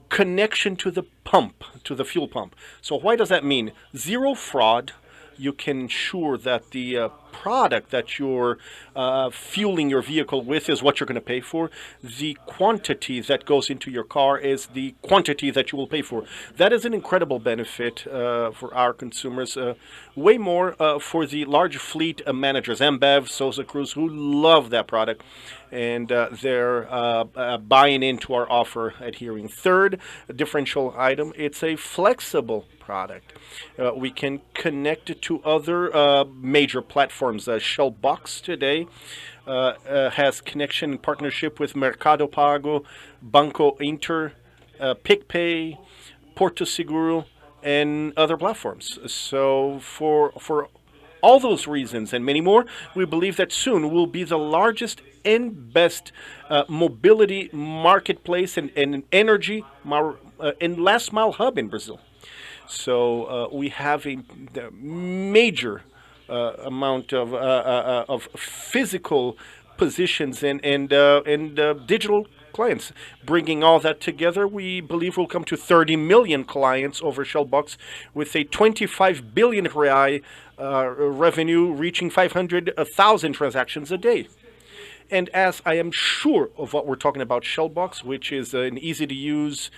connection to the pump, to the fuel pump. So why does that mean? Zero fraud. You can ensure that the product that you're fueling your vehicle with is what you're going to pay for. The quantity that goes into your car is the quantity that you will pay for. That is an incredible benefit for our consumers. Way more for the large fleet managers, Ambev, Souza Cruz, who love that product. And they're buying into our offer, adhering. Third differential item, it's a flexible product. We can connect it to other major platforms. Shell Box today has connection and partnership with Mercado Pago, Banco Inter, PicPay, Porto Seguro, and other platforms. So for all those reasons and many more, we believe that soon we'll be the largest and best mobility marketplace and energy and last mile hub in Brazil. So we have a major amount of physical positions and digital clients. Bringing all that together, we believe we'll come to 30 million clients over Shell Box with a 25 billion real revenue reaching 500,000 transactions a day. And as I am sure of what we're talking about Shell Box, which is an easy-to-use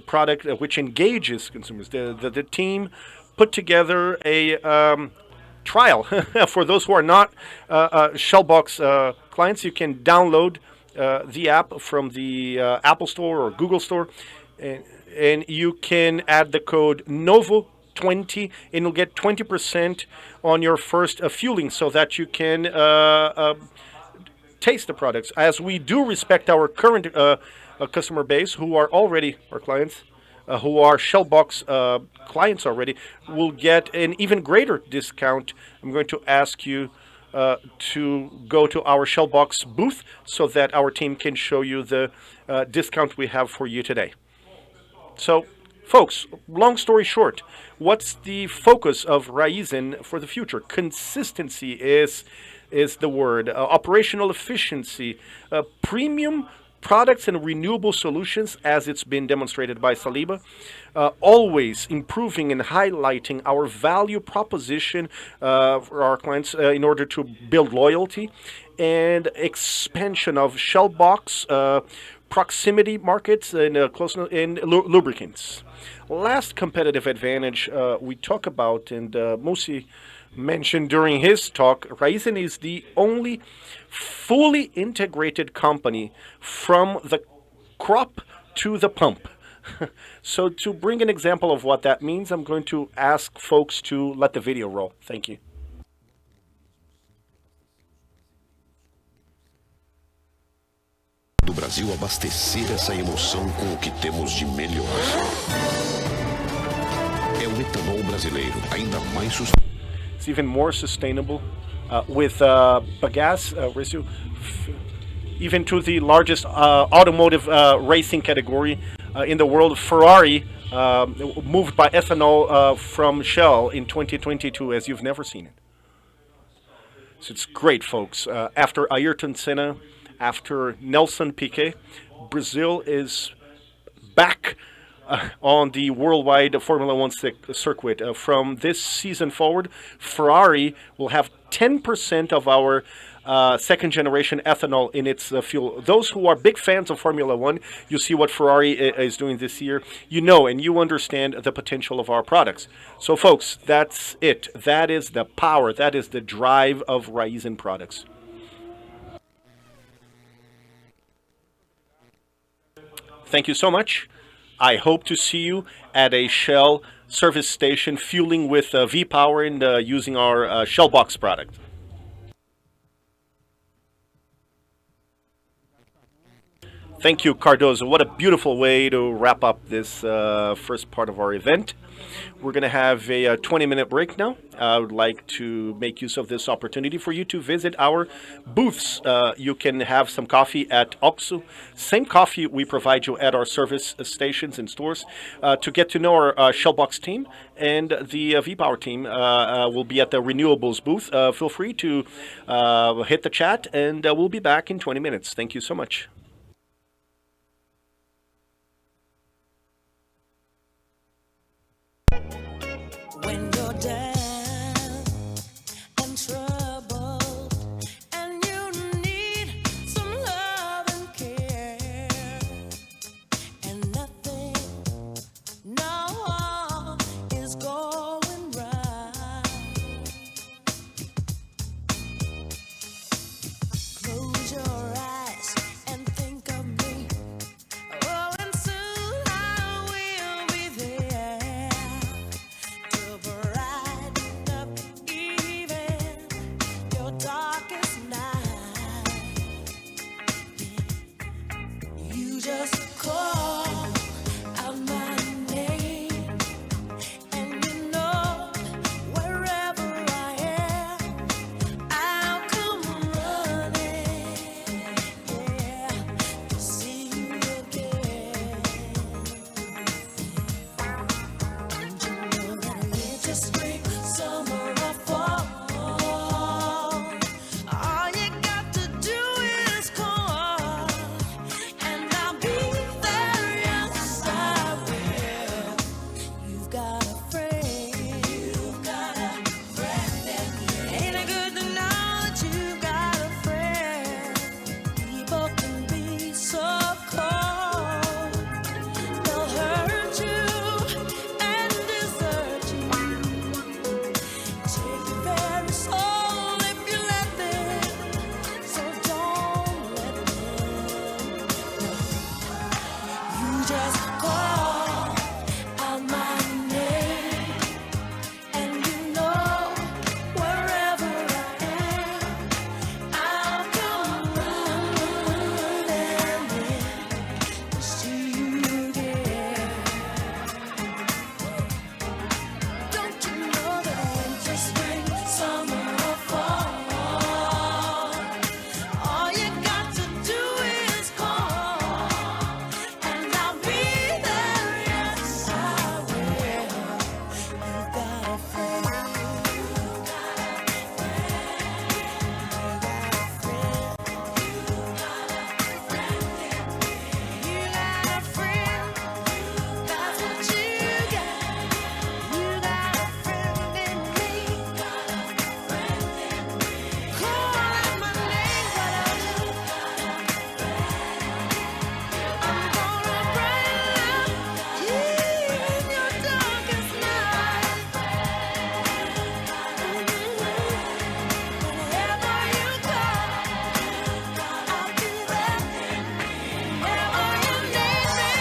product which engages consumers. The team put together a trial for those who are not Shellbox clients. You can download the app from the Apple Store or Google Store, and you can add the code NOVO20 and you'll get 20% on your first fueling so that you can taste the products. As we do respect our current customer base who are already our clients, who are Shellbox clients already, will get an even greater discount. I'm going to ask you to go to our Shellbox booth so that our team can show you the discount we have for you today. So, folks, long story short, what's the focus of Raízen for the future? Consistency is the word. Operational efficiency, premium products and renewable solutions, as it's been demonstrated by Saliba, always improving and highlighting our value proposition for our clients in order to build loyalty, and expansion of Shellbox proximity markets and lubricants. Last competitive advantage we talk about, and Musi mentioned during his talk, Raízen is the only fully integrated company from the crop to the pump. So to bring an example of what that means, I'm going to ask folks to let the video roll. Thank you. Do Brasil abastecer essa emoção com o que temos de melhor. É o etanol brasileiro, ainda mais sustentável. It's even more sustainable with bagasse ratio, even to the largest automotive racing category in the world. Ferrari moved by ethanol from Shell in 2022 as you've never seen it. So it's great, folks. After Ayrton Senna, after Nelson Piquet, Brazil is back on the worldwide Formula One circuit. From this season forward, Ferrari will have 10% of our second generation ethanol in its fuel. Those who are big fans of Formula One, you see what Ferrari is doing this year. You know and you understand the potential of our products. So folks, that's it. That is the power, that is the drive of Raízen products. Thank you so much. I hope to see you at a Shell service station fueling with V-Power and using our Shellbox product. Thank you, Cardozo. What a beautiful way to wrap up this first part of our event. We're going to have a 20-minute break now. I would like to make use of this opportunity for you to visit our booths. You can have some coffee at OXXO. Same coffee we provide you at our service stations and stores. To get to know our Shellbox team and the V-Power team will be at the Renewables booth. Feel free to hit the chat, and we'll be back in 20 minutes. Thank you so much. When you're down and troubled and you need some love and care and nothing, no, is going right. Close your eyes and think of me. Oh, and soon I will be there to brighten up even your darkest night. You just call out my name, and you know wherever I am, I'll come running, yeah, to see you again. And you know that winter, spring, summer, or fall, all you got to do is call, and I'll be there. Yes, I will. You've got a friend. You've got a friend in me. Ain't it good to know that you've got a friend? People can be so cold. They'll hurt you and desert you. Take your very soul if you let them. So don't let them. You just call out my name, and you know wherever I am, I'll come running to see you again. Don't you know that winter, spring, summer, or fall, all you got to do is call, and I'll be there. Yes, I will. You've got a friend. You've got a friend. You got a friend. You got a friend. That's what you got. You got a friend in me. Call out my name, what I'll do. I'm gonna brighten up even your darkest night. Whenever you call, I'll be there. Whenever you need me,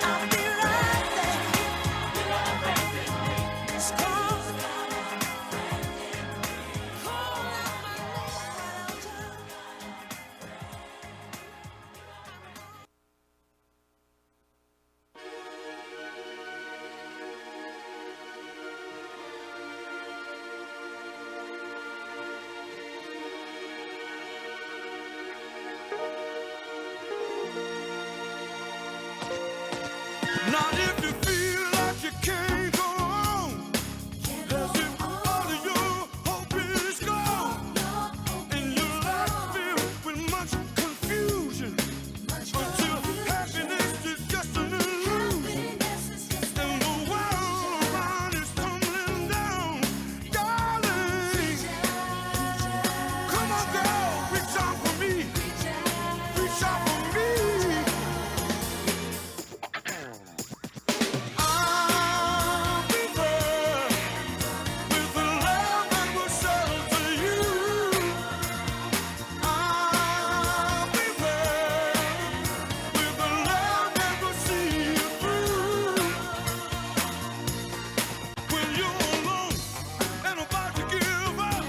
I'll be right there. Just call. Call out my name, what I'll do. Not if you feel like you can't go on, as if all of your hope is gone, and your life filled with much confusion, until happiness is just an illusion, and the world around is tumbling down. Darling, come on, girl, reach out for me, reach out for me. I'll be there with the love that will shelter you. I'll be there with the love that will see you through. When you're alone and about to give up,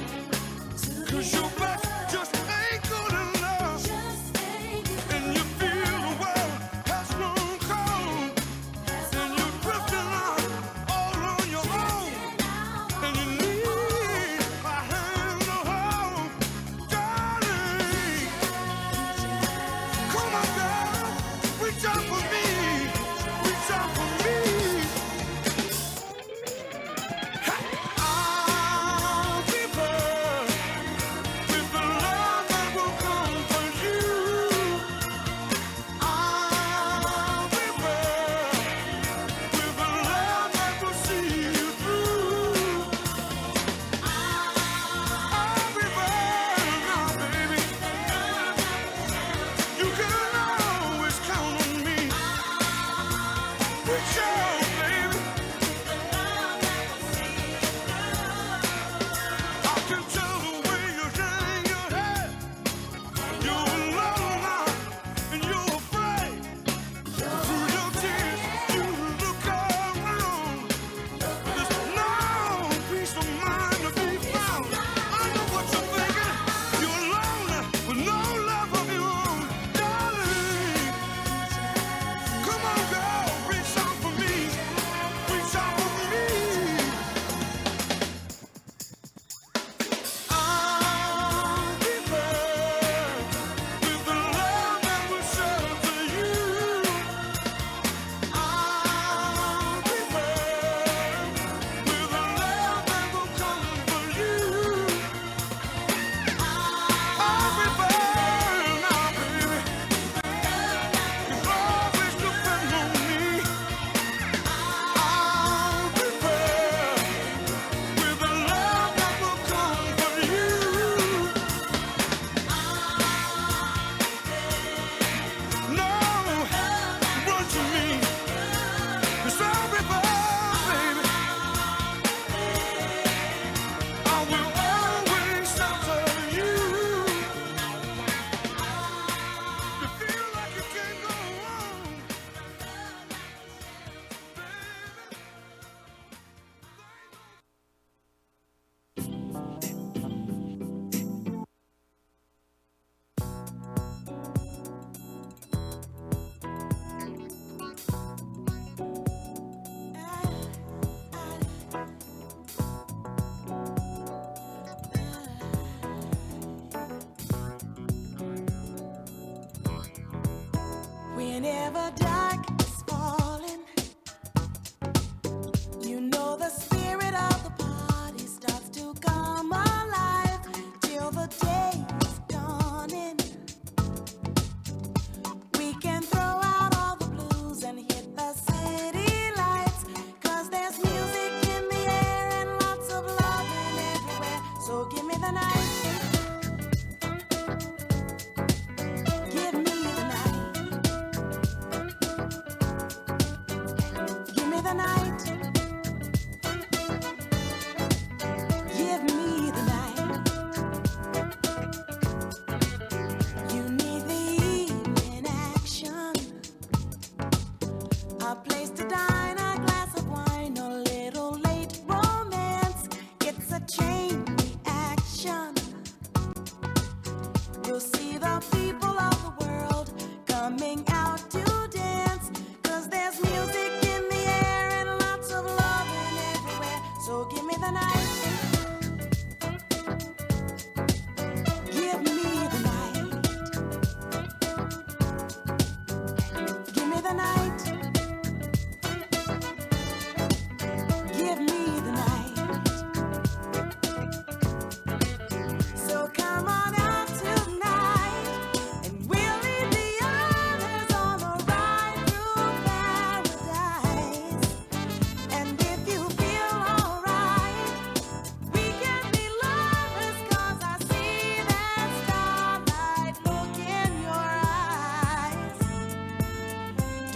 'cause your best just ain't good enough, Whenever dark is falling, you know the spirit of the party starts to come alive till the day is dawning. We can throw out all the blues and hit the city lights, 'cause there's music in the air and lots of loving everywhere. So give me the night. Give me the night. Give me the night. Give me the night. You need the evening action, a place to dine, a glass of wine, a little late romance. It's a chain reaction. You'll see the people of the world coming out to dance, 'cause there's music in the air and lots of loving everywhere. So give me the night. Give me the night. Give me the night. Give me the night. So come on out tonight, and we'll leave the others on a ride through paradise. And if you feel alright, we can be lovers, 'cause I see that starlight look in your eyes.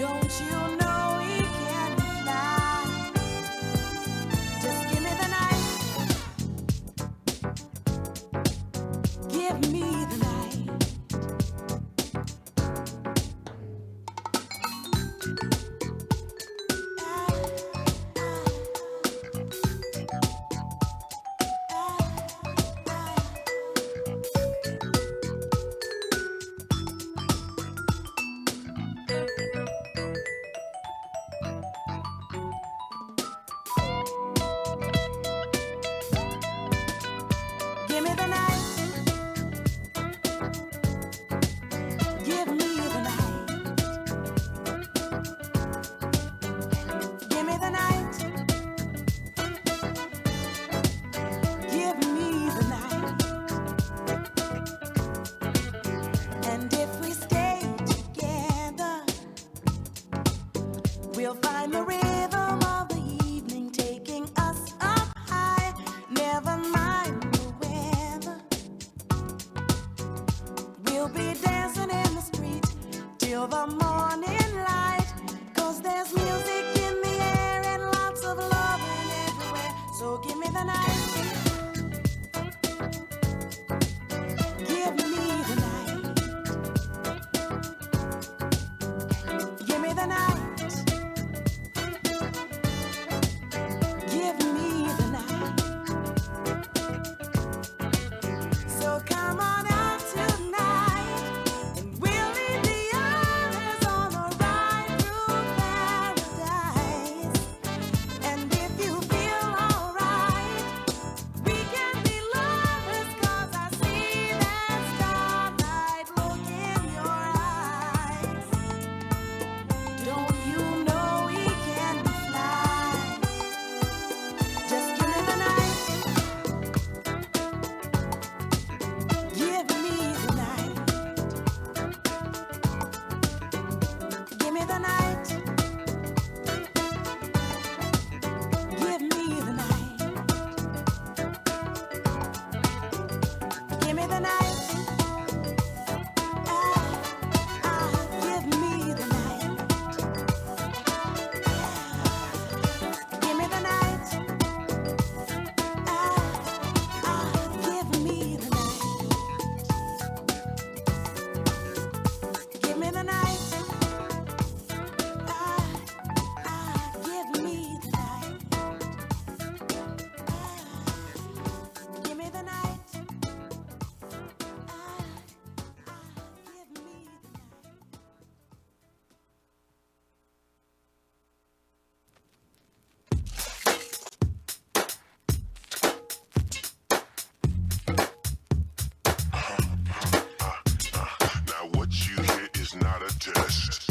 Don't you know we can fly? Just give me the night. Give me the night. Give me the night. Give me the night. Give me the night. Give me the night. And if we stay together, we'll find the rhythm of the evening taking us up high. Never mind the weather. We'll be dancing in the street till the morning light, 'cause there's music in the air and lots of loving everywhere. So give me the night. Give me the night. Give me the night. Give me the night. So come on out tonight, and we'll leave the others on a ride through paradise. And if you feel alright, we can be lovers, 'cause I see that starlight look in your eyes. Don't you know we can fly? Just give me the night. Give me the night. Give me the night. Give me the night. Give me the night. Give me the night. Give me the night. Give me the night. Give me the night. Give me the night. Give me the night. Give me the night. Now what you hear is not a test.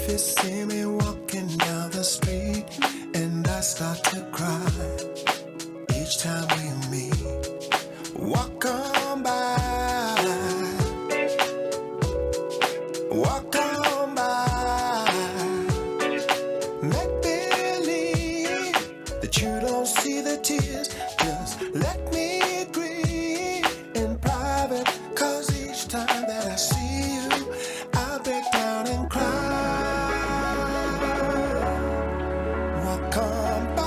if you see me walking down the street and I start to cry each time we meet, walk on by, walk on by. Make believe that you don't see the tears. Just let me grieve in private, 'cause each time that I see you, I break down and cry. Walk on by,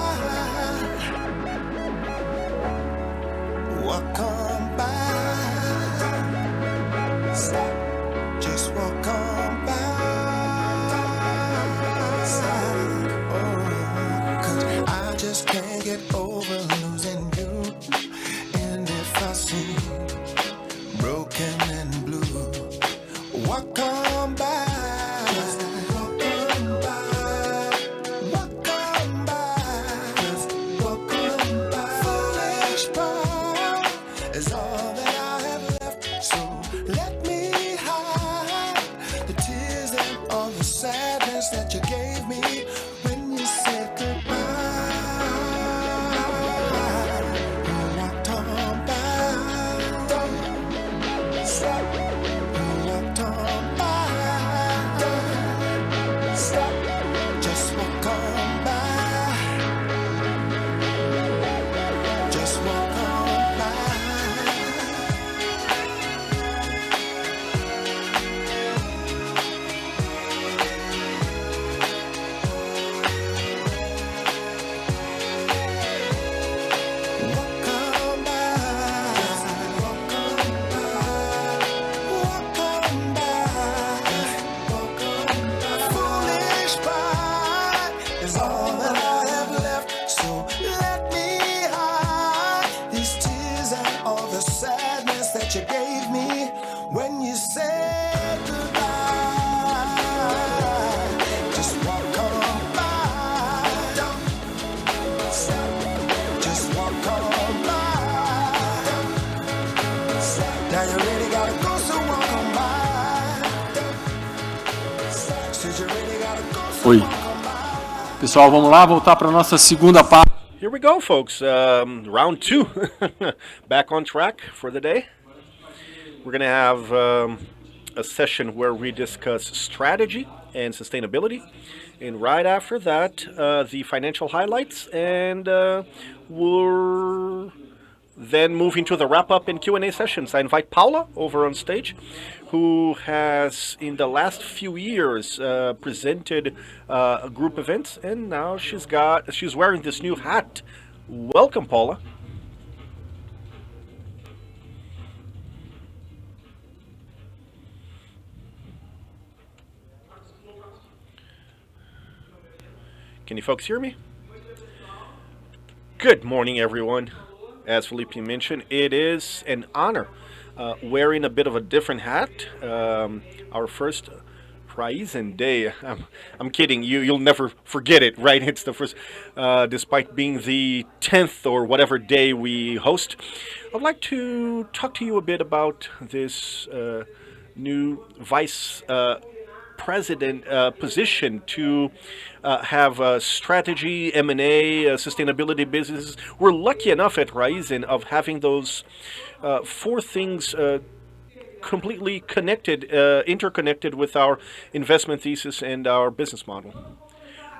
walk on by. Stop, just walk on by. Oh, 'cause I just can't get over losing you. And if I seem broken and blue, walk on by. Just walk on by. Walk on by. Just walk on by. Foolish pride is all that I have left. So let me hide the tears and all the sadness that you gave me when you said goodbye. You walked on by. Don't stop. You walked on by. Don't stop. Just walk on by. Just walk on by. Walk on by. Walk on by. Walk on by. Walk on by. Foolish pride is all that I have left. So let me hide these tears and all the sadness that you gave me when you said goodbye. Just walk on by. Don't stop. Just walk on by. Don't stop. Now you really gotta go, so walk on by. Don't stop. Said you really gotta go, so Oi. walk on by. Pessoal, vamos lá, voltar para nossa segunda parte. Here we go, folks. Round 2. Back on track for the day. We're going to have a session where we discuss strategy and sustainability. And right after that, the financial highlights. And we're then moving to the wrap-up and Q&A sessions. I invite Paula over on stage, who has, in the last few years, presented group events. And now she's wearing this new hat. Welcome, Paula. Can you folks hear me? Good morning, everyone. As Felipe mentioned, it is an honor wearing a bit of a different hat. Our first Raízen day. I'm kidding. You'll never forget it, right? It's the first, despite being the 10th or whatever day we host. I'd like to talk to you a bit about this new vice president position to have strategy, M&A, sustainability businesses. We're lucky enough at Raízen of having those four things completely connected, interconnected with our investment thesis and our business model.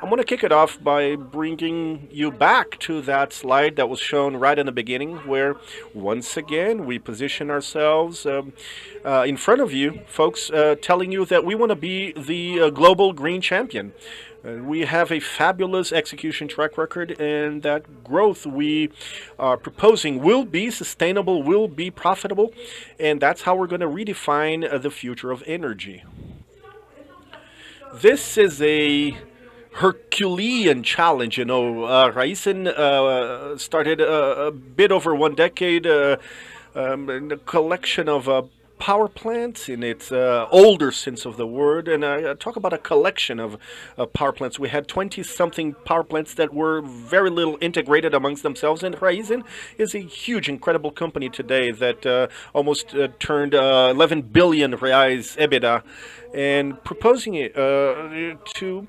I'm going to kick it off by bringing you back to that slide that was shown right in the beginning, where once again we position ourselves in front of you, folks, telling you that we want to be the global green champion. We have a fabulous execution track record, and that growth we are proposing will be sustainable, will be profitable, and that's how we're going to redefine the future of energy. This is a Herculean challenge, you know. Raízen started a bit over 1 decade, a collection of power plants in its older sense of the word, and I talk about a collection of power plants. We had 20-something power plants that were very little integrated amongst themselves, and Raízen is a huge, incredible company today that almost turned 11 billion reais EBITDA, and proposing it to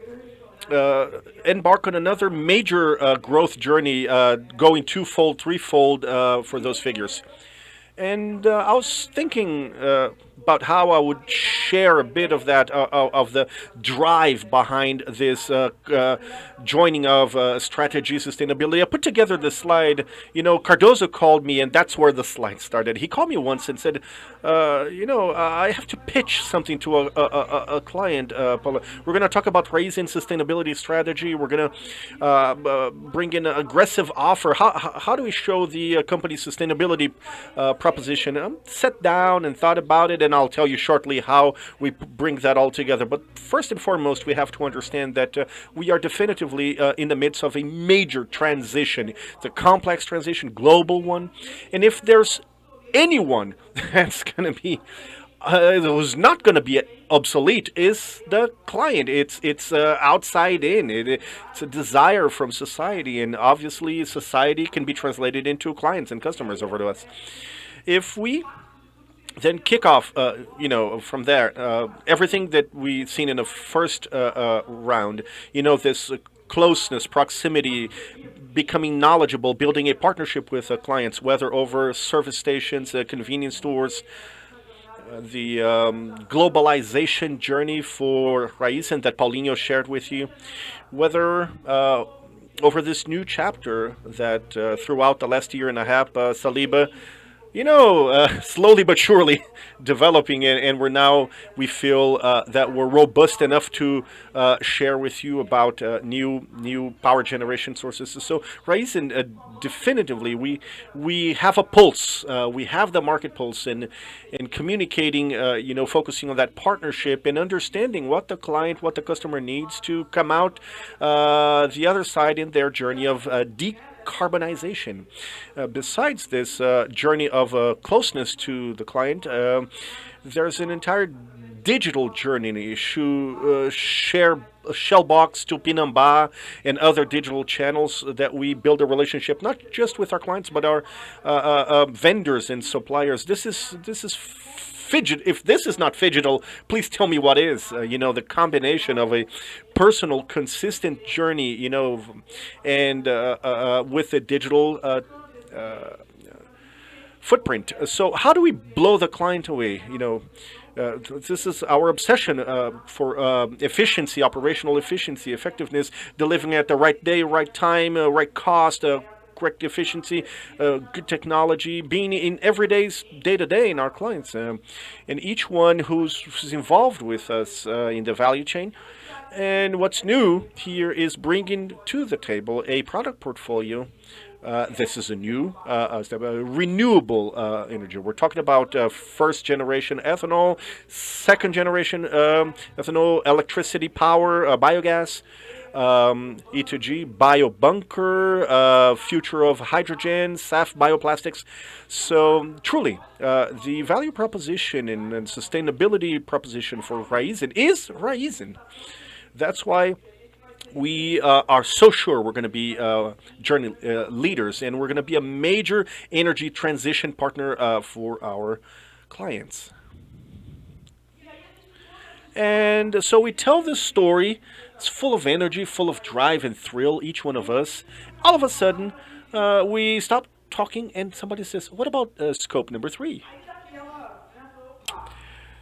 embark on another major growth journey, going twofold, threefold for those figures. And I was thinking about how I would share a bit of that, of the drive behind this joining of strategy, sustainability. I put together the slide. Cardozo called me, and that's where the slide started. He called me once and said, I have to pitch something to a client, Paula. We're going to talk about Raízen sustainability strategy. We're going to bring in an aggressive offer. How do we show the company's sustainability proposition? I sat down and thought about it, and I'll tell you shortly how we bring that all together. But first and foremost, we have to understand that we are definitively in the midst of a major transition. It's a complex transition, global one. And if there's anyone that's going to be who's not going to be obsolete, is the client. It's outside in. It's a desire from society, and obviously society can be translated into clients and customers over to us. If we then kick off, from there, everything that we've seen in the first round, this closeness, proximity, becoming knowledgeable, building a partnership with clients, whether over service stations, convenience stores, the globalization journey for Raízen that Paulinho shared with you, whether over this new chapter that throughout the last year and a half, Saliba, slowly but surely developing, and we feel that we're robust enough to share with you about new power generation sources. So Raízen, definitively, we have a pulse. We have the market pulse, and communicating, focusing on that partnership and understanding what the client, what the customer needs to come out the other side in their journey of decarbonization. Besides this journey of closeness to the client, there's an entire digital journey to share Shellbox to Pinambá and other digital channels that we build a relationship not just with our clients but our vendors and suppliers. This is fidget. If this is not phygital, please tell me what is. The combination of a personal, consistent journey, and with a digital footprint. So how do we blow the client away? This is our obsession for efficiency, operational efficiency, effectiveness, delivering at the right day, right time, right cost, correct efficiency, good technology, being in everyday's day-to-day in our clients, and each one who's involved with us in the value chain. And what's new here is bringing to the table a product portfolio. This is a new renewable energy. We're talking about first generation ethanol, second generation ethanol, electricity power, biogas, E2G, biobunker, future of hydrogen, SAF bioplastics. So truly, the value proposition and sustainability proposition for Raízen is Raízen. That's why we are so sure we're going to be journey leaders, and we're going to be a major energy transition partner for our clients. And so we tell this story. It's full of energy, full of drive and thrill, each one of us. All of a sudden, we stop talking and somebody says, what about scope number 3?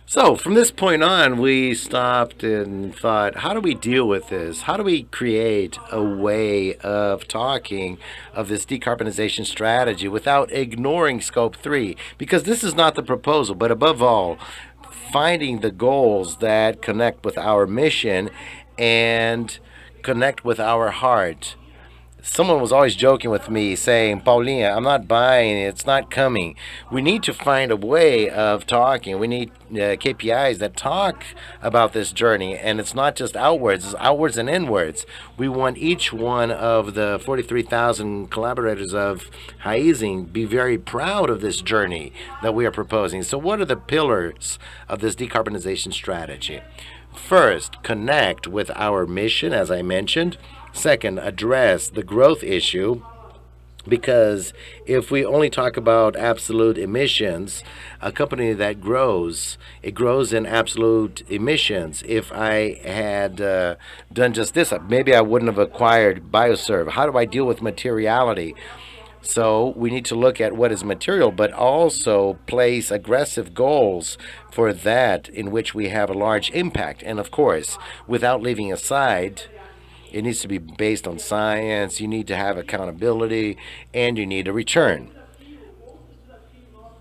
So from this point on, we stopped and thought, how do we deal with this? How do we create a way of talking of this decarbonization strategy without ignoring scope 3? Because this is not the proposal, but above all, finding the goals that connect with our mission and connect with our heart. someone was always joking with me saying, Paulinha, I'm not buying it. It's not coming. We need to find a way of talking. We need KPIs that talk about this journey. And it's not just outwards, it's outwards and inwards. We want each one of the 43,000 collaborators of Raízen be very proud of this journey that we are proposing. So what are the pillars of this decarbonization strategy? First, connect with our mission, as I mentioned. Second, address the growth issue, because if we only talk about absolute emissions, a company that grows, it grows in absolute emissions. If I had done just this, maybe I wouldn't have acquired Biosev. How do I deal with materiality? So we need to look at what is material, but also place aggressive goals for that in which we have a large impact. And of course, without leaving aside, it needs to be based on science, you need to have accountability, and you need a return.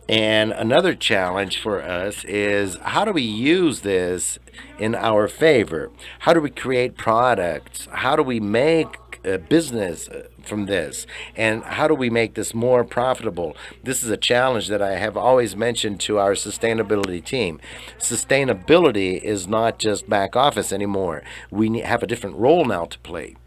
And another challenge for us is, how do we use this in our favor? How do we create products? How do we make a business from this? And how do we make this more profitable? This is a challenge that I have always mentioned to our sustainability team. Sustainability is not just back office anymore. We have a different role now to play.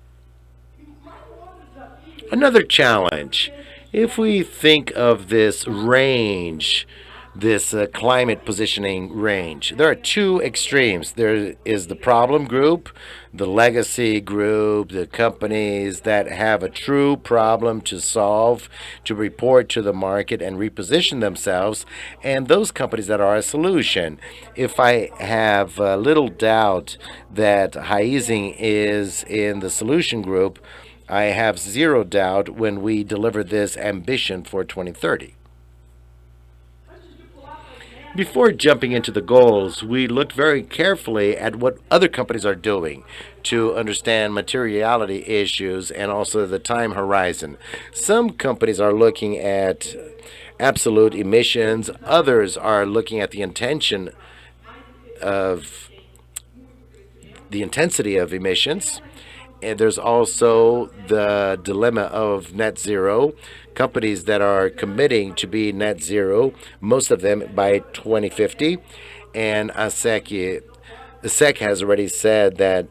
Another challenge, if we think of this range, this climate positioning range, there are two extremes. There is the problem group, the legacy group, the companies that have a true problem to solve, to report to the market and reposition themselves, and those companies that are a solution. If I have little doubt that Raízen is in the solution group, I have zero doubt when we deliver this ambition for 2030. Before jumping into the goals, we looked very carefully at what other companies are doing to understand materiality issues and also the time horizon. Some companies are looking at absolute emissions, others are looking at the intensity of emissions. And there's also the dilemma of net zero. Companies that are committing to be net zero, most of them by 2050. And ASEC has already said that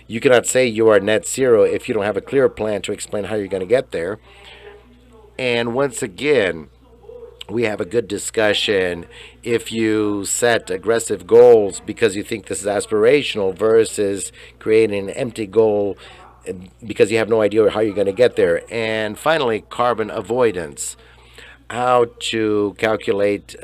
you cannot say you are net zero if you don't have a clear plan to explain how you're going to get there. And once again, we have a good discussion if you set aggressive goals because you think this is aspirational versus creating an empty goal because you have no idea how you're going to get there. And finally, carbon avoidance. How to calculate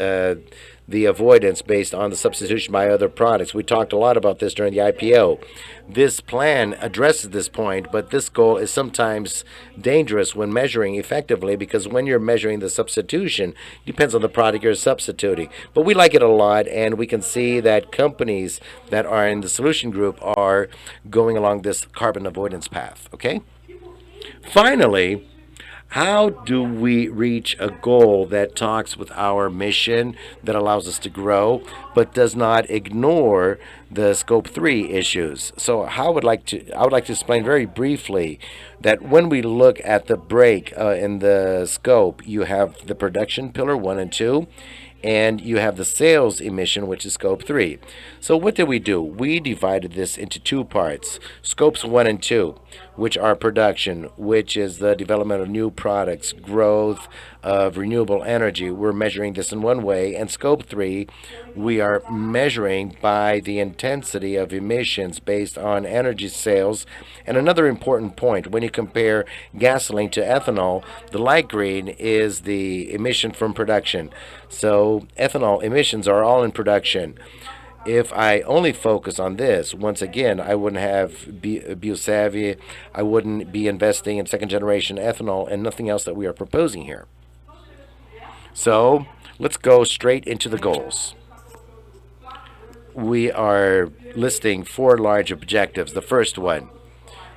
the avoidance based on the substitution by other products. We talked a lot about this during the IPO. This plan addresses this point, but this goal is sometimes dangerous when measuring effectively because when you're measuring the substitution, it depends on the product you're substituting. But we like it a lot, and we can see that companies that are in the solution group are going along this carbon avoidance path, okay? Finally, how do we reach a goal that talks with our mission, that allows us to grow, but does not ignore the scope 3 issues? So I would like to explain very briefly that when we look at the break in the scope, you have the production pillar 1 and 2, and you have the sales emission, which is scope 3. So what did we do? We divided this into two parts. Scopes 1 and 2, which are production, which is the development of new products, growth of renewable energy. We're measuring this in one way. And scope 3, we are measuring by the intensity of emissions based on energy sales. And another important point, when you compare gasoline to ethanol, the light green is the emission from production. So ethanol emissions are all in production. If I only focus on this, once again, I wouldn't have Biosev, I wouldn't be investing in second generation ethanol and nothing else that we are proposing here. So let's go straight into the goals. We are listing 4 large objectives. The first one,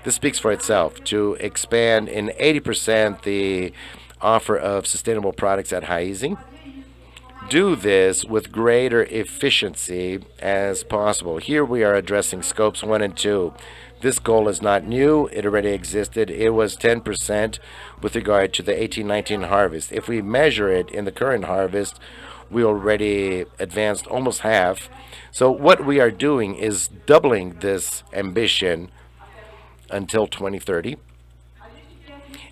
this speaks for itself, to expand in 80% the offer of sustainable products at Raízen. do this with greater efficiency as possible. Here we are addressing scopes 1 and 2. This goal is not new. It already existed. It was 10% with regard to the 18-19 harvest. If we measure it in the current harvest, we already advanced almost half. So what we are doing is doubling this ambition until 2030.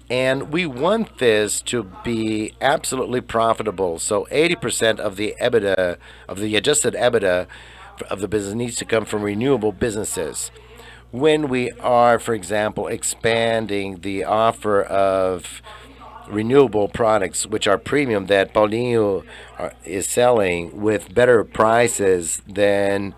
And we want this to be absolutely profitable. So 80% of the EBITDA, of the adjusted EBITDA of the business needs to come from renewable businesses. When we are, for example, expanding the offer of renewable products, which are premium, that Paulinho is selling with better prices than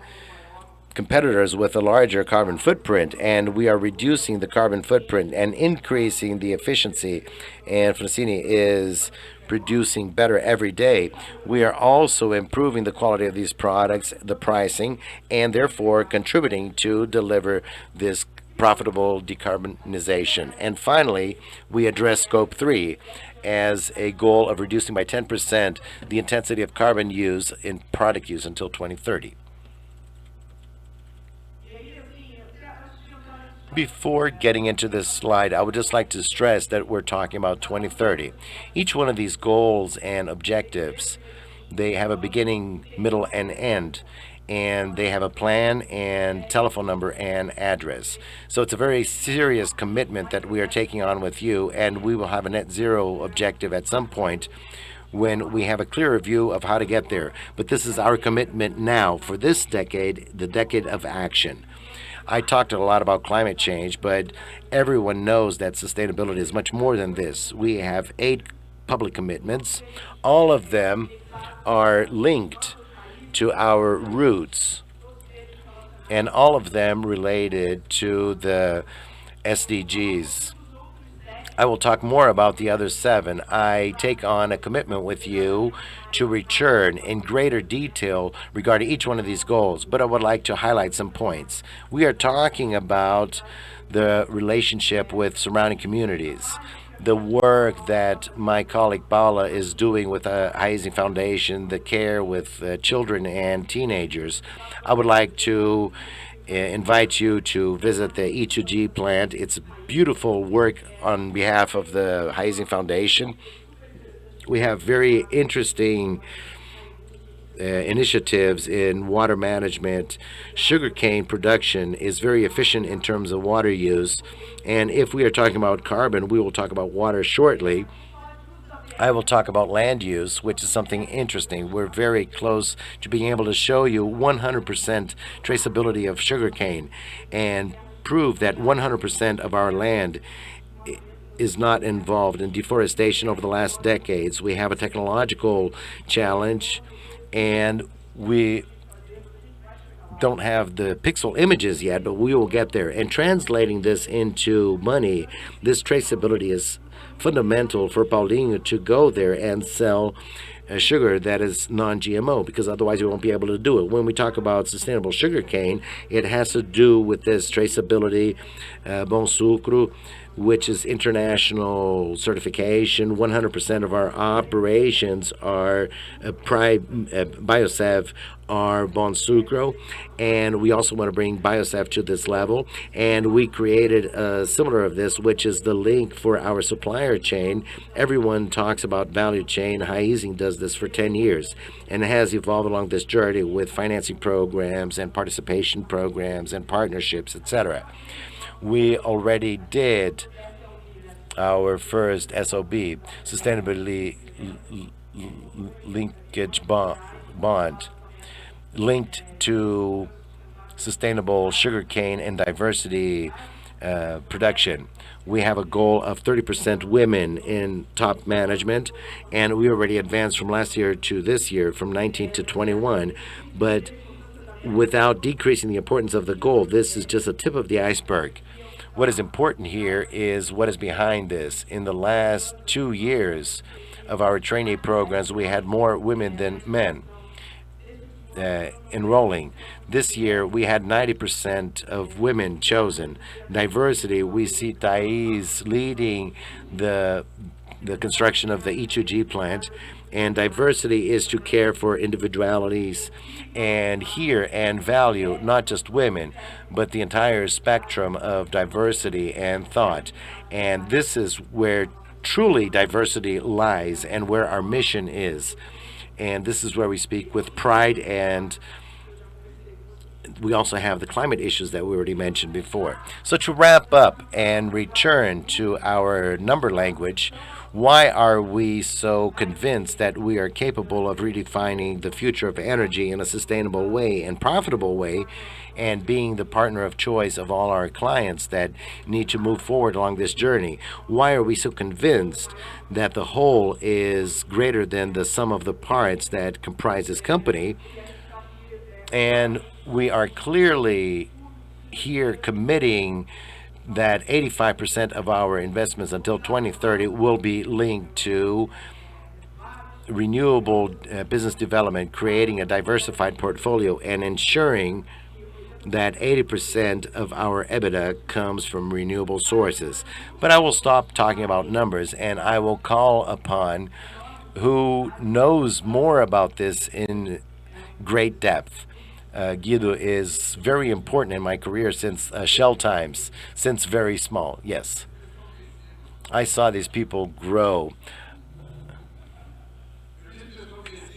competitors with a larger carbon footprint, and we are reducing the carbon footprint and increasing the efficiency, and Francini is producing better every day. We are also improving the quality of these products, the pricing, and therefore contributing to deliver this profitable decarbonization. And finally, we address scope 3 as a goal of reducing by 10% the intensity of carbon use in product use until 2030. Before getting into this slide, I would just like to stress that we're talking about 2030. Each one of these goals and objectives, they have a beginning, middle, and end, and they have a plan and telephone number and address. So it's a very serious commitment that we are taking on with you, and we will have a net zero objective at some point when we have a clearer view of how to get there. But this is our commitment now for this decade, the decade of action. I talked a lot about climate change, but everyone knows that sustainability is much more than this. We have 8 public commitments. All of them are linked to our roots, and all of them related to the SDGs. I will talk more about the other 7. I take on a commitment with you to return in greater detail regarding each one of these goals, but I would like to highlight some points. We are talking about the relationship with surrounding communities, the work that my colleague Paula is doing with the Raízen Foundation, the care with children and teenagers. I would like to invite you to visit the E2G plant. It's beautiful work on behalf of the Raízen Foundation. We have very interesting initiatives in water management. Sugarcane production is very efficient in terms of water use, and if we are talking about carbon, we will talk about water shortly. I will talk about land use, which is something interesting. We're very close to being able to show you 100% traceability of sugarcane and prove that 100% of our land is not involved in deforestation over the last decades. We have a technological challenge, and we don't have the pixel images yet, but we will get there. And translating this into money, this traceability is fundamental for Paulinho to go there and sell sugar that is non-GMO, because otherwise we won't be able to do it. When we talk about sustainable sugarcane, it has to do with this traceability, Bom Sucro, which is international certification. 100% of our operations are Biosev are Bon Sucro, and we also want to bring Biosev to this level, and we created a similar of this, which is the link for our supplier chain. Everyone talks about value chain. Raízen does this for 10 years and has evolved along this journey with financing programs and participation programs and partnerships, etc. We already did our first SOB, Sustainability Linkage Bond, linked to sustainable sugarcane and diversity production. We have a goal of 30% women in top management, and we already advanced from last year to this year, from 19 to 21, but without decreasing the importance of the goal. This is just a tip of the iceberg. What is important here is what is behind this. In the last 2 years of our trainee programs, we had more women than men enrolling. This year, we had 90% of women chosen. Diversity, we see Thais leading the construction of the E2G plant, And diversity is to care for individualities and hear and value not just women, but the entire spectrum of diversity and thought. And this is where truly diversity lies and where our mission is. And this is where we speak with pride, and we also have the climate issues that we already mentioned before. So to wrap up and return to our number language, why are we so convinced that we are capable of redefining the future of energy in a sustainable way and profitable way, and being the partner of choice of all our clients that need to move forward along this journey? Why are we so convinced that the whole is greater than the sum of the parts that comprise this company? And we are clearly here committing that 85% of our investments until 2030 will be linked to renewable business development, creating a diversified portfolio and ensuring that 80% of our EBITDA comes from renewable sources. But I will stop talking about numbers, and I will call upon who knows more about this in great depth. Guido is very important in my career since Shell times, since very small. Yes, I saw these people grow.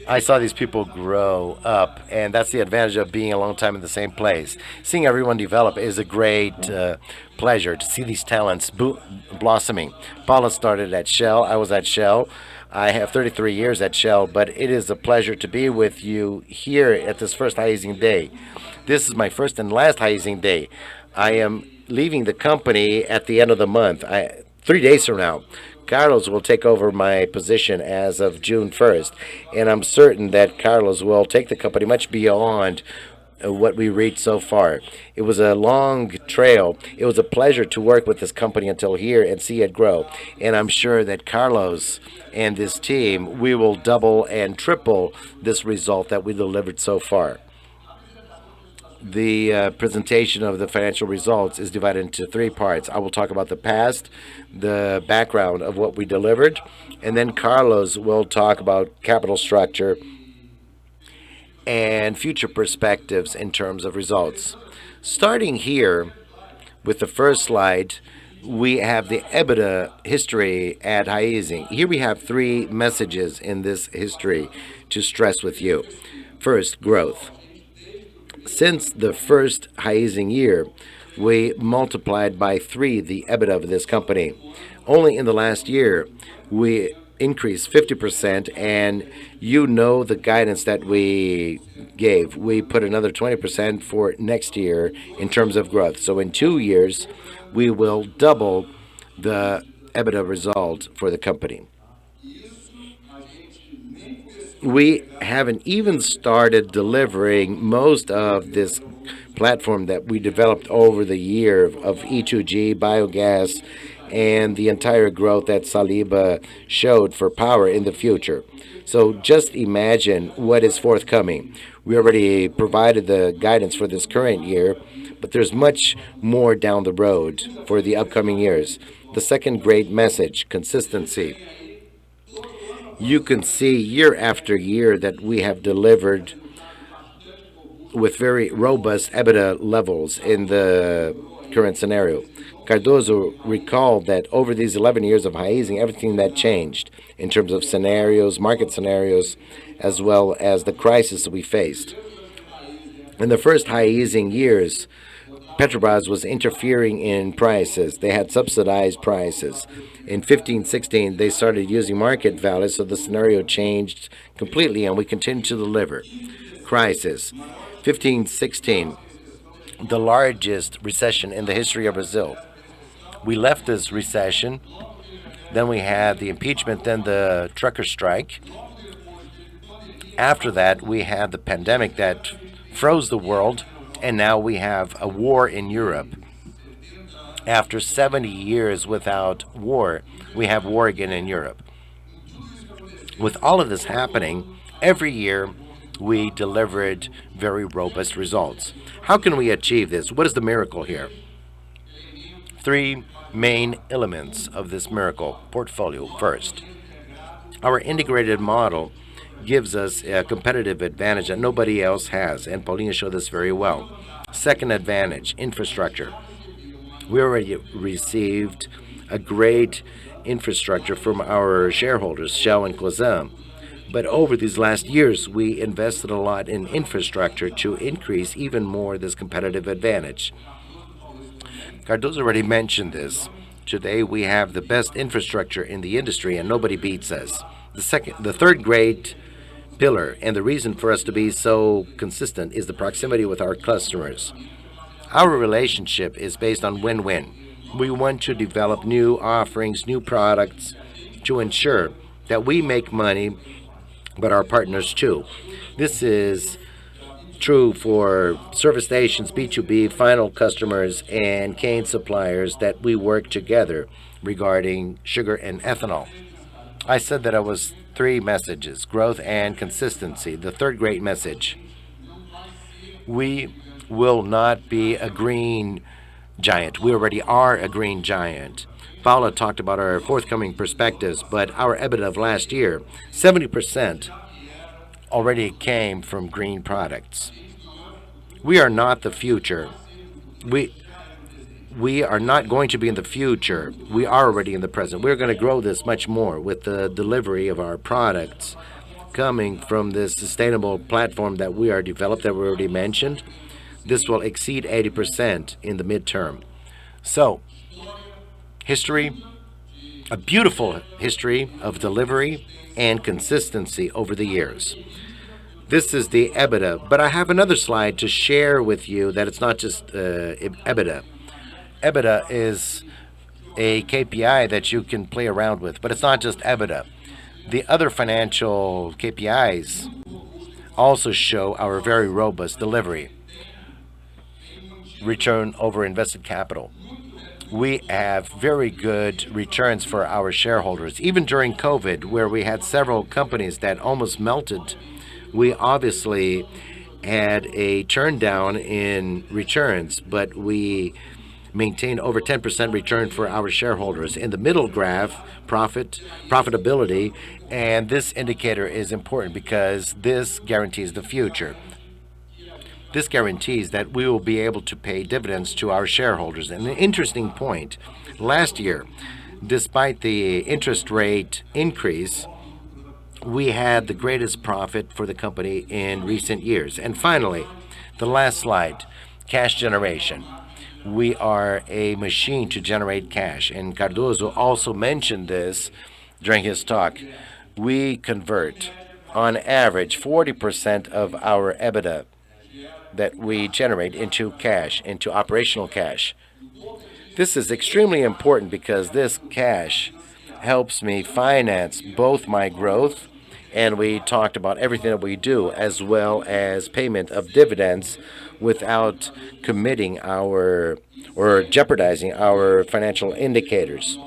I saw these people grow up, and that's the advantage of being a long time in the same place. Seeing everyone develop is a great pleasure to see these talents blossoming. Paula started at Shell. I was at Shell. I have 33 years at Shell, but it is a pleasure to be with you here at this first Raízen Day. This is my first and last Raízen Day. I am leaving the company at the end of the month, 3 days from now. Carlos will take over my position as of June 1st, and I'm certain that Carlos will take the company much beyond what we reached so far. It was a long trail. It was a pleasure to work with this company until here and see it grow. And I'm sure that Carlos and this team, we will double and triple this result that we delivered so far. The presentation of the financial results is divided into 3 parts. I will talk about the past, the background of what we delivered, and then Carlos will talk about capital structure and future perspectives in terms of results. Starting here with the first slide, we have the Ebitda history at Raízen. Here we have 3 messages in this history to stress with you. First, growth. Since the first Raízen year, we multiplied by 3 the Ebitda of this company. Only in the last year, we increased 50%, and you know the guidance that we gave. We put another 20% for next year in terms of growth. So in 2 years, we will double the EBITDA result for the company. We haven't even started delivering most of this platform that we developed over the year of E2G, biogas, and the entire growth that Saliba showed for power in the future. So just imagine what is forthcoming. We already provided the guidance for this current year, but there's much more down the road for the upcoming years. The second great message, consistency. You can see year after year that we have delivered with very robust EBITDA levels in the current scenario. Cardoso recalled that over these 11 years of Raízen, everything that changed in terms of scenarios, market scenarios, as well as the crisis we faced. In the first Raízen years, Petrobras was interfering in prices. They had subsidized prices. In 15-16, they started using market values, so the scenario changed completely, and we continued to deliver. Crisis. 15-16, the largest recession in the history of Brazil. We left this recession, then we had the impeachment, then the trucker strike. After that, we had the pandemic that froze the world, and now we have a war in Europe. After 70 years without war, we have war again in Europe. With all of this happening, every year we delivered very robust results. How can we achieve this? What is the miracle here? 3 main elements of this miracle portfolio. First, Our integrated model gives us a competitive advantage that nobody else has, and Paulinho showed this very well. Second advantage, infrastructure. We already received a great infrastructure from our shareholders, Shell and Cosan. But over these last years, we invested a lot in infrastructure to increase even more this competitive advantage. Cardoso already mentioned this. Today, we have the best infrastructure in the industry, and nobody beats us. The third great pillar, and the reason for us to be so consistent, is the proximity with our customers. Our relationship is based on win-win. We want to develop new offerings, new products, to ensure that we make money, but our partners too. This is true for service stations, B2B, final customers, and cane suppliers that we work together regarding sugar and ethanol. I said that it was three messages: growth and consistency. The third great message: we will not be a green giant. We already are a green giant. Paula talked about our forthcoming perspectives, but our EBITDA of last year, 70% already came from green products. We are not the future. We are not going to be in the future. We are already in the present. We're going to grow this much more with the delivery of our products coming from this sustainable platform that we are developed, that we already mentioned. This will exceed 80% in the midterm. So, history, a beautiful history of delivery and consistency over the years. This is the EBITDA, but I have another slide to share with you that it's not just EBITDA. EBITDA is a KPI that you can play around with, but it's not just EBITDA. The other financial KPIs also show our very robust delivery. Return over invested capital. We have very good returns for our shareholders. Even during COVID, where we had several companies that almost melted, we obviously had a turn down in returns, but we maintained over 10% return for our shareholders. In the middle graph, profitability, and this indicator is important because this guarantees the future. This guarantees that we will be able to pay dividends to our shareholders. And an interesting point, last year, despite the interest rate increase, we had the greatest profit for the company in recent years. And finally, the last slide, cash generation. We are a machine to generate cash. And Cardoso also mentioned this during his talk. We convert, on average, 40% of our EBITDA that we generate into cash, into operational cash. This is extremely important because this cash helps me finance both my growth, and we talked about everything that we do, as well as payment of dividends without committing our or jeopardizing our financial indicators,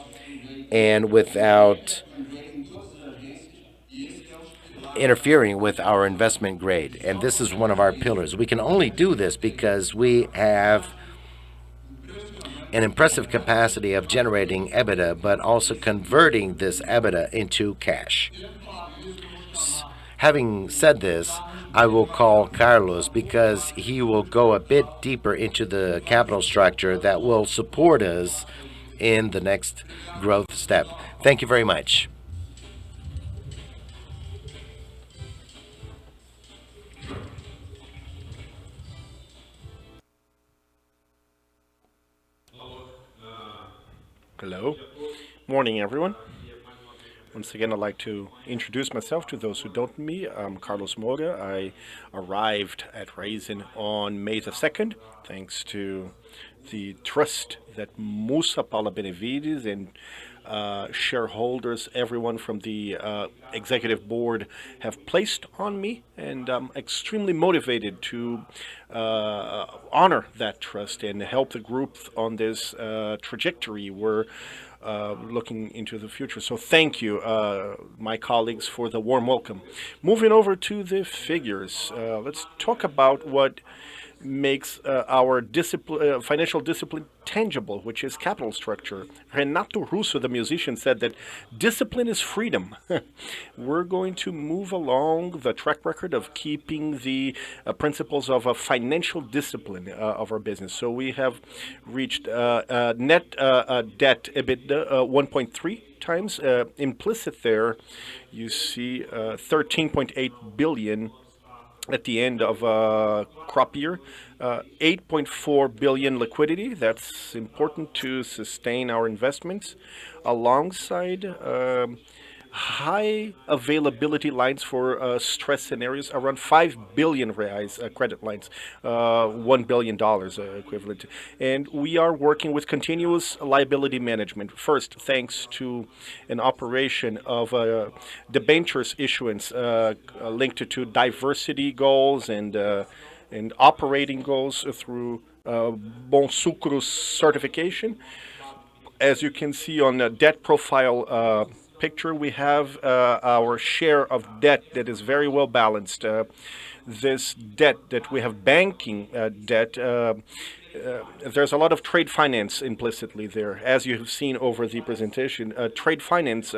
and without interfering with our investment grade. And this is one of our pillars. We can only do this because we have an impressive capacity of generating EBITDA, but also converting this EBITDA into cash. Having said this, I will call Carlos because he will go a bit deeper into the capital structure that will support us in the next growth step. Thank you very much. Hello. Morning, everyone. Once again, I'd like to introduce myself to those who don't know me. I'm Carlos Moura. I arrived at Raízen on May the 2nd, thanks to the trust that Musa, Paula Benevides, and shareholders, everyone from the executive board have placed on me, and I'm extremely motivated to honor that trust and help the group on this trajectory we're looking into the future. So thank you, my colleagues, for the warm welcome. Moving over to the figures, let's talk about what makes our financial discipline tangible, which is capital structure. Renato Russo, the musician, said that discipline is freedom. We're going to move along the track record of keeping the principles of a financial discipline of our business. So we have reached net debt EBITDA 1.3 times. Implicit there, you see 13.8 billion at the end of crop year, 8.4 billion liquidity. That's important to sustain our investments, alongside high availability lines for stress scenarios, around 5 billion reais credit lines, $1 billion equivalent. And we are working with continuous liability management. First, thanks to an operation of debentures issuance linked to diversity goals and operating goals through Bom Sucro certification. As you can see on the debt profile picture, we have our share of debt that is very well balanced. This debt that we have, banking debt, there's a lot of trade finance implicitly there. As you have seen over the presentation, trade finance,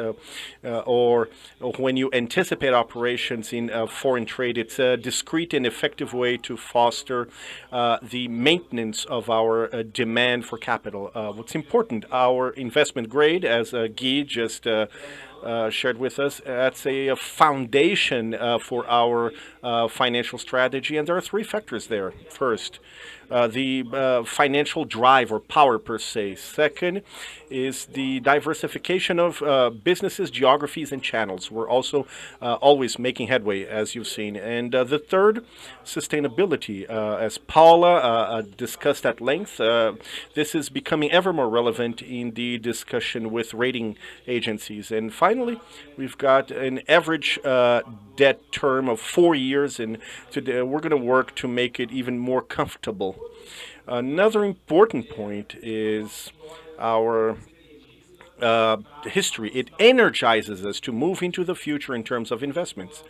or when you anticipate operations in foreign trade, it's a discreet and effective way to foster the maintenance of our demand for capital. What's important, our investment grade, as Guy just shared with us, that's a foundation for our financial strategy, and there are three factors there. First, the financial drive or power per se. Second is the diversification of businesses, geographies, and channels. We're also always making headway, as you've seen. And the third, sustainability. As Paula discussed at length, this is becoming ever more relevant in the discussion with rating agencies. And finally, we've got an average debt term of 4 years, and today we're going to work to make it even more comfortable. Another important point is our history. It energizes us to move into the future in terms of investments.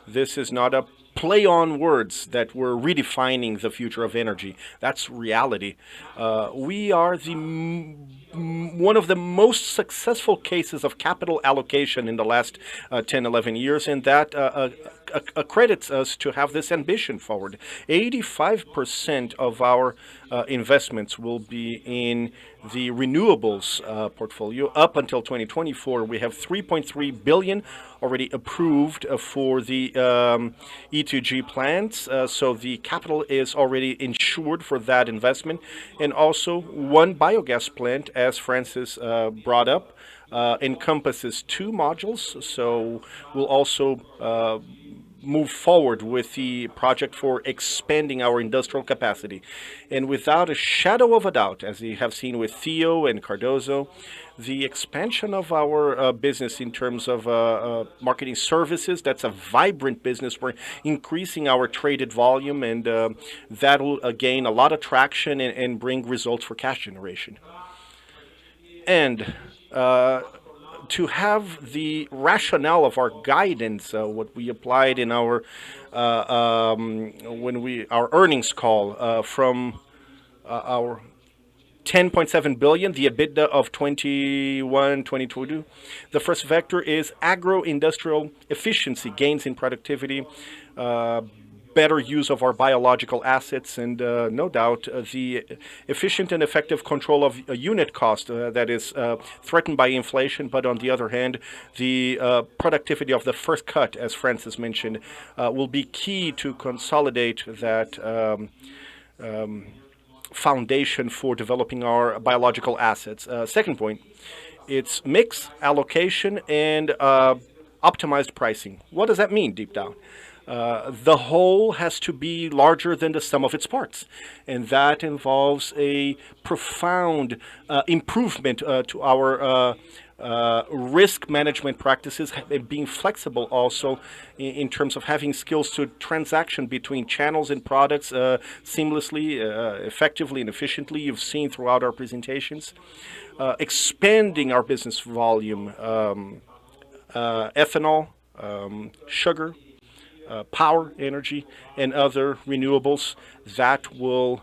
This is not a play on words that we're redefining the future of energy. That's reality. We are one of the most successful cases of capital allocation in the last 10, 11 years, and that accredits us to have this ambition forward. 85% of our investments will be in the renewables portfolio. Up until 2024, we have 3.3 billion already approved for the E2G plants. So the capital is already insured for that investment. And also one biogas plant, as Francis brought up, encompasses 2 modules. So we'll also move forward with the project for expanding our industrial capacity. And without a shadow of a doubt, as you have seen with Theo and Cardozo, the expansion of our business in terms of marketing services, that's a vibrant business. We're increasing our traded volume, and that will gain a lot of traction and bring results for cash generation. And to have the rationale of our guidance, what we applied in our our earnings call from our 10.7 billion, the EBITDA of 2022. The first vector is agro-industrial efficiency, gains in productivity, better use of our biological assets, and no doubt the efficient and effective control of a unit cost that is threatened by inflation, but on the other hand, the productivity of the first cut, as Francis mentioned, will be key to consolidate that foundation for developing our biological assets. Second point, it's mix, allocation, and optimized pricing. What does that mean deep down? The whole has to be larger than the sum of its parts, and that involves a profound improvement to our risk management practices, being flexible also in terms of having skills to transaction between channels and products seamlessly, effectively, and efficiently. You've seen throughout our presentations. Expanding our business volume, ethanol, sugar, power, energy, and other renewables that will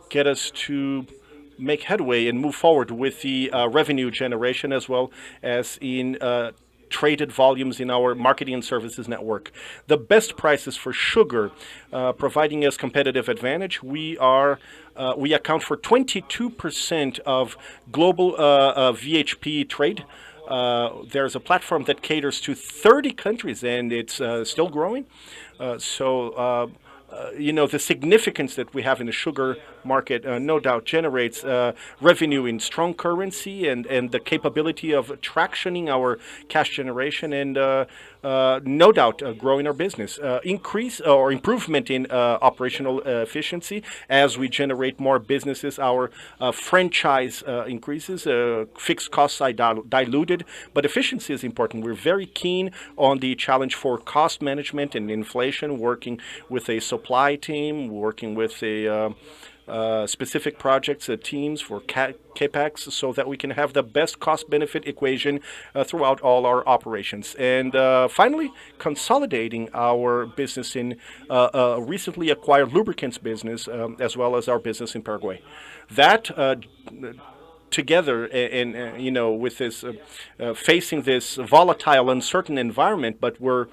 get us to make headway and move forward with the revenue generation as well as in traded volumes in our marketing and services network. The best prices for sugar, providing us competitive advantage. We account for 22% of global VHP trade. There's a platform that caters to 30 countries, and it's still growing. The significance that we have in the sugar market, no doubt, generates revenue in strong currency and the capability of tractioning our cash generation and no doubt growing our business. Increase or improvement in operational efficiency as we generate more businesses. Our franchise increases, fixed costs are diluted, but efficiency is important. We're very keen on the challenge for cost management and inflation, working with a supply team, working with a specific projects teams for CAPEX so that we can have the best cost-benefit equation throughout all our operations. And finally, consolidating our business in recently acquired lubricants business as well as our business in Paraguay. That together and with this facing this volatile, uncertain environment, but we're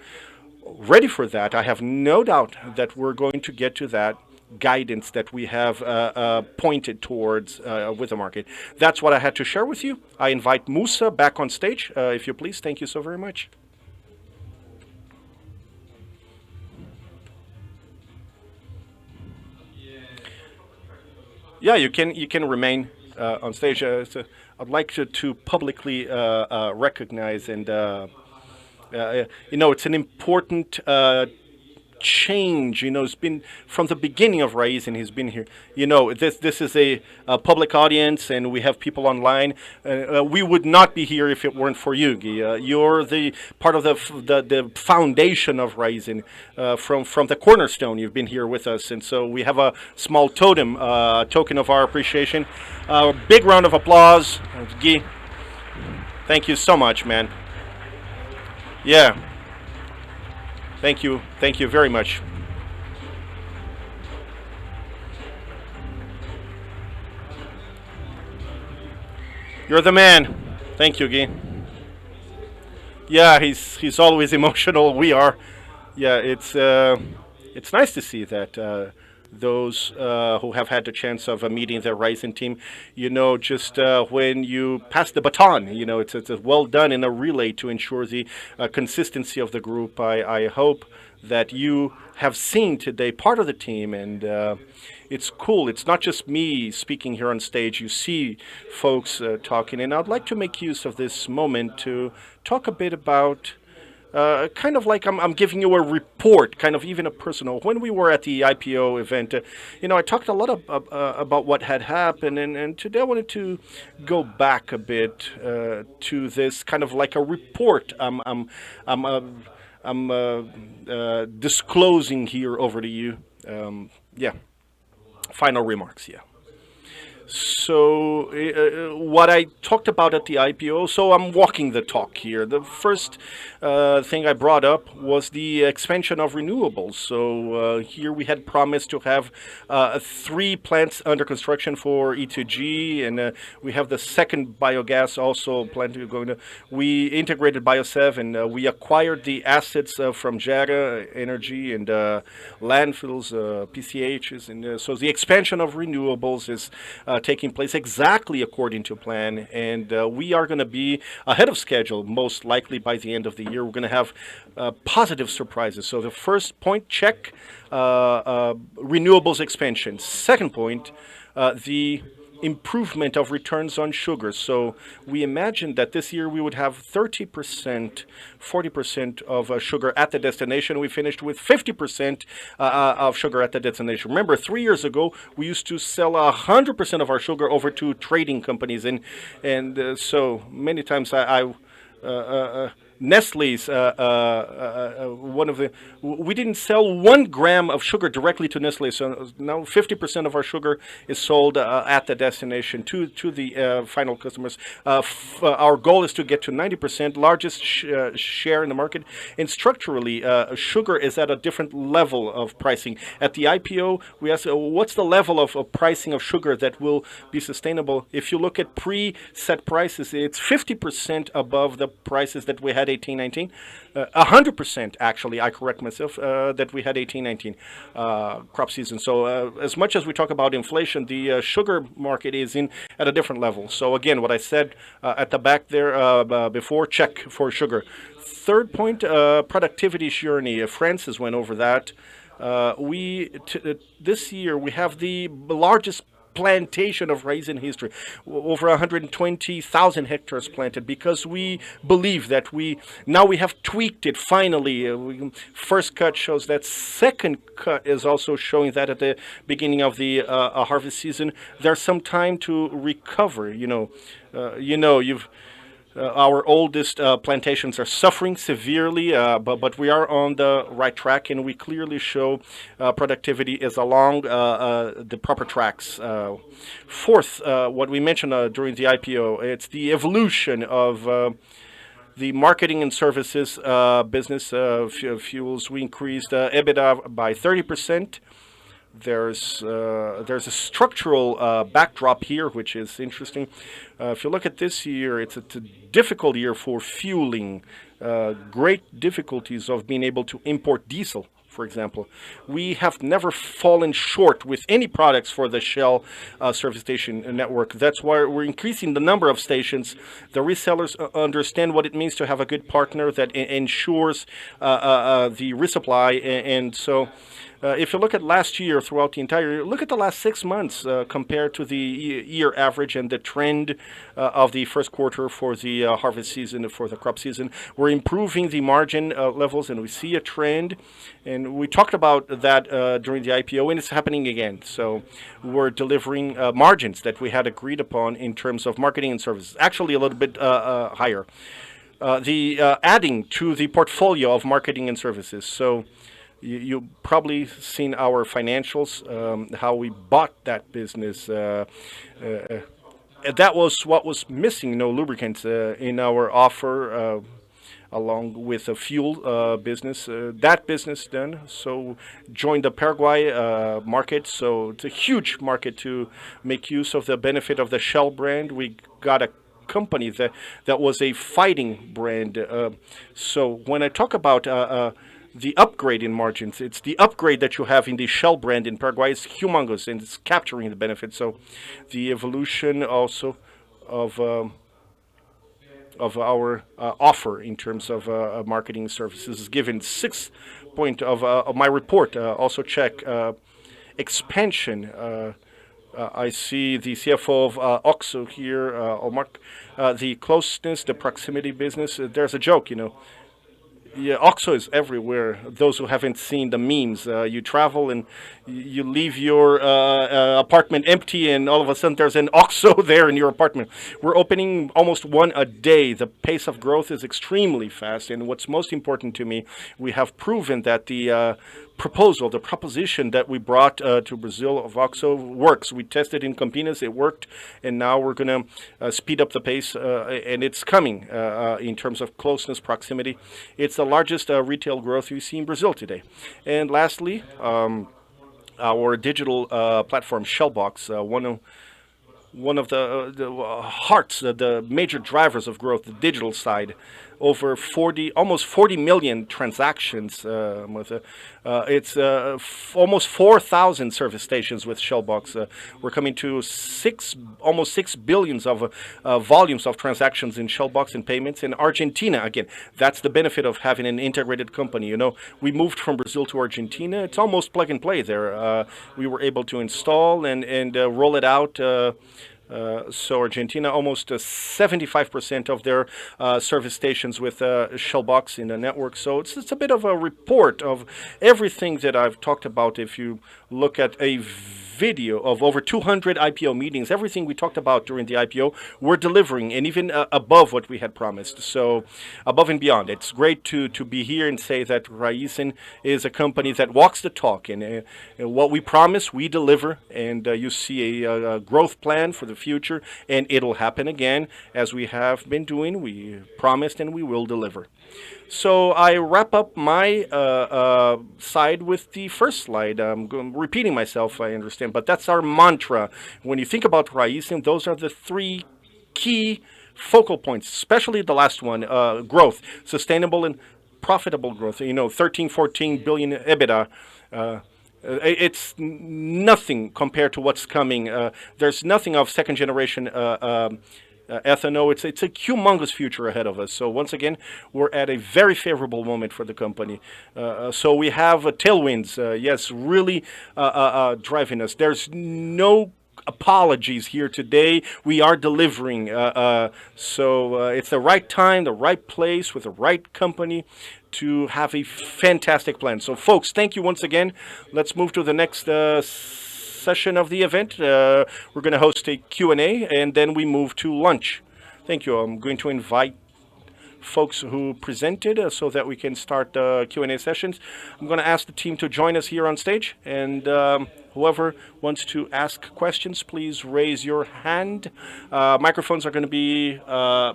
ready for that. I have no doubt that we're going to get to that guidance that we have pointed towards with the market. That's what I had to share with you. I invite Musa back on stage, if you please. Thank you so very much. Yeah, you can remain on stage. I'd like to publicly recognize and it's an important change. It's been from the beginning of Raízen. He's been here. This is a public audience, and we have people online. We would not be here if it weren't for you, Guy. You're the part of the foundation of Raízen, from the cornerstone. You've been here with us, and so we have a small totem, token of our appreciation. Big round of applause, Guy. Thank you so much, man. Yeah. Thank you very much. You're the man. Thank you, Guy. Yeah, he's always emotional. We are. Yeah, it's nice to see that those who have had the chance of meeting the Raízen team, just when you pass the baton, it's well done in a relay to ensure the consistency of the group. I hope that you have seen today part of the team, and it's cool. It's not just me speaking here on stage. You see folks talking, and I'd like to make use of this moment to talk a bit about kind of like I'm giving you a report, kind of even a personal. When we were at the IPO event, I talked a lot about what had happened, and today I wanted to go back a bit to this kind of like a report. I'm disclosing here over to you. Final remarks. Yeah. So what I talked about at the IPO, so I'm walking the talk here. The first thing I brought up was the expansion of renewables. So here we had promised to have 3 plants under construction for E2G, and we have the second biogas also planned to go into. We integrated Biosev, and we acquired the assets from Jara Energy and landfills, PCHs, and so the expansion of renewables is taking place exactly according to plan, and we are going to be ahead of schedule, most likely by the end of the year. We're going to have positive surprises. So the first point, check, renewables expansion. Second point, the improvement of returns on sugar. So we imagined that this year we would have 30%, 40% of sugar at the destination. We finished with 50% of sugar at the destination. Remember, 3 years ago, we used to sell 100% of our sugar over to trading companies. And so many times Nestle's one of the. We didn't sell 1 gram of sugar directly to Nestle, so now 50% of our sugar is sold at the destination to the final customers. Our goal is to get to 90%, largest share in the market. And structurally, sugar is at a different level of pricing. At the IPO, we asked, what's the level of pricing of sugar that will be sustainable? If you look at pre-set prices, it's 50% above the prices that we had 18-19. 100% actually, I correct myself, that we had 18-19 crop season. So as much as we talk about inflation, the sugar market is in at a different level. So again, what I said at the back there before, check for sugar. Third point, productivity journey. Francis went over that. This year we have the largest plantation of Raízen history, over 120,000 hectares planted, because we believe that we have tweaked it finally. First cut shows that, second cut is also showing that at the beginning of the harvest season. There's some time to recover. Our oldest plantations are suffering severely, but we are on the right track, and we clearly show productivity is along the proper tracks. Fourth, what we mentioned during the IPO, it's the evolution of the marketing and services business fuels. We increased Ebitda by 30%. There's a structural backdrop here, which is interesting. If you look at this year, it's a difficult year for fueling. Great difficulties of being able to import diesel, for example. We have never fallen short with any products for the Shell service station network. That's why we're increasing the number of stations. The resellers understand what it means to have a good partner that ensures the resupply, and so. If you look at last year throughout the entire year, look at the last 6 months compared to the year average and the trend of the first quarter for the harvest season, for the crop season. We're improving the margin levels, and we see a trend. And we talked about that during the IPO, and it's happening again. So we're delivering margins that we had agreed upon in terms of marketing and services, actually a little bit higher. Adding to the portfolio of marketing and services. So you probably seen our financials, how we bought that business. That was what was missing, lubricants in our offer, along with a fuel business. That business done, so joined the Paraguay market. So it's a huge market to make use of the benefit of the Shell brand. We got a company that was a fighting brand. So when I talk about the upgrade in margins, it's the upgrade that you have in the Shell brand in Paraguay is humongous, and it's capturing the benefit. So the evolution also of our offer in terms of marketing services is given 6 point of my report. Also check expansion. I see the CFO of OXXO here, Omar. The closeness, the proximity business. There's a joke, Yeah, OXXO is everywhere. Those who haven't seen the memes, you travel and you leave your apartment empty, and all of a sudden there's an OXXO there in your apartment. We're opening almost one a day. The pace of growth is extremely fast, and what's most important to me, we have proven that the proposition that we brought to Brazil of OXXO works. We tested in Campinas, it worked, and now we're going to speed up the pace, and it's coming in terms of closeness, proximity. It's the largest retail growth you see in Brazil today. And lastly, our digital platform, Shellbox, one of the hearts, the major drivers of growth, the digital side. Over almost 40 million transactions. It's almost 4,000 service stations with Shellbox. We're coming to almost 6 billions of volumes of transactions in Shellbox and payments. In Argentina, again, that's the benefit of having an integrated company. We moved from Brazil to Argentina. It's almost plug and play there. We were able to install and roll it out So Argentina, almost 75% of their service stations with Shell Box in the network. So it's a bit of a report of everything that I've talked about. If you look at a video of over 200 IPO meetings, everything we talked about during the IPO, we're delivering, and even above what we had promised. So above and beyond. It's great to be here and say that Raízen is a company that walks the talk, and what we promise, we deliver, and you see a growth plan for the future, and it'll happen again, as we have been doing. We promised and we will deliver. So I wrap up my side with the first slide. I'm repeating myself, I understand, but that's our mantra. When you think about Raízen, those are the three key focal points, especially the last one, growth, sustainable and profitable growth. 13, 14 billion EBITDA. It's nothing compared to what's coming. There's nothing of second generation ethanol. It's a humongous future ahead of us. So once again, we're at a very favorable moment for the company. So we have tailwinds, yes, really driving us. There's no apologies here today. We are delivering. So it's the right time, the right place, with the right company to have a fantastic plan. So folks, thank you once again. Let's move to the next session of the event. We're going to host a Q&A, and then we move to lunch. Thank you. I'm going to invite folks who presented so that we can start Q&A sessions. I'm going to ask the team to join us here on stage, and whoever wants to ask questions, please raise your hand. Microphones are going to be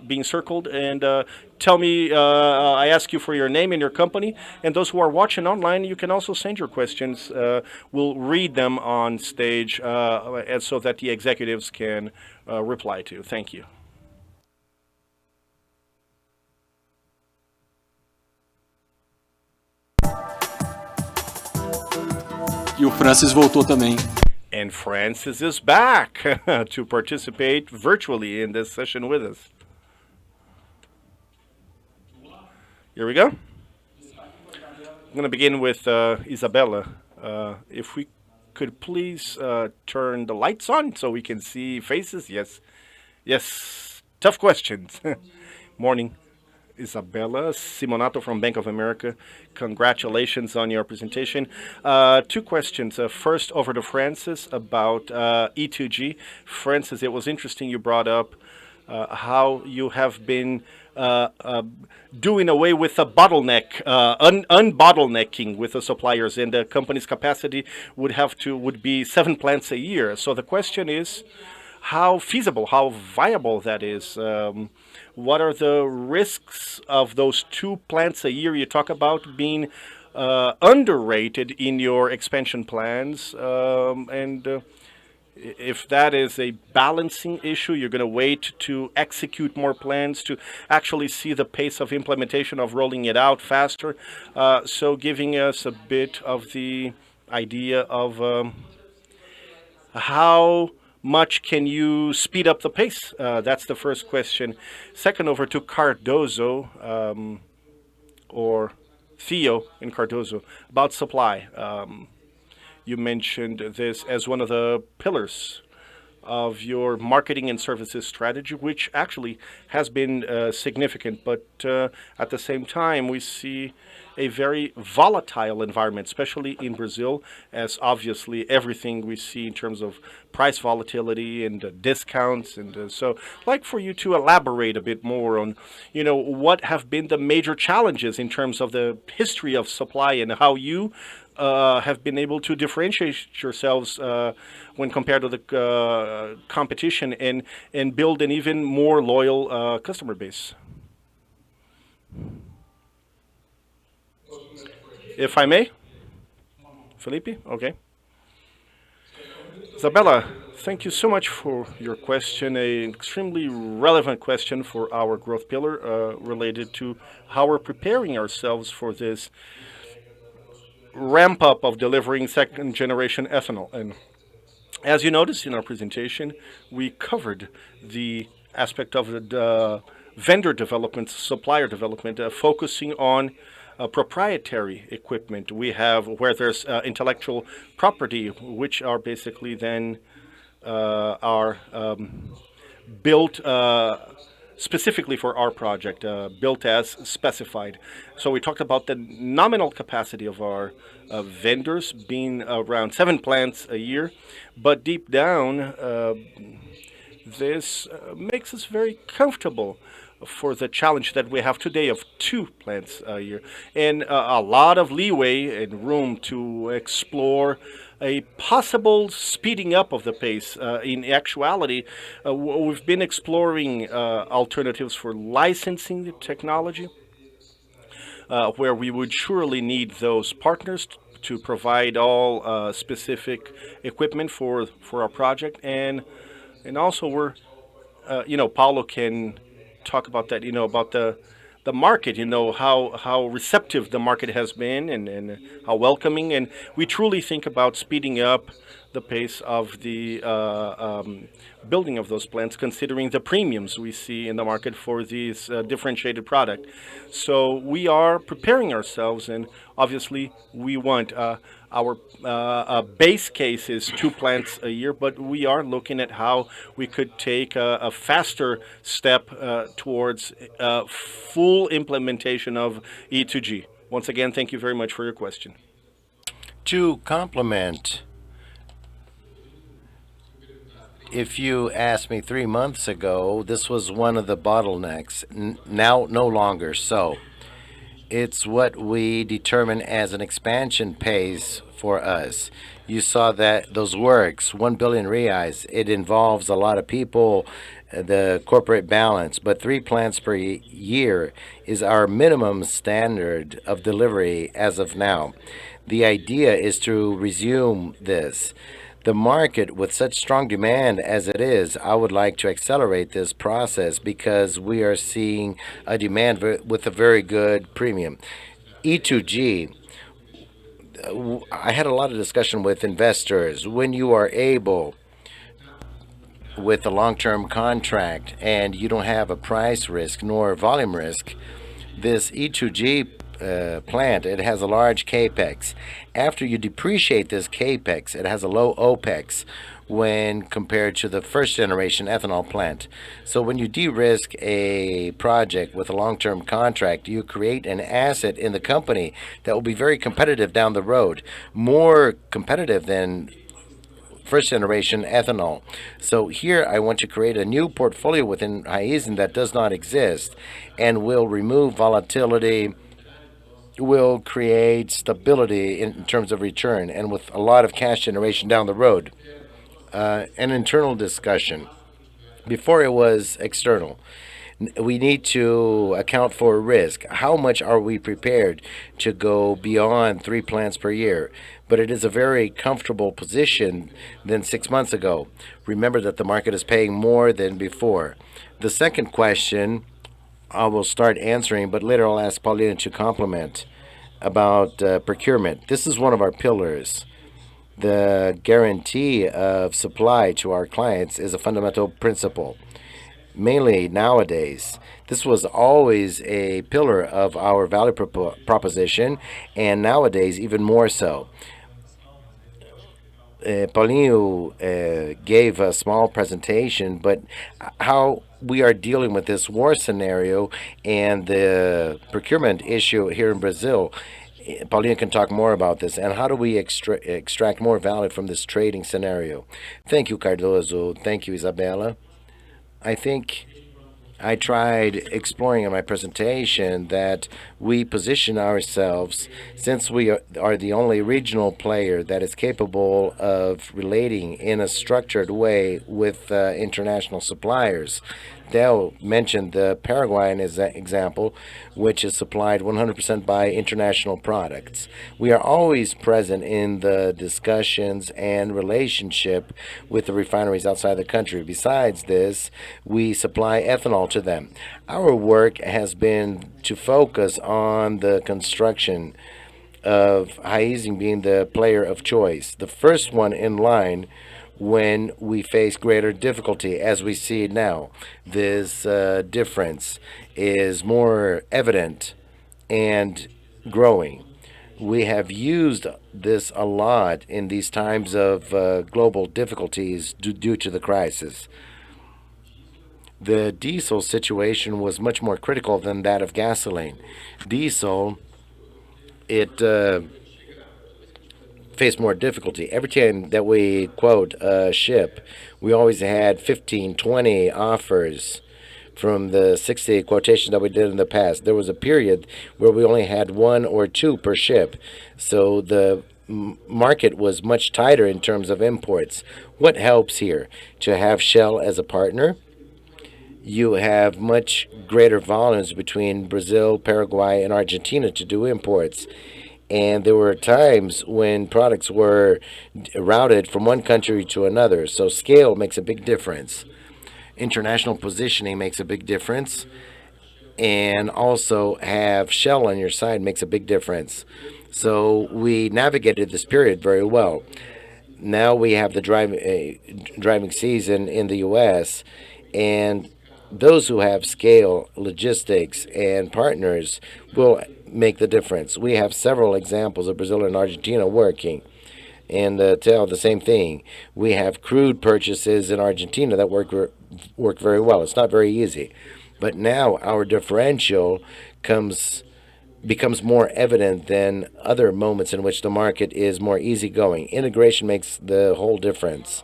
being circled, and tell me, I ask you for your name and your company, and those who are watching online, you can also send your questions. We'll read them on stage and so that the executives can reply to. Thank you. E o Francis voltou também. And Francis is back to participate virtually in this session with us. Here we go. I'm going to begin with Isabella. If we could please turn the lights on so we can see faces. Yes. Yes. Tough questions. Morning. Isabella Simonato from Bank of America. Congratulations on your presentation. Two questions. First, over to Francis about E2G. Francis, it was interesting you brought up how you have been doing away with a bottleneck, unbottlenecking with the suppliers, and the company's capacity would be 7 plants a year. So the question is, how feasible, how viable that is? What are the risks of those 2 plants a year you talk about being underrated in your expansion plans? And if that is a balancing issue, you're going to wait to execute more plans to actually see the pace of implementation of rolling it out faster. So giving us a bit of the idea of how much can you speed up the pace? That's the first question. Second, over to Cardoso, or Theo in Cardoso, about supply. You mentioned this as one of the pillars of your marketing and services strategy, which actually has been significant. But at the same time, we see a very volatile environment, especially in Brazil, as obviously everything we see in terms of price volatility and discounts. And so I'd like for you to elaborate a bit more on, what have been the major challenges in terms of the history of supply and how you have been able to differentiate yourselves when compared to the competition and build an even more loyal customer base. If I may? Felipe? Okay. Isabella, thank you so much for your question, an extremely relevant question for our growth pillar related to how we're preparing ourselves for this ramp up of delivering second generation ethanol. And as you noticed in our presentation, we covered the aspect of the vendor development, supplier development, focusing on proprietary equipment. We have where there's intellectual property, which are basically then are built specifically for our project, built as specified. So we talked about the nominal capacity of our vendors being around 7 plants a year, but deep down, this makes us very comfortable for the challenge that we have today of 2 plants a year, and a lot of leeway and room to explore a possible speeding up of the pace. In actuality, we've been exploring alternatives for licensing the technology, where we would surely need those partners to provide all specific equipment for our project, and also we're Paulo can talk about that, about the market, how receptive the market has been, and how welcoming. And we truly think about speeding up the pace of the building of those plants, considering the premiums we see in the market for these differentiated product. So we are preparing ourselves, and obviously we want our base case is 2 plants a year, but we are looking at how we could take a faster step towards full implementation of E2G. Once again, thank you very much for your question. To complement, if you asked me 3 months ago, this was one of the bottlenecks. Now, no longer so. It's what we determine as an expansion pace for us. You saw that those works, 1 billion reais, it involves a lot of people, the corporate balance, but 3 plants per year is our minimum standard of delivery as of now. The idea is to resume this. The market, with such strong demand as it is, I would like to accelerate this process because we are seeing a demand with a very good premium. E2G, I had a lot of discussion with investors. When you are able, with a long-term contract, and you don't have a price risk nor volume risk, this E2G plant, it has a large capex. After you depreciate this capex, it has a low opex when compared to the first generation ethanol plant. So when you de-risk a project with a long-term contract, you create an asset in the company that will be very competitive down the road, more competitive than first generation ethanol. So here I want to create a new portfolio within Raízen that does not exist, and will remove volatility, will create stability in terms of return, and with a lot of cash generation down the road. An internal discussion. Before it was external. We need to account for risk. How much are we prepared to go beyond 3 plants per year? But it is a very comfortable position than 6 months ago. Remember that the market is paying more than before. The second question, I will start answering, but later I'll ask Paulina to complement about procurement. This is one of our pillars. The guarantee of supply to our clients is a fundamental principle. Mainly nowadays, this was always a pillar of our value proposition, and nowadays even more so. Paulinho gave a small presentation, but how we are dealing with this war scenario and the procurement issue here in Brazil, Paulinho can talk more about this, and how do we extract more value from this trading scenario. Thank you, Cardoso. Thank you, Isabella. I think I tried exploring in my presentation that we position ourselves, since we are the only regional player that is capable of relating in a structured way with international suppliers. Del mentioned the Paraguayan example, which is supplied 100% by international products. We are always present in the discussions and relationship with the refineries outside the country. Besides this, we supply ethanol to them. Our work has been to focus on the construction of Raízen being the player of choice, the first one in line when we face greater difficulty, as we see now. This difference is more evident and growing. We have used this a lot in these times of global difficulties due to the crisis. The diesel situation was much more critical than that of gasoline. Diesel, it faced more difficulty. Every time that we quote a ship, we always had 15, 20 offers from the 60 quotations that we did in the past. There was a period where we only had 1 or 2 per ship. So the market was much tighter in terms of imports. What helps here? To have Shell as a partner. You have much greater volumes between Brazil, Paraguay, and Argentina to do imports. And there were times when products were routed from one country to another. So scale makes a big difference. International positioning makes a big difference. And also have Shell on your side makes a big difference. So we navigated this period very well. Now we have the driving season in the U.S., and those who have scale, logistics, and partners will make the difference. We have several examples of Brazil and Argentina working. And tell the same thing. We have crude purchases in Argentina that work very well. It's not very easy. But now our differential becomes more evident than other moments in which the market is more easygoing. Integration makes the whole difference.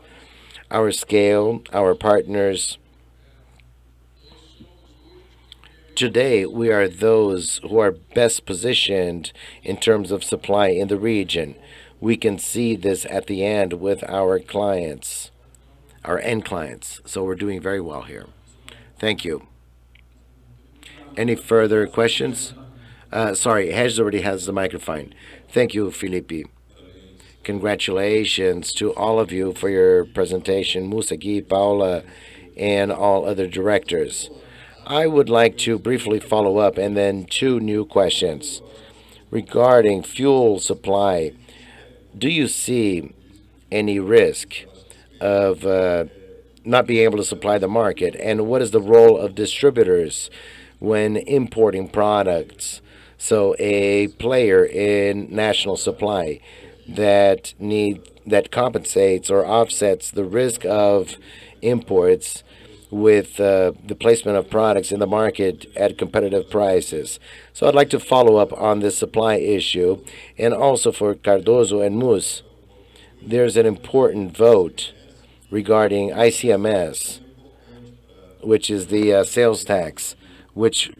Our scale, our partners. Today, we are those who are best positioned in terms of supply in the region. We can see this at the end with our clients, our end clients. So we're doing very well here. Thank you. Any further questions? Sorry, Hedges already has the microphone. Thank you, Felipe. Congratulations to all of you for your presentation, Musagi, Paula, and all other directors. I would like to briefly follow up and then 2 new questions. Regarding fuel supply, do you see any risk of not being able to supply the market? And what is the role of distributors when importing products? So a player in national supply that compensates or offsets the risk of imports with the placement of products in the market at competitive prices. So I'd like to follow up on this supply issue. And also for Cardoso and Mus, there's an important vote regarding ICMS, which is the sales tax, which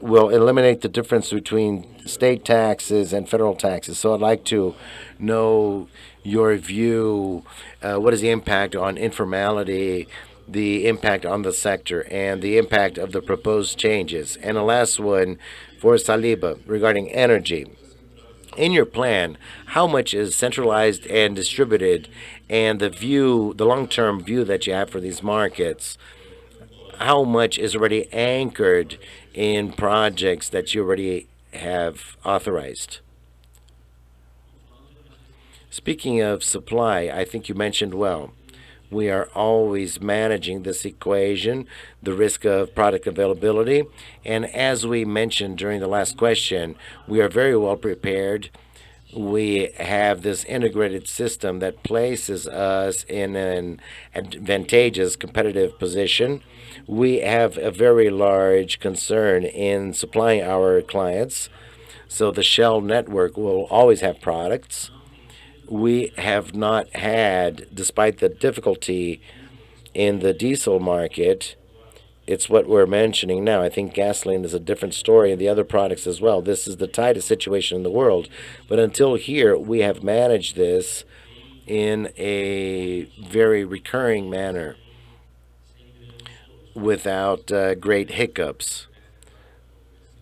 will eliminate the difference between state taxes and federal taxes. So I'd like to know your view. What is the impact on informality, the impact on the sector, and the impact of the proposed changes? And the last one for Saliba regarding energy. In your plan, how much is centralized and distributed, and the long-term view that you have for these markets? How much is already anchored in projects that you already have authorized? Speaking of supply, I think you mentioned well, we are always managing this equation, the risk of product availability. And as we mentioned during the last question, we are very well prepared. We have this integrated system that places us in an advantageous competitive position. We have a very large concern in supplying our clients. So the Shell network will always have products. We have not had, despite the difficulty in the diesel market, it's what we're mentioning now. I think gasoline is a different story and the other products as well. This is the tightest situation in the world. But until here, we have managed this in a very recurring manner without great hiccups.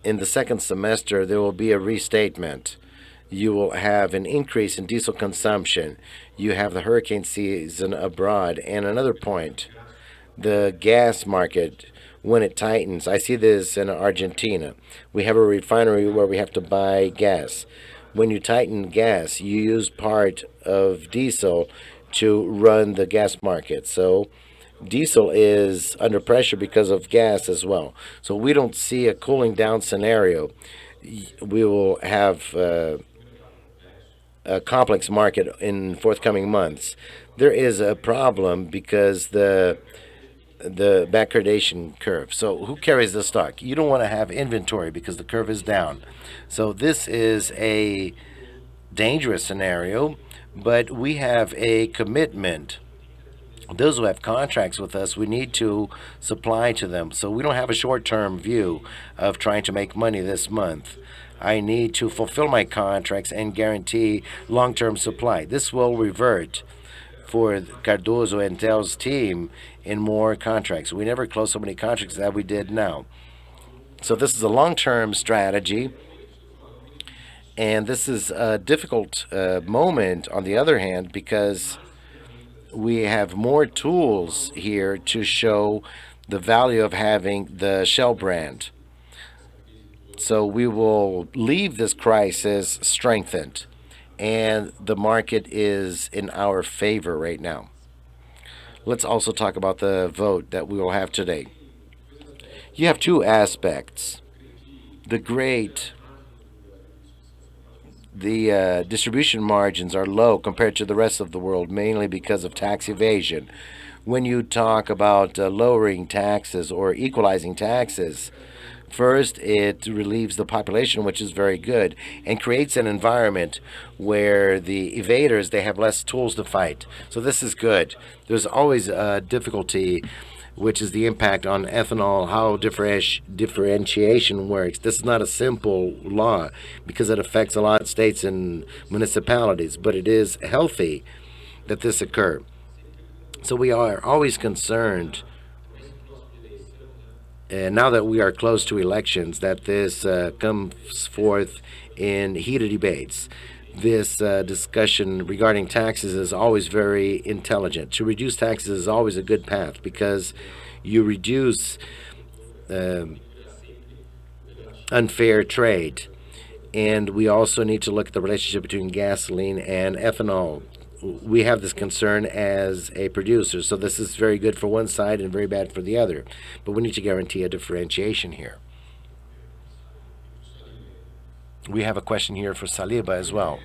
In the second semester, there will be a restatement. You will have an increase in diesel consumption. You have the hurricane season abroad. And another point, the gas market, when it tightens, I see this in Argentina. We have a refinery where we have to buy gas. When you tighten gas, you use part of diesel to run the gas market. So diesel is under pressure because of gas as well. So we don't see a cooling down scenario. we will have a complex market in forthcoming months. There is a problem because the backwardation curve. So who carries the stock? You don't want to have inventory because the curve is down. So this is a dangerous scenario, but we have a commitment. Those who have contracts with us, we need to supply to them. So we don't have a short-term view of trying to make money this month. I need to fulfill my contracts and guarantee long-term supply. This will revert for Cardoso and Tel's team in more contracts. We never closed so many contracts that we did now. So this is a long-term strategy, and this is a difficult moment on the other hand because we have more tools here to show the value of having the Shell brand. So we will leave this crisis strengthened, and the market is in our favor right now. Let's also talk about the vote that we will have today. You have two aspects. The distribution margins are low compared to the rest of the world, mainly because of tax evasion. When you talk about lowering taxes or equalizing taxes, first, it relieves the population, which is very good, and creates an environment where the evaders, they have less tools to fight. So this is good. There's always a difficulty, which is the impact on ethanol, how differentiation works. This is not a simple law because it affects a lot of states and municipalities, but it is healthy that this occur. So we are always concerned, and now that we are close to elections, that this comes forth in heated debates. This discussion regarding taxes is always very intelligent. To reduce taxes is always a good path because you reduce unfair trade. And we also need to look at the relationship between gasoline and ethanol. We have this concern as a producer, so this is very good for one side and very bad for the other. But we need to guarantee a differentiation here. We have a question here for Saliba as well.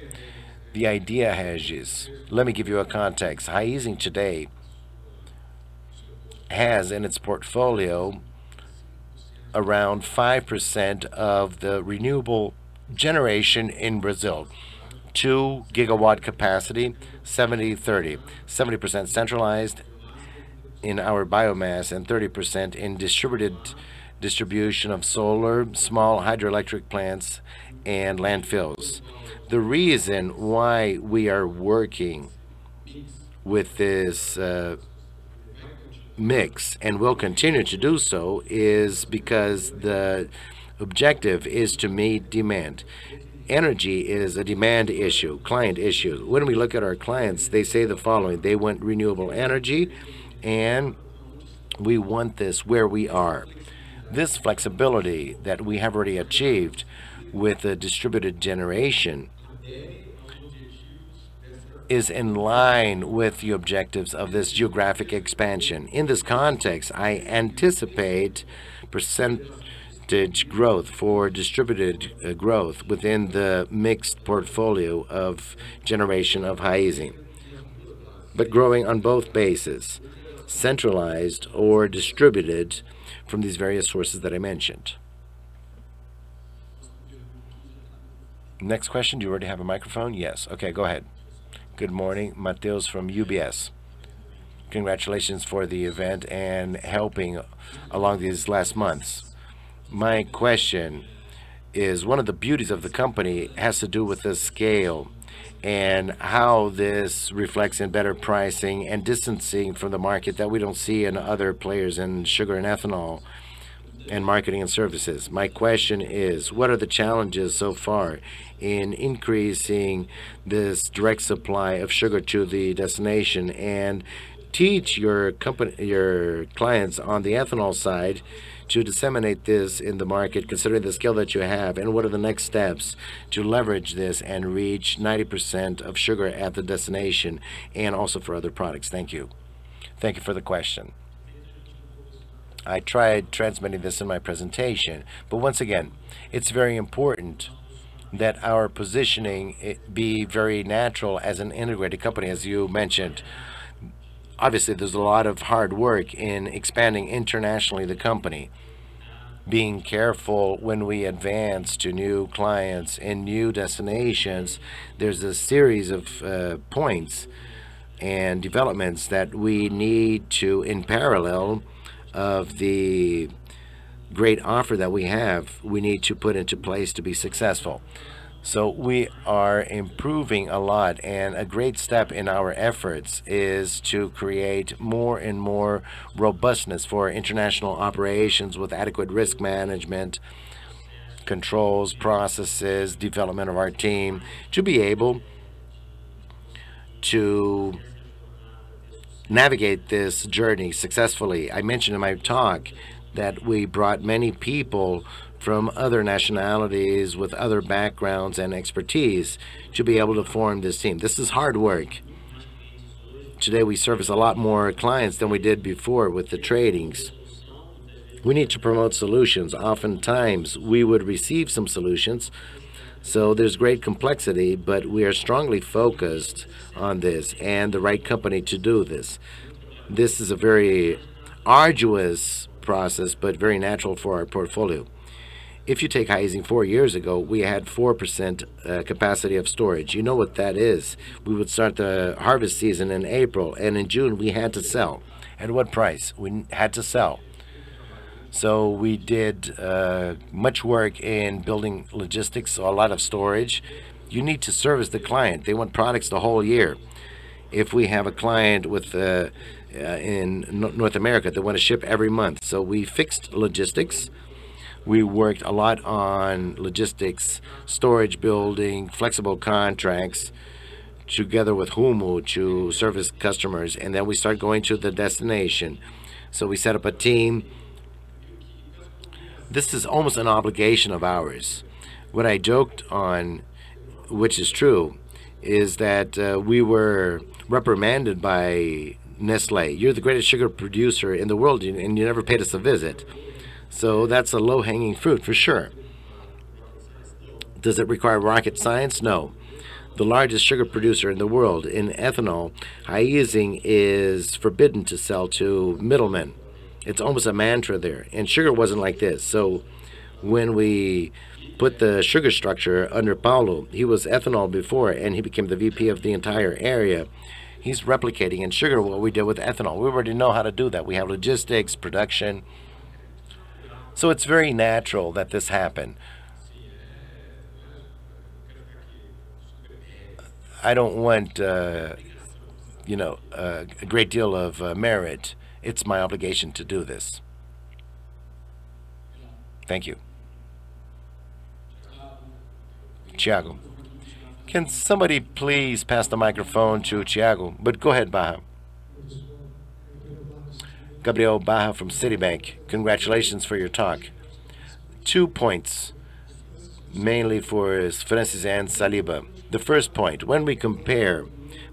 The idea, Regis, let me give you a context. Raízen today has in its portfolio around 5% of the renewable generation in Brazil. 2 gigawatt capacity, 70-30. 70% centralized in our biomass and 30% in distribution of solar, small hydroelectric plants, and landfills. The reason why we are working with this mix and will continue to do so is because the objective is to meet demand. Energy is a demand issue, client issue. When we look at our clients, they say the following: they want renewable energy, and we want this where we are. This flexibility that we have already achieved with the distributed generation is in line with the objectives of this geographic expansion. In this context, I anticipate percentage growth for distributed growth within the mixed portfolio of generation of Raízen, but growing on both bases, centralized or distributed from these various sources that I mentioned. Next question. Do you already have a microphone? Yes. Okay, go ahead. Good morning. Mateus from UBS. Congratulations for the event and helping along these last months. My question is, one of the beauties of the company has to do with the scale and how this reflects in better pricing and distancing from the market that we don't see in other players in sugar and ethanol and marketing and services. My question is, what are the challenges so far in increasing this direct supply of sugar to the destination, and teach your clients on the ethanol side to disseminate this in the market, considering the skill that you have, and what are the next steps to leverage this and reach 90% of sugar at the destination and also for other products? Thank you. Thank you for the question. I tried transmitting this in my presentation, but once again, it's very important that our positioning be very natural as an integrated company, as you mentioned. Obviously, there's a lot of hard work in expanding internationally the company, being careful when we advance to new clients and new destinations. There's a series of points and developments that we need to, in parallel of the great offer that we have, we need to put into place to be successful. So we are improving a lot, and a great step in our efforts is to create more and more robustness for international operations with adequate risk management, controls, processes, development of our team, to be able to navigate this journey successfully. I mentioned in my talk that we brought many people from other nationalities with other backgrounds and expertise to be able to form this team. This is hard work. Today we service a lot more clients than we did before with the tradings. We need to promote solutions. Oftentimes we would receive some solutions, so there's great complexity, but we are strongly focused on this and the right company to do this. This is a very arduous process, but very natural for our portfolio. If you take Raízen 4 years ago, we had 4% capacity of storage. You know what that is. We would start the harvest season in April, and in June we had to sell. At what price? We had to sell. So we did much work in building logistics, so a lot of storage. You need to service the client. They want products the whole year. If we have a client with in North America, they want to ship every month. So we fixed logistics. We worked a lot on logistics, storage building, flexible contracts, together with Humu to service customers. And then we start going to the destination. So we set up a team. This is almost an obligation of ours. What I joked on, which is true, is that we were reprimanded by Nestle. You're the greatest sugar producer in the world, and you never paid us a visit. So that's a low-hanging fruit for sure. Does it require rocket science? No. The largest sugar producer in the world in ethanol, Raízen is forbidden to sell to middlemen. It's almost a mantra there. And sugar wasn't like this. So when we put the sugar structure under Paulo, he was ethanol before, and he became the VP of the entire area. He's replicating in sugar what we did with ethanol. We already know how to do that. We have logistics, production. So it's very natural that this happened. I don't want, a great deal of merit. It's my obligation to do this. Thank you. Tiago. Can somebody please pass the microphone to Tiago? But go ahead, Baja. Gabriel Baja from Citibank. Congratulations for your talk. 2 points, mainly for Francis and Saliba. The first point, when we compare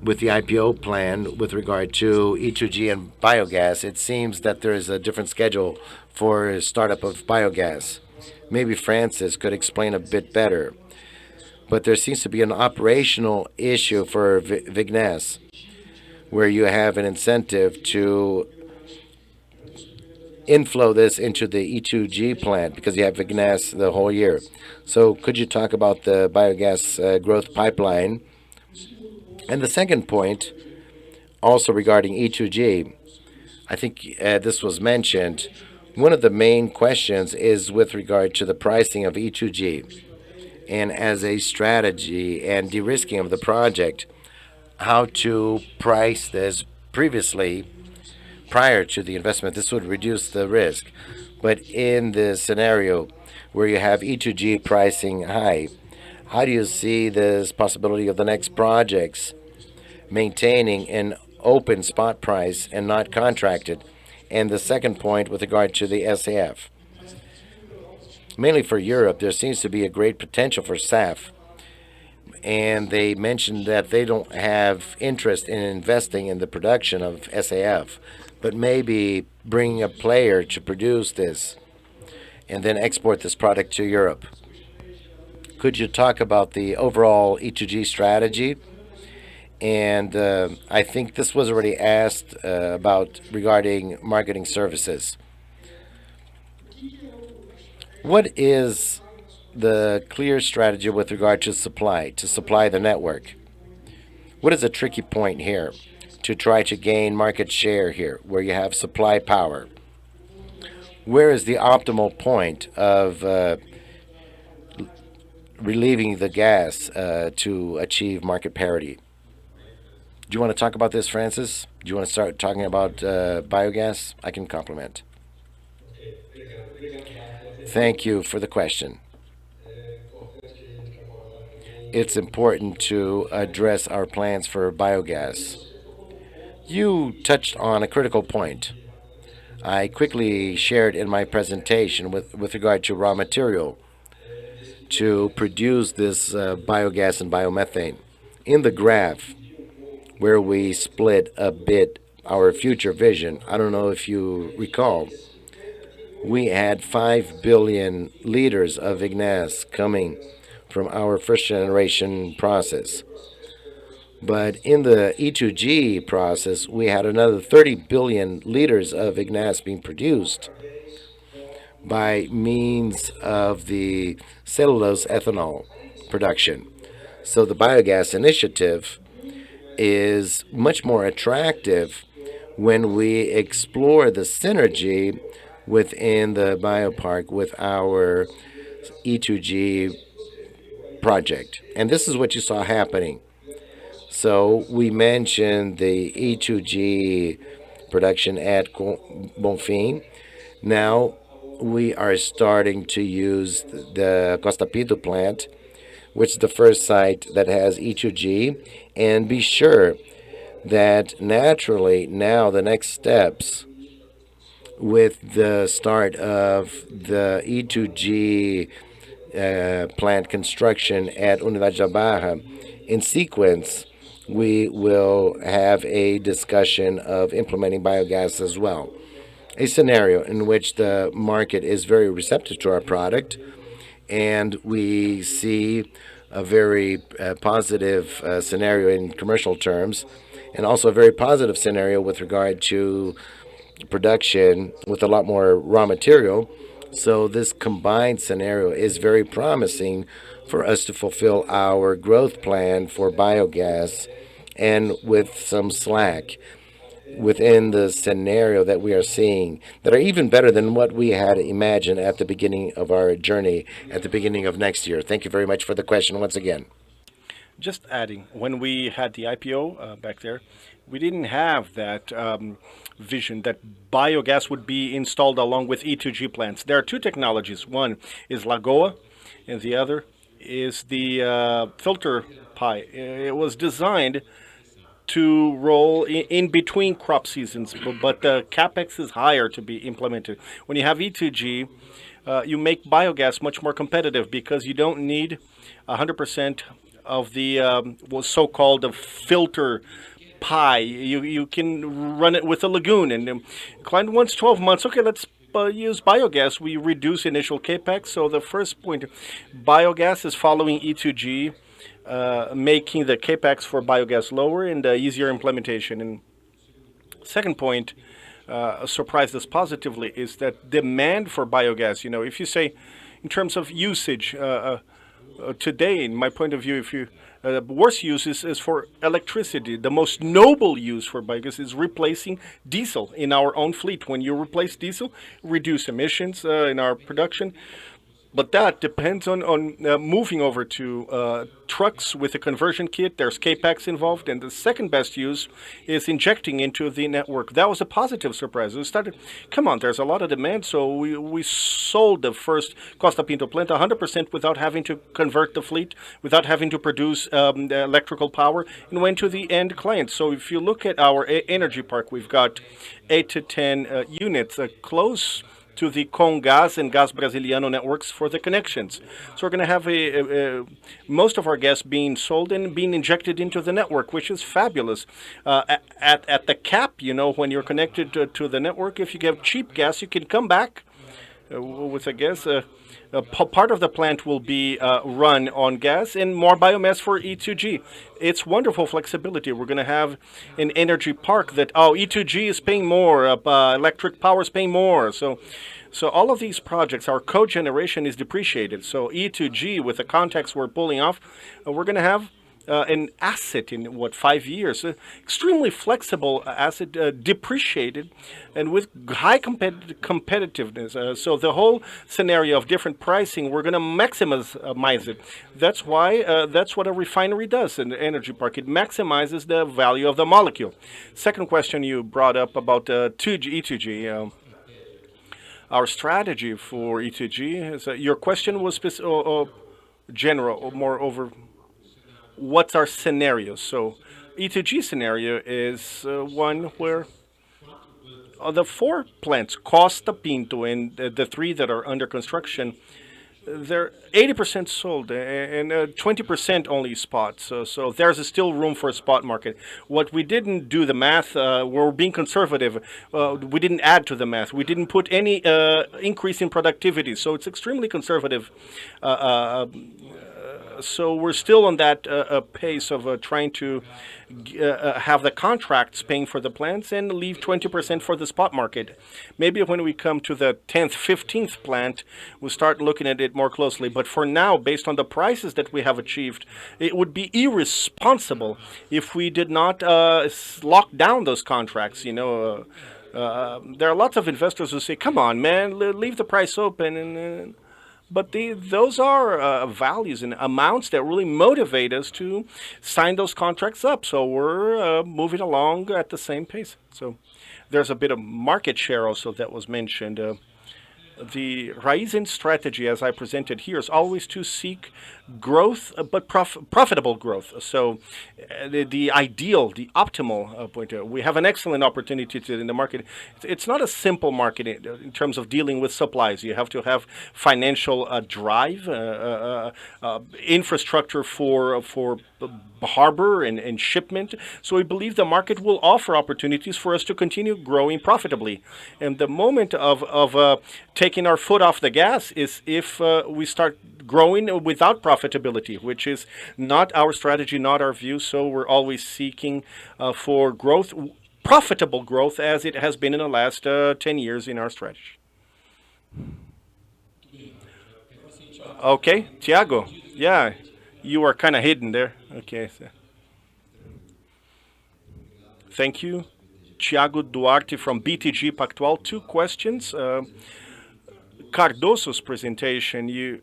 with the IPO plan with regard to E2G and biogas, it seems that there is a different schedule for startup of biogas. Maybe Francis could explain a bit better. But there seems to be an operational issue for Vignes, where you have an incentive to inflow this into the E2G plant because you have Vignes the whole year. So could you talk about the biogas growth pipeline? And the second point, also regarding E2G, I think this was mentioned. One of the main questions is with regard to the pricing of E2G. And as a strategy and de-risking of the project, how to price this previously, prior to the investment. This would reduce the risk. But in the scenario where you have E2G pricing high, how do you see this possibility of the next projects maintaining an open spot price and not contracted? And the second point with regard to the SAF. Mainly for Europe, there seems to be a great potential for SAF. And they mentioned that they don't have interest in investing in the production of SAF. but maybe bring a player to produce this and then export this product to Europe. Could you talk about the overall E2G strategy? And I think this was already asked about regarding marketing services. What is the clear strategy with regard to supply the network? What is a tricky point here to try to gain market share here, where you have supply power? Where is the optimal point of relieving the gas to achieve market parity? Do you want to talk about this, Francis? Do you want to start talking about biogas? I can complement. Thank you for the question. It's important to address our plans for biogas. You touched on a critical point. I quickly shared in my presentation with regard to raw material to produce this biogas and biomethane. In the graph, where we split a bit our future vision, I don't know if you recall, we had 5 billion liters of ignas coming from our first generation process. But in the E2G process, we had another 30 billion liters of ignas being produced by means of the cellulose ethanol production. So the biogas initiative is much more attractive when we explore the synergy within the biopark with our E2G project. And this is what you saw happening. So we mentioned the E2G production at Bonfim. Now we are starting to use the Costa Pinto plant, which is the first site that has E2G, and be sure that naturally now the next steps with the start of the E2G plant construction at Unidade da Barra, in sequence, we will have a discussion of implementing biogas as well. A scenario in which the market is very receptive to our product, and we see a very positive scenario in commercial terms, and also a very positive scenario with regard to production with a lot more raw material. So this combined scenario is very promising for us to fulfill our growth plan for biogas, and with some slack within the scenario that we are seeing that are even better than what we had imagined at the beginning of our journey at the beginning of next year. Thank you very much for the question once again. Just adding, when we had the IPO back there, we didn't have that vision that biogas would be installed along with E2G plants. There are two technologies. One is Lagoa, and the other is the filter pie. It was designed to roll in between crop seasons, but the capex is higher to be implemented. When you have E2G, you make biogas much more competitive because you don't need 100% of the so-called filter pie. You can run it with a lagoon, and the client wants 12 months. Okay, let's use biogas. We reduce initial capex. So the first point, biogas is following E2G, making the capex for biogas lower and easier implementation. And second point, surprised us positively, is that demand for biogas. If you say in terms of usage, today, in my point of view, if you worst use is for electricity. The most noble use for biogas is replacing diesel in our own fleet. When you replace diesel, reduce emissions in our production. But that depends on moving over to trucks with a conversion kit. There's capex involved. And the second best use is injecting into the network. That was a positive surprise. We started, come on, there's a lot of demand. So we sold the first Costa Pinto plant 100% without having to convert the fleet, without having to produce electrical power, and went to the end client. So if you look at our energy park, we've got 8 to 10 units close to the Comgás and Gás Brasiliano networks for the connections. So we're going to have most of our gas being sold and being injected into the network, which is fabulous. At the cap, when you're connected to the network, if you get cheap gas, you can come back with a gas. Part of the plant will be run on gas and more biomass for E2G. It's wonderful flexibility. We're going to have an energy park that, E2G is paying more, electric power is paying more. So all of these projects, our cogeneration is depreciated. So E2G, with the context we're pulling off, we're going to have an asset in 5 years, extremely flexible asset, depreciated, and with high competitiveness. So the whole scenario of different pricing, we're going to maximize it. That's why that's what a refinery does in the energy park. It maximizes the value of the molecule. Second question you brought up about E2G. Our strategy for E2G is your question was general, or more over. What's our scenario? So E2G scenario is one where the 4 plants, Costa, Pinto, and the 3 that are under construction, they're 80% sold and 20% only spot. So there's still room for a spot market. What we didn't do the math, we're being conservative. We didn't add to the math. We didn't put any increase in productivity. So it's extremely conservative. So we're still on that pace of trying to have the contracts paying for the plants and leave 20% for the spot market. Maybe when we come to the 10th, 15th plant, we'll start looking at it more closely. But for now, based on the prices that we have achieved, it would be irresponsible if we did not lock down those contracts. There are lots of investors who say, come on, man, leave the price open. But those are values and amounts that really motivate us to sign those contracts up. So we're moving along at the same pace. So there's a bit of market share also that was mentioned. The Raízen strategy, as I presented here, is always to seek growth, but profitable growth. So the ideal, the optimal point, we have an excellent opportunity in the market. It's not a simple market in terms of dealing with supplies. You have to have financial drive, infrastructure for harbor and shipment. So we believe the market will offer opportunities for us to continue growing profitably. And the moment of taking our foot off the gas is if we start growing without profitability, which is not our strategy, not our view. So we're always seeking for growth, profitable growth, as it has been in the last 10 years in our strategy. Okay, Tiago. Yeah, you are kind of hidden there. Okay. So. Thank you. Tiago Duarte from BTG Pactual. 2 questions. Cardoso's presentation, you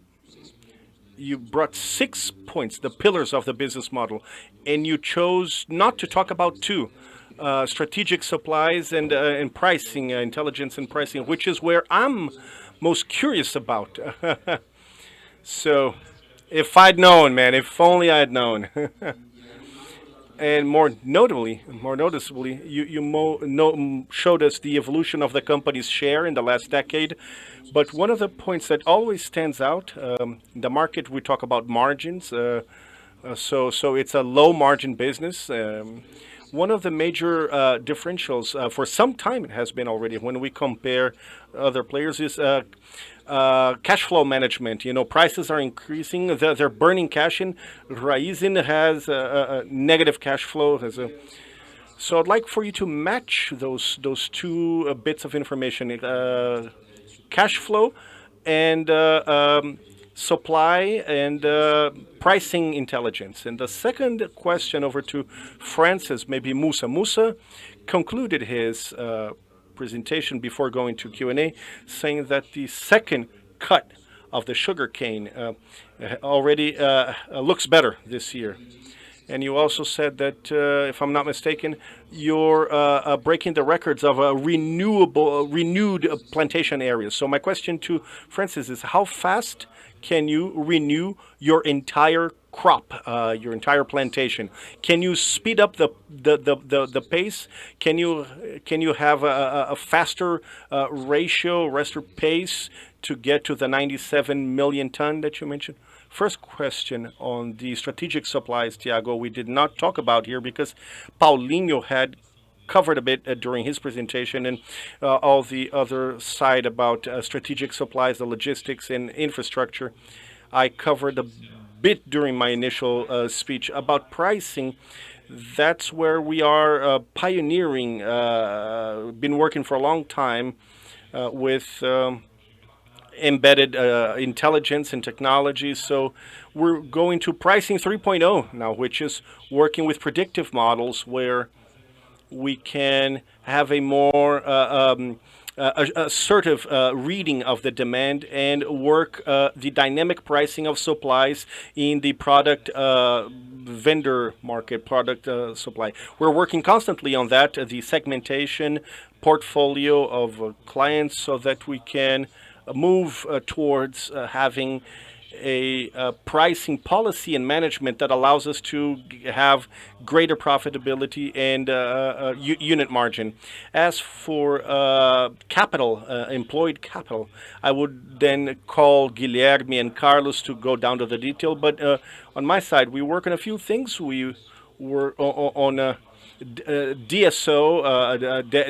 brought 6 points, the pillars of the business model, and you chose not to talk about 2, strategic supplies and pricing, intelligence and pricing, which is where I'm most curious about. So, if I'd known, man, if only I'd known. And more noticeably, you showed us the evolution of the company's share in the last decade. But one of the points that always stands out, in the market, we talk about margins. So it's a low margin business. One of the major differentials for some time it has been already when we compare other players is cash flow management. Prices are increasing. They're burning cash in. Raízen has a negative cash flow. So I'd like for you to match those 2 bits of information, cash flow and supply and pricing intelligence. And the second question over to Francis, maybe Musa. Musa concluded his presentation before going to Q&A, saying that the second cut of the sugarcane already looks better this year. And you also said that, if I'm not mistaken, you're breaking the records of renewed plantation areas. So my question to Francis is, how fast can you renew your entire crop, your entire plantation. Can you speed up the pace? Can you have a faster faster pace to get to the 97 million ton that you mentioned? First question on the strategic supplies, Tiago, we did not talk about here because Paulinho had covered a bit during his presentation, and all the other side about strategic supplies, the logistics and infrastructure. I covered a bit during my initial speech about pricing. That's where we are pioneering, been working for a long time with embedded intelligence and technology. So we're going to pricing 3.0 now, which is working with predictive models where we can have a more assertive reading of the demand and work the dynamic pricing of supplies in the product vendor market, product supply. We're working constantly on that, the segmentation portfolio of clients, so that we can move towards having a pricing policy and management that allows us to have greater profitability and unit margin. As for capital, employed capital, I would then call Guilherme and Carlos to go down to the detail. But on my side, we work on a few things. We were on DSO,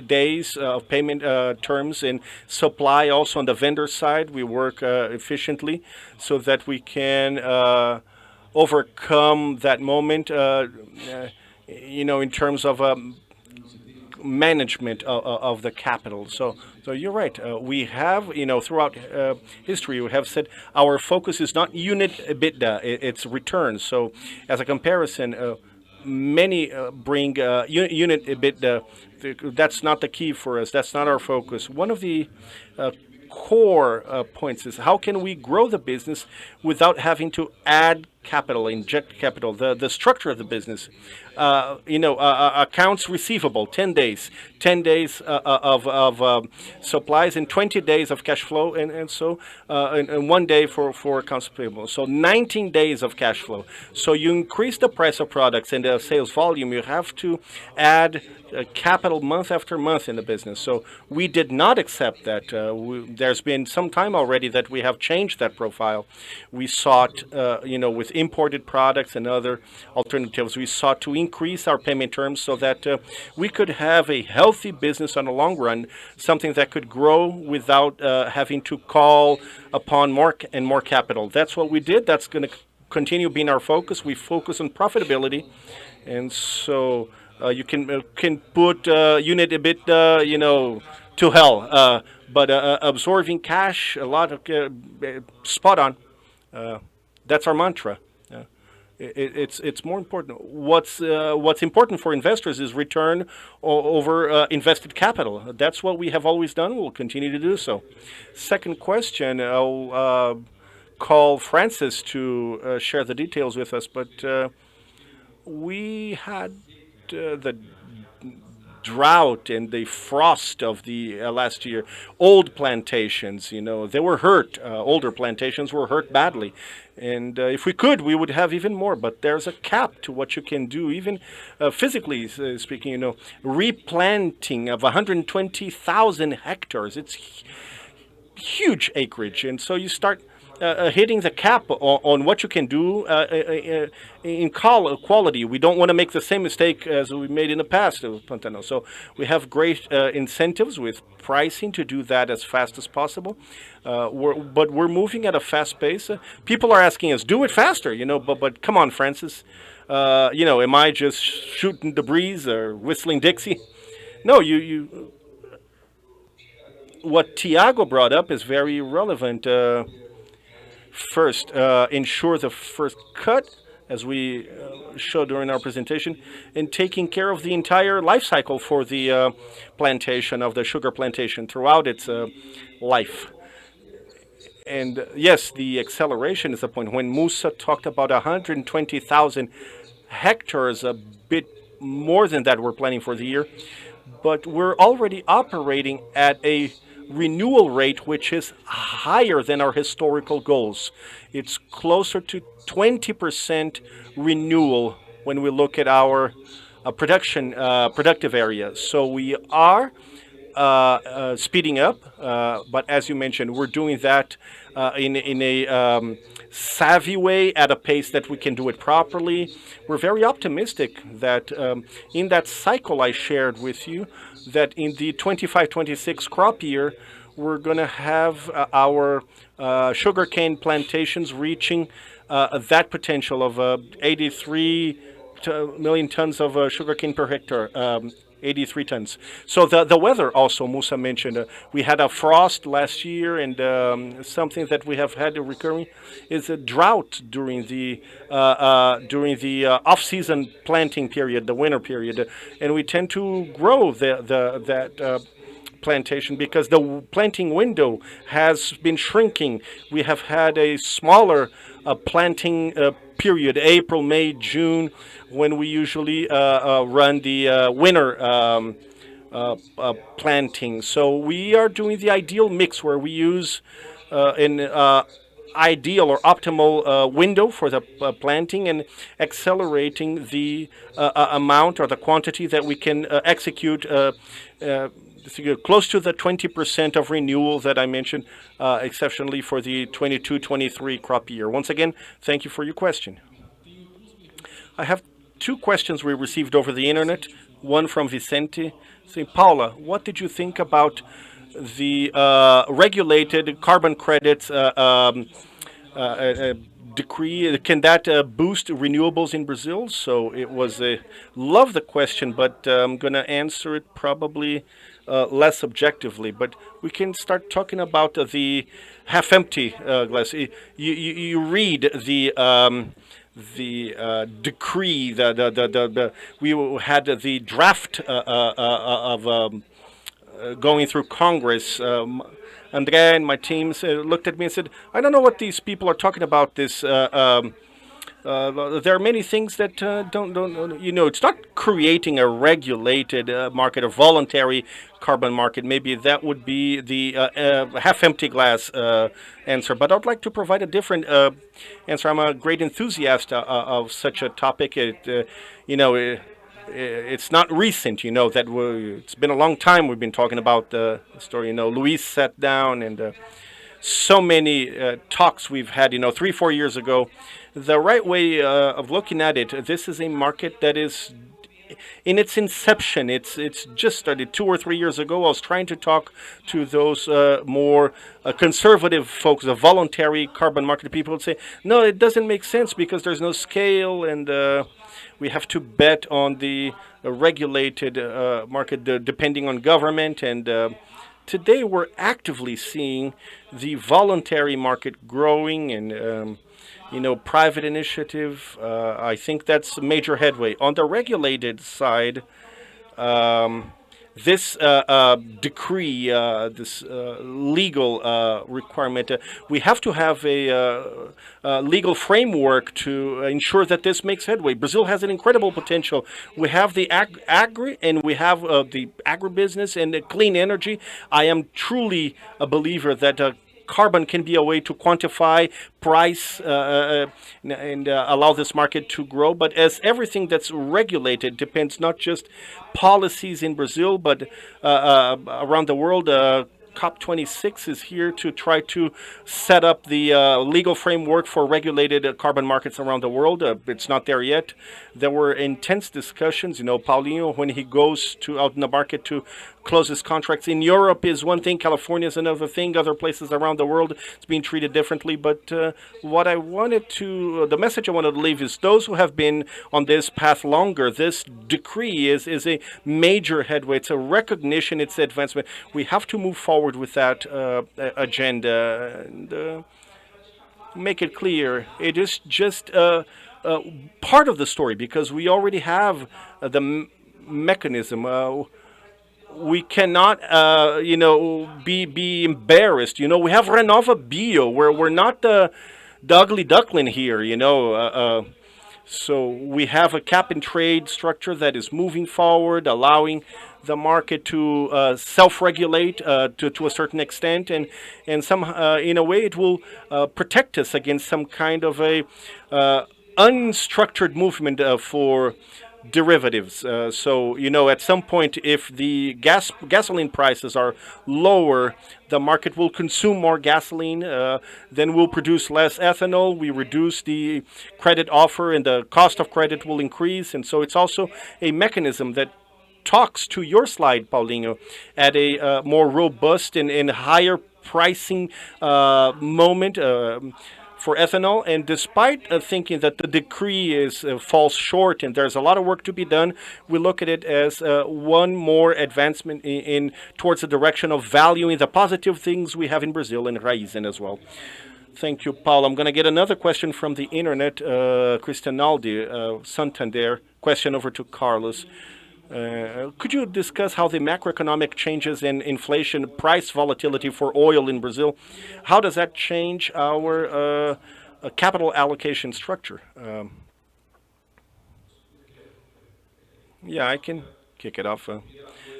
days of payment terms, and supply also on the vendor side. We work efficiently so that we can overcome that moment, in terms of management of the capital. So you're right. We have, throughout history, we have said our focus is not unit EBITDA, it's returns. So as a comparison, many bring unit EBITDA. That's not the key for us. That's not our focus. One of the core points is how can we grow the business without having to add capital, inject capital, the structure of the business. Accounts receivable, 10 days, 10 days of supplies and 20 days of cash flow, and 1 day for accounts payable. So 19 days of cash flow. So you increase the price of products and the sales volume, you have to add capital month after month in the business. So we did not accept that. There's been some time already that we have changed that profile. We sought, with imported products and other alternatives, we sought to increase our payment terms so that we could have a healthy business on the long run, something that could grow without having to call upon more and more capital. That's what we did. That's going to continue being our focus. We focus on profitability, and so you can put unit EBITDA, to hell, but absorbing cash, a lot of spot on. That's our mantra. It's more important. What's important for investors is return over invested capital. That's what we have always done. We'll continue to do so. Second question, I'll call Francis to share the details with us, but we had the drought and the frost of the last year. Old plantations, they were hurt. Older plantations were hurt badly. And if we could, we would have even more. But there's a cap to what you can do, even physically speaking, replanting of 120,000 hectares. It's huge acreage. And so you start hitting the cap on what you can do in quality. We don't want to make the same mistake as we made in the past with Pantano. So we have great incentives with pricing to do that as fast as possible. But we're moving at a fast pace. People are asking us, do it faster, but come on, Francis. Am I just shooting the breeze or whistling Dixie? No, you what Tiago brought up is very relevant. First, ensure the first cut, as we showed during our presentation, and taking care of the entire life cycle for the plantation, of the sugar plantation throughout its life. And yes, the acceleration is the point. When Musa talked about 120,000 hectares, a bit more than that we're planning for the year, but we're already operating at a renewal rate which is higher than our historical goals. It's closer to 20% renewal when we look at our productive areas. So we are speeding up, but as you mentioned, we're doing that in a savvy way at a pace that we can do it properly. We're very optimistic that in that cycle I shared with you, that in the 25-26 crop year, we're going to have our sugarcane plantations reaching that potential of 83 million tons of sugarcane per hectare. 83 tons. So the weather also, Musa mentioned, we had a frost last year, and something that we have had recurring is a drought during the off-season planting period, the winter period, and we tend to grow that plantation because the planting window has been shrinking. We have had a smaller planting period, April, May, June, when we usually run the winter planting. So we are doing the ideal mix where we use an ideal or optimal window for the planting and accelerating the amount or the quantity that we can execute close to the 20% of renewal that I mentioned, exceptionally for the 22-23 crop year. Once again, thank you for your question. I have two questions we received over the internet. One from Vicente saying, Paula, what did you think about the regulated carbon credits decree? Can that boost renewables in Brazil? So it was love the question, but I'm going to answer it probably less objectively. But we can start talking about the half-empty glass. You read the decree. We had the draft of going through Congress. André and my team looked at me and said, I don't know what these people are talking about. There are many things that don't, it's not creating a regulated market, a voluntary carbon market. Maybe that would be the half-empty glass answer. But I'd like to provide a different answer. I'm a great enthusiast of such a topic. It's not recent, that it's been a long time we've been talking about the story. Luis sat down and so many talks we've had, 3-4 years ago. The right way of looking at it, this is a market that is in its inception. It's just started 2 or 3 years ago. I was trying to talk to those more conservative folks, the voluntary carbon market people would say, no, it doesn't make sense because there's no scale and we have to bet on the regulated market depending on government. And today we're actively seeing the voluntary market growing and private initiative. I think that's a major headway. On the regulated side, this decree, this legal requirement, we have to have a legal framework to ensure that this makes headway. Brazil has an incredible potential. We have the agri and we have the agribusiness and the clean energy. I am truly a believer that carbon can be a way to quantify price and allow this market to grow. But as everything that's regulated depends not just policies in Brazil, but around the world, COP26 is here to try to set up the legal framework for regulated carbon markets around the world. It's not there yet. There were intense discussions. Paulinho, when he goes out in the market to close his contracts in Europe is one thing, California is another thing, other places around the world it's being treated differently. But the message I wanted to leave is those who have been on this path longer, this decree is a major headway. It's a recognition, it's advancement. We have to move forward with that agenda and make it clear. It is just part of the story because we already have the mechanism. We cannot, be embarrassed. We have Renova Bio, where we're not the ugly duckling here, So we have a cap and trade structure that is moving forward, allowing the market to self-regulate to a certain extent, and some in a way it will protect us against some kind of a unstructured movement for derivatives. So, at some point, if the gasoline prices are lower, the market will consume more gasoline, then we'll produce less ethanol, we reduce the credit offer, and the cost of credit will increase. And so it's also a mechanism that talks to your slide, Paulinho, at a more robust and higher pricing moment for ethanol. And despite thinking that the decree is falls short and there's a lot of work to be done, we look at it as one more advancement in towards the direction of valuing the positive things we have in Brazil and Raízen as well. Thank you, Paul. I'm going to get another question from the internet. Christian Naldi, Santander. Question over to Carlos. Could you discuss how the macroeconomic changes in inflation, price volatility for oil in Brazil, how does that change our capital allocation structure? Yeah, I can kick it off.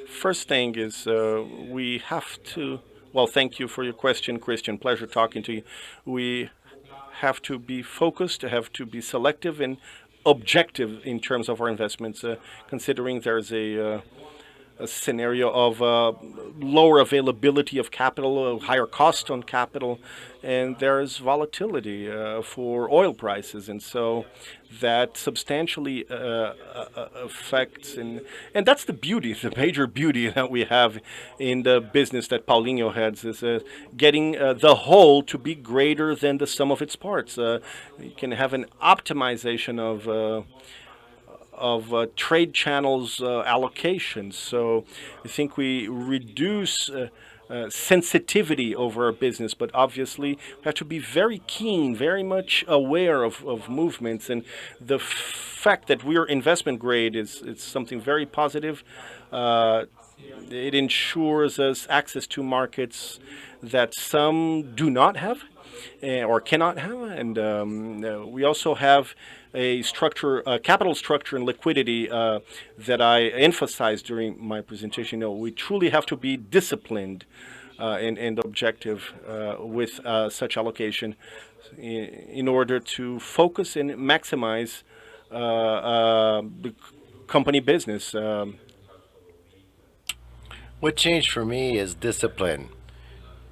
First thing is we have to, well, thank you for your question, Christian. Pleasure talking to you. We have to be focused, have to be selective and objective in terms of our investments, considering there's a scenario of lower availability of capital, higher cost on capital, and there's volatility for oil prices, and so that substantially affects, and that's the beauty, the major beauty that we have in the business that Paulinho heads, is getting the whole to be greater than the sum of its parts. You can have an optimization of trade channels allocations. So I think we reduce sensitivity over our business, but obviously we have to be very keen, very much aware of movements, and the fact that we're investment grade is something very positive. It ensures us access to markets that some do not have or cannot have, and we also have a structure, a capital structure and liquidity that I emphasized during my presentation. We truly have to be disciplined and objective with such allocation in order to focus and maximize the company business. What changed for me is discipline.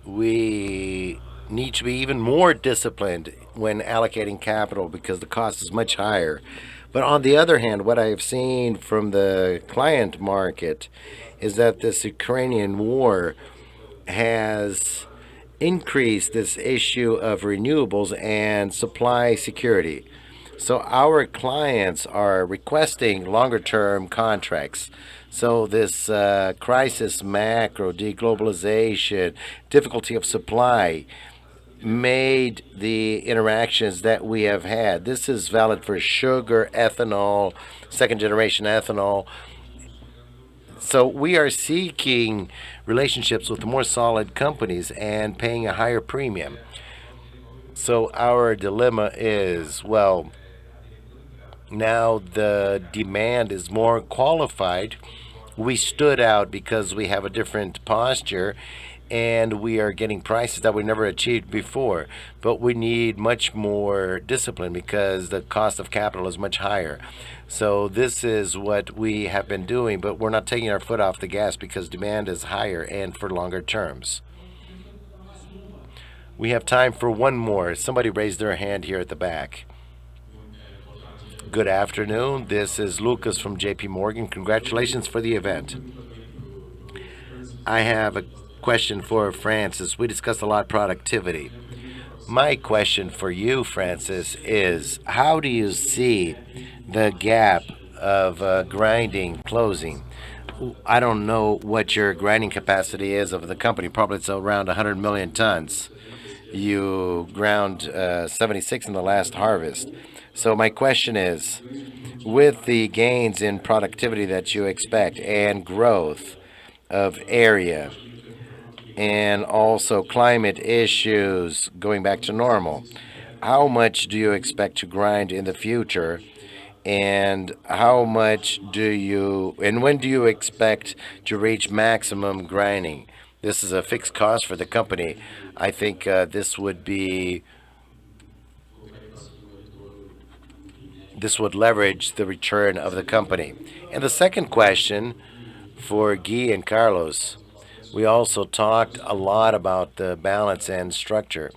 We need to be even more disciplined when allocating capital because the cost is much higher. But on the other hand, what I have seen from the client market is that this Ukrainian war has increased this issue of renewables and supply security. So our clients are requesting longer-term contracts. So this crisis, macro, deglobalization, difficulty of supply, made the interactions that we have had. This is valid for sugar, ethanol, second-generation ethanol. So we are seeking relationships with more solid companies and paying a higher premium. So our dilemma is, well, now the demand is more qualified. We stood out because we have a different posture and we are getting prices that we never achieved before. But we need much more discipline because the cost of capital is much higher. So this is what we have been doing, but we're not taking our foot off the gas because demand is higher and for longer terms. We have time for one more. Somebody raised their hand here at the back. Good afternoon. This is Lucas from JP Morgan. Congratulations for the event. I have a question for Francis. We discussed a lot of productivity. My question for you, Francis, is how do you see the gap of grinding closing? I don't know what your grinding capacity is of the company. Probably it's around 100 million tons. You ground 76 in the last harvest. So my question is, with the gains in productivity that you expect and growth of area and also climate issues going back to normal, how much do you expect to grind in the future? And how much do you, and when do you expect to reach maximum grinding? This is a fixed cost for the company. I think this would leverage the return of the company. And the second question for Guy and Carlos, we also talked a lot about the balance and structure.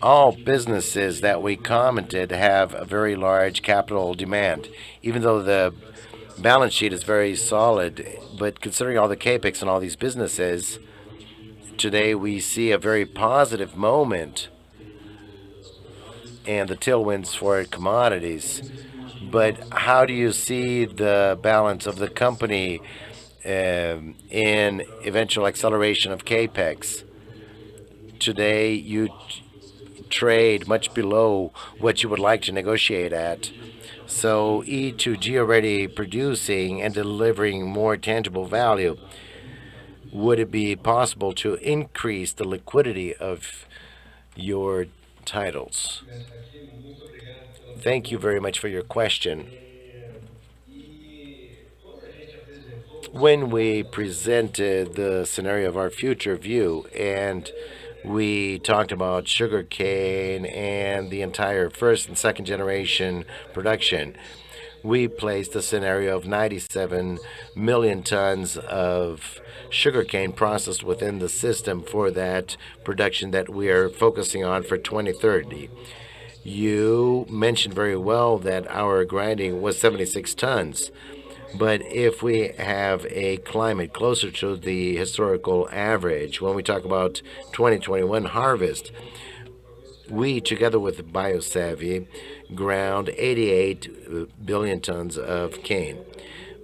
All businesses that we commented have a very large capital demand, even though the balance sheet is very solid. But considering all the capex and all these businesses, today we see a very positive moment and the tailwinds for commodities. But how do you see the balance of the company in eventual acceleration of capex? Today you trade much below what you would like to negotiate at. So E2G already producing and delivering more tangible value. Would it be possible to increase the liquidity of your titles? Thank you very much for your question. When we presented the scenario of our future view and we talked about sugarcane and the entire first and second generation production, we placed a scenario of 97 million tons of sugarcane processed within the system for that production that we are focusing on for 2030. You mentioned very well that our grinding was 76 tons. But if we have a climate closer to the historical average, when we talk about 2021 harvest, we, together with Biosev, ground 88 billion tons of cane.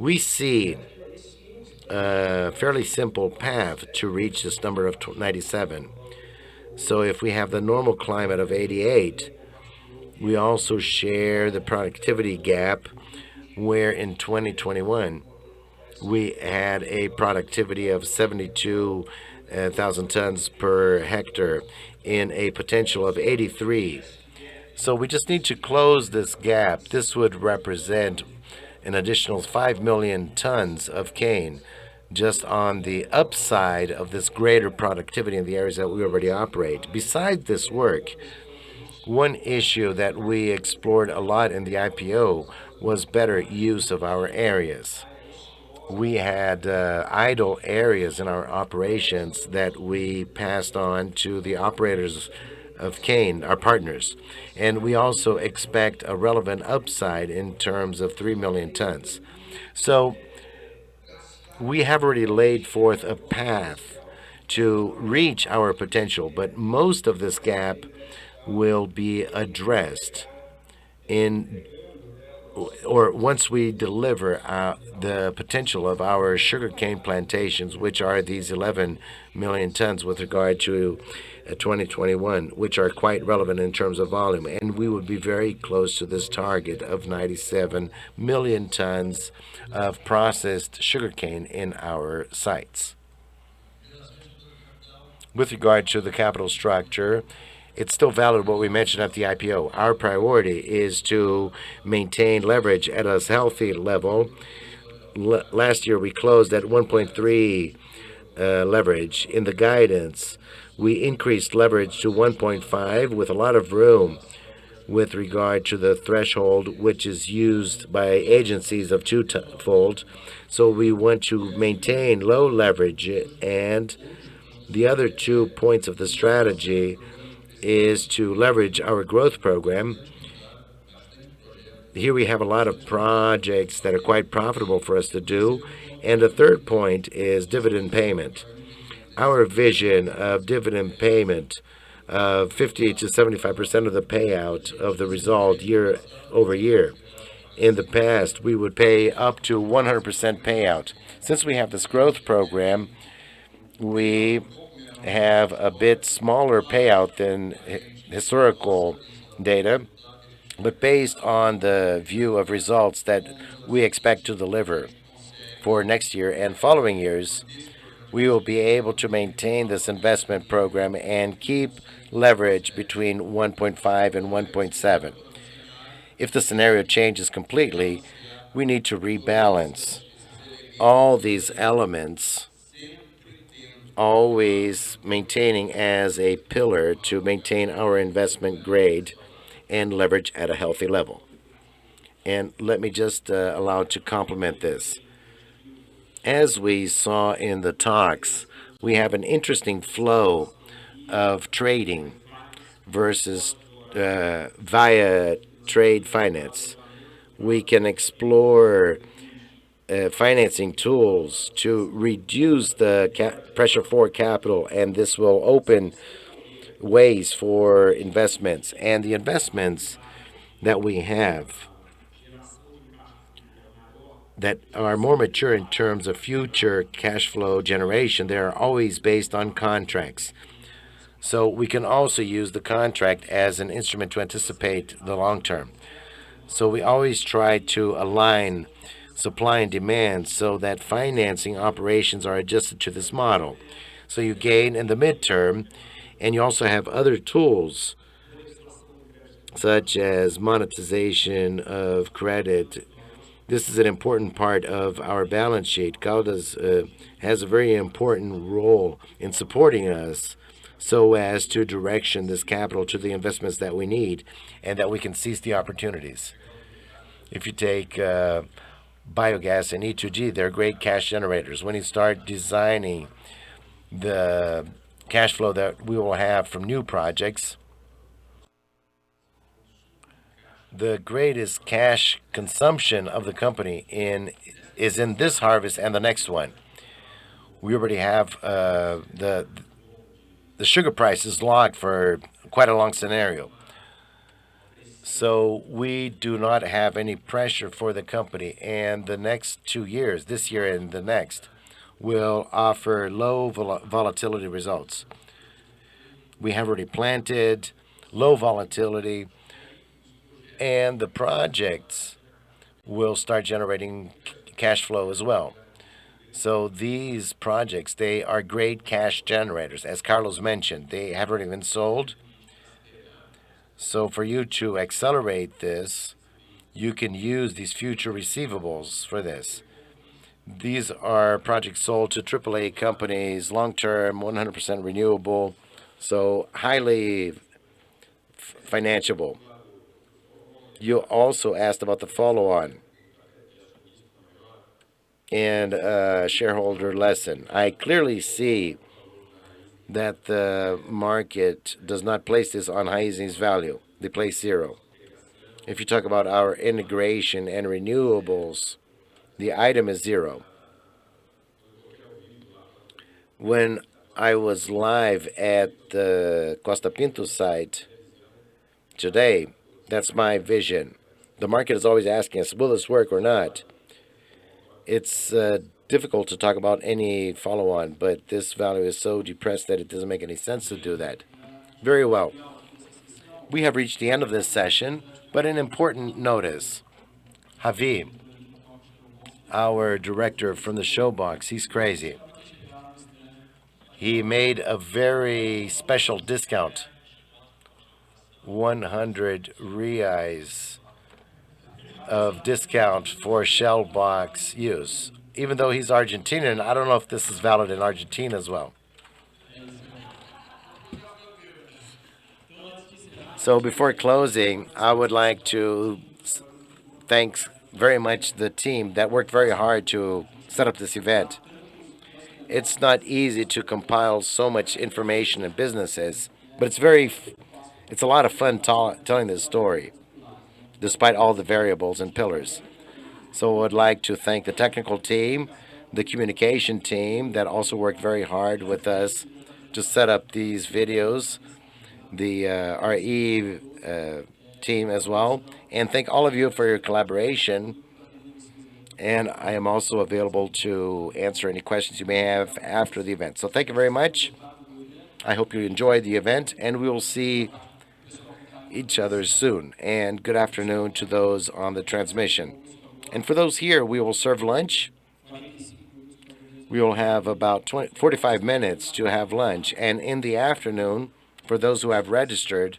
We see a fairly simple path to reach this number of 97. So if we have the normal climate of 88, we also share the productivity gap where in 2021 we had a productivity of 72,000 tons per hectare in a potential of 83. So we just need to close this gap. This would represent an additional 5 million tons of cane just on the upside of this greater productivity in the areas that we already operate. Besides this work, one issue that we explored a lot in the IPO was better use of our areas. We had idle areas in our operations that we passed on to the operators of cane, our partners. And we also expect a relevant upside in terms of 3 million tons. So we have already laid forth a path to reach our potential, but most of this gap will be addressed once we deliver the potential of our sugarcane plantations, which are these 11 million tons with regard to 2021, which are quite relevant in terms of volume. And we would be very close to this target of 97 million tons of processed sugarcane in our sites. With regard to the capital structure, it's still valid what we mentioned at the IPO. Our priority is to maintain leverage at a healthy level. Last year we closed at 1.3 leverage. In the guidance, we increased leverage to 1.5 with a lot of room with regard to the threshold, which is used by agencies of twofold. So we want to maintain low leverage, and the other 2 points of the strategy is to leverage our growth program. Here we have a lot of projects that are quite profitable for us to do. And the third point is dividend payment. Our vision of dividend payment of 50 to 75% of the payout of the result year over year. In the past, we would pay up to 100% payout. Since we have this growth program, we have a bit smaller payout than historical data, but based on the view of results that we expect to deliver for next year and following years, we will be able to maintain this investment program and keep leverage between 1.5 and 1.7. if the scenario changes completely, we need to rebalance all these elements, always maintaining as a pillar to maintain our investment grade and leverage at a healthy level. And let me just allow to complement this. As we saw in the talks, we have an interesting flow of trading versus via trade finance. We can explore financing tools to reduce the pressure for capital, and this will open ways for investments. And the investments that we have that are more mature in terms of future cash flow generation, they are always based on contracts. So we can also use the contract as an instrument to anticipate the long term. So we always try to align supply and demand so that financing operations are adjusted to this model. So you gain in the midterm, and you also have other tools such as monetization of credit. This is an important part of our balance sheet. Caldas has a very important role in supporting us so as to direction this capital to the investments that we need and that we can seize the opportunities. If you take biogas and E2G, they're great cash generators. When you start designing the cash flow that we will have from new projects, the greatest cash consumption of the company is in this harvest and the next one. We already have the sugar price is locked for quite a long scenario. So we do not have any pressure for the company, and the next 2 years, this year and the next, will offer low volatility results. We have already planted, low volatility, and the projects will start generating cash flow as well. So these projects, they are great cash generators. As Carlos mentioned, they have already been sold. So for you to accelerate this, you can use these future receivables for this. These are projects sold to AAA companies, long-term, 100% renewable, so highly financeable. You also asked about the follow-on and shareholder lesson. I clearly see that the market does not place this on Raízen's value. They place zero. If you talk about our integration and renewables, the item is zero. When I was live at the Costa Pinto site today, that's my vision. The market is always asking us, will this work or not? It's difficult to talk about any follow-on, but this value is so depressed that it doesn't make any sense to do that. Very well. We have reached the end of this session, but an important notice. Javi, our director from the Showbox, he's crazy. He made a very special discount, 100 reais of discount for Shell Box use. Even though he's Argentinian, I don't know if this is valid in Argentina as well. So before closing, I would like to thank very much the team that worked very hard to set up this event. It's not easy to compile so much information and businesses, but it's a lot of fun telling this story, despite all the variables and pillars. So I would like to thank the technical team, the communication team that also worked very hard with us to set up these videos, the RE team as well, and thank all of you for your collaboration. And I am also available to answer any questions you may have after the event. So thank you very much. I hope you enjoyed the event, and we will see each other soon. And good afternoon to those on the transmission. And for those here, we will serve lunch. We will have about 45 minutes to have lunch. And in the afternoon, for those who have registered,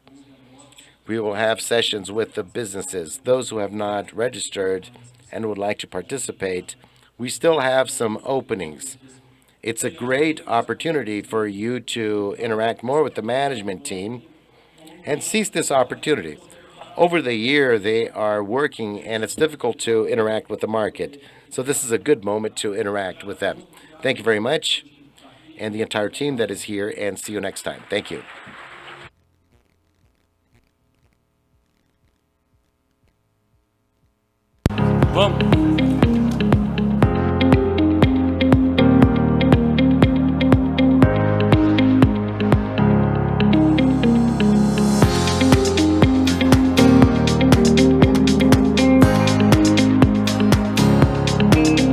We will have sessions with the businesses. Those who have not registered and would like to participate, we still have some openings. It's a great opportunity for you to interact more with the management team and seize this opportunity. Over the year, they are working, and it's difficult to interact with the market. So this is a good moment to interact with them. Thank you very much, and the entire team that is here, and see you next time. Thank you. Vamos!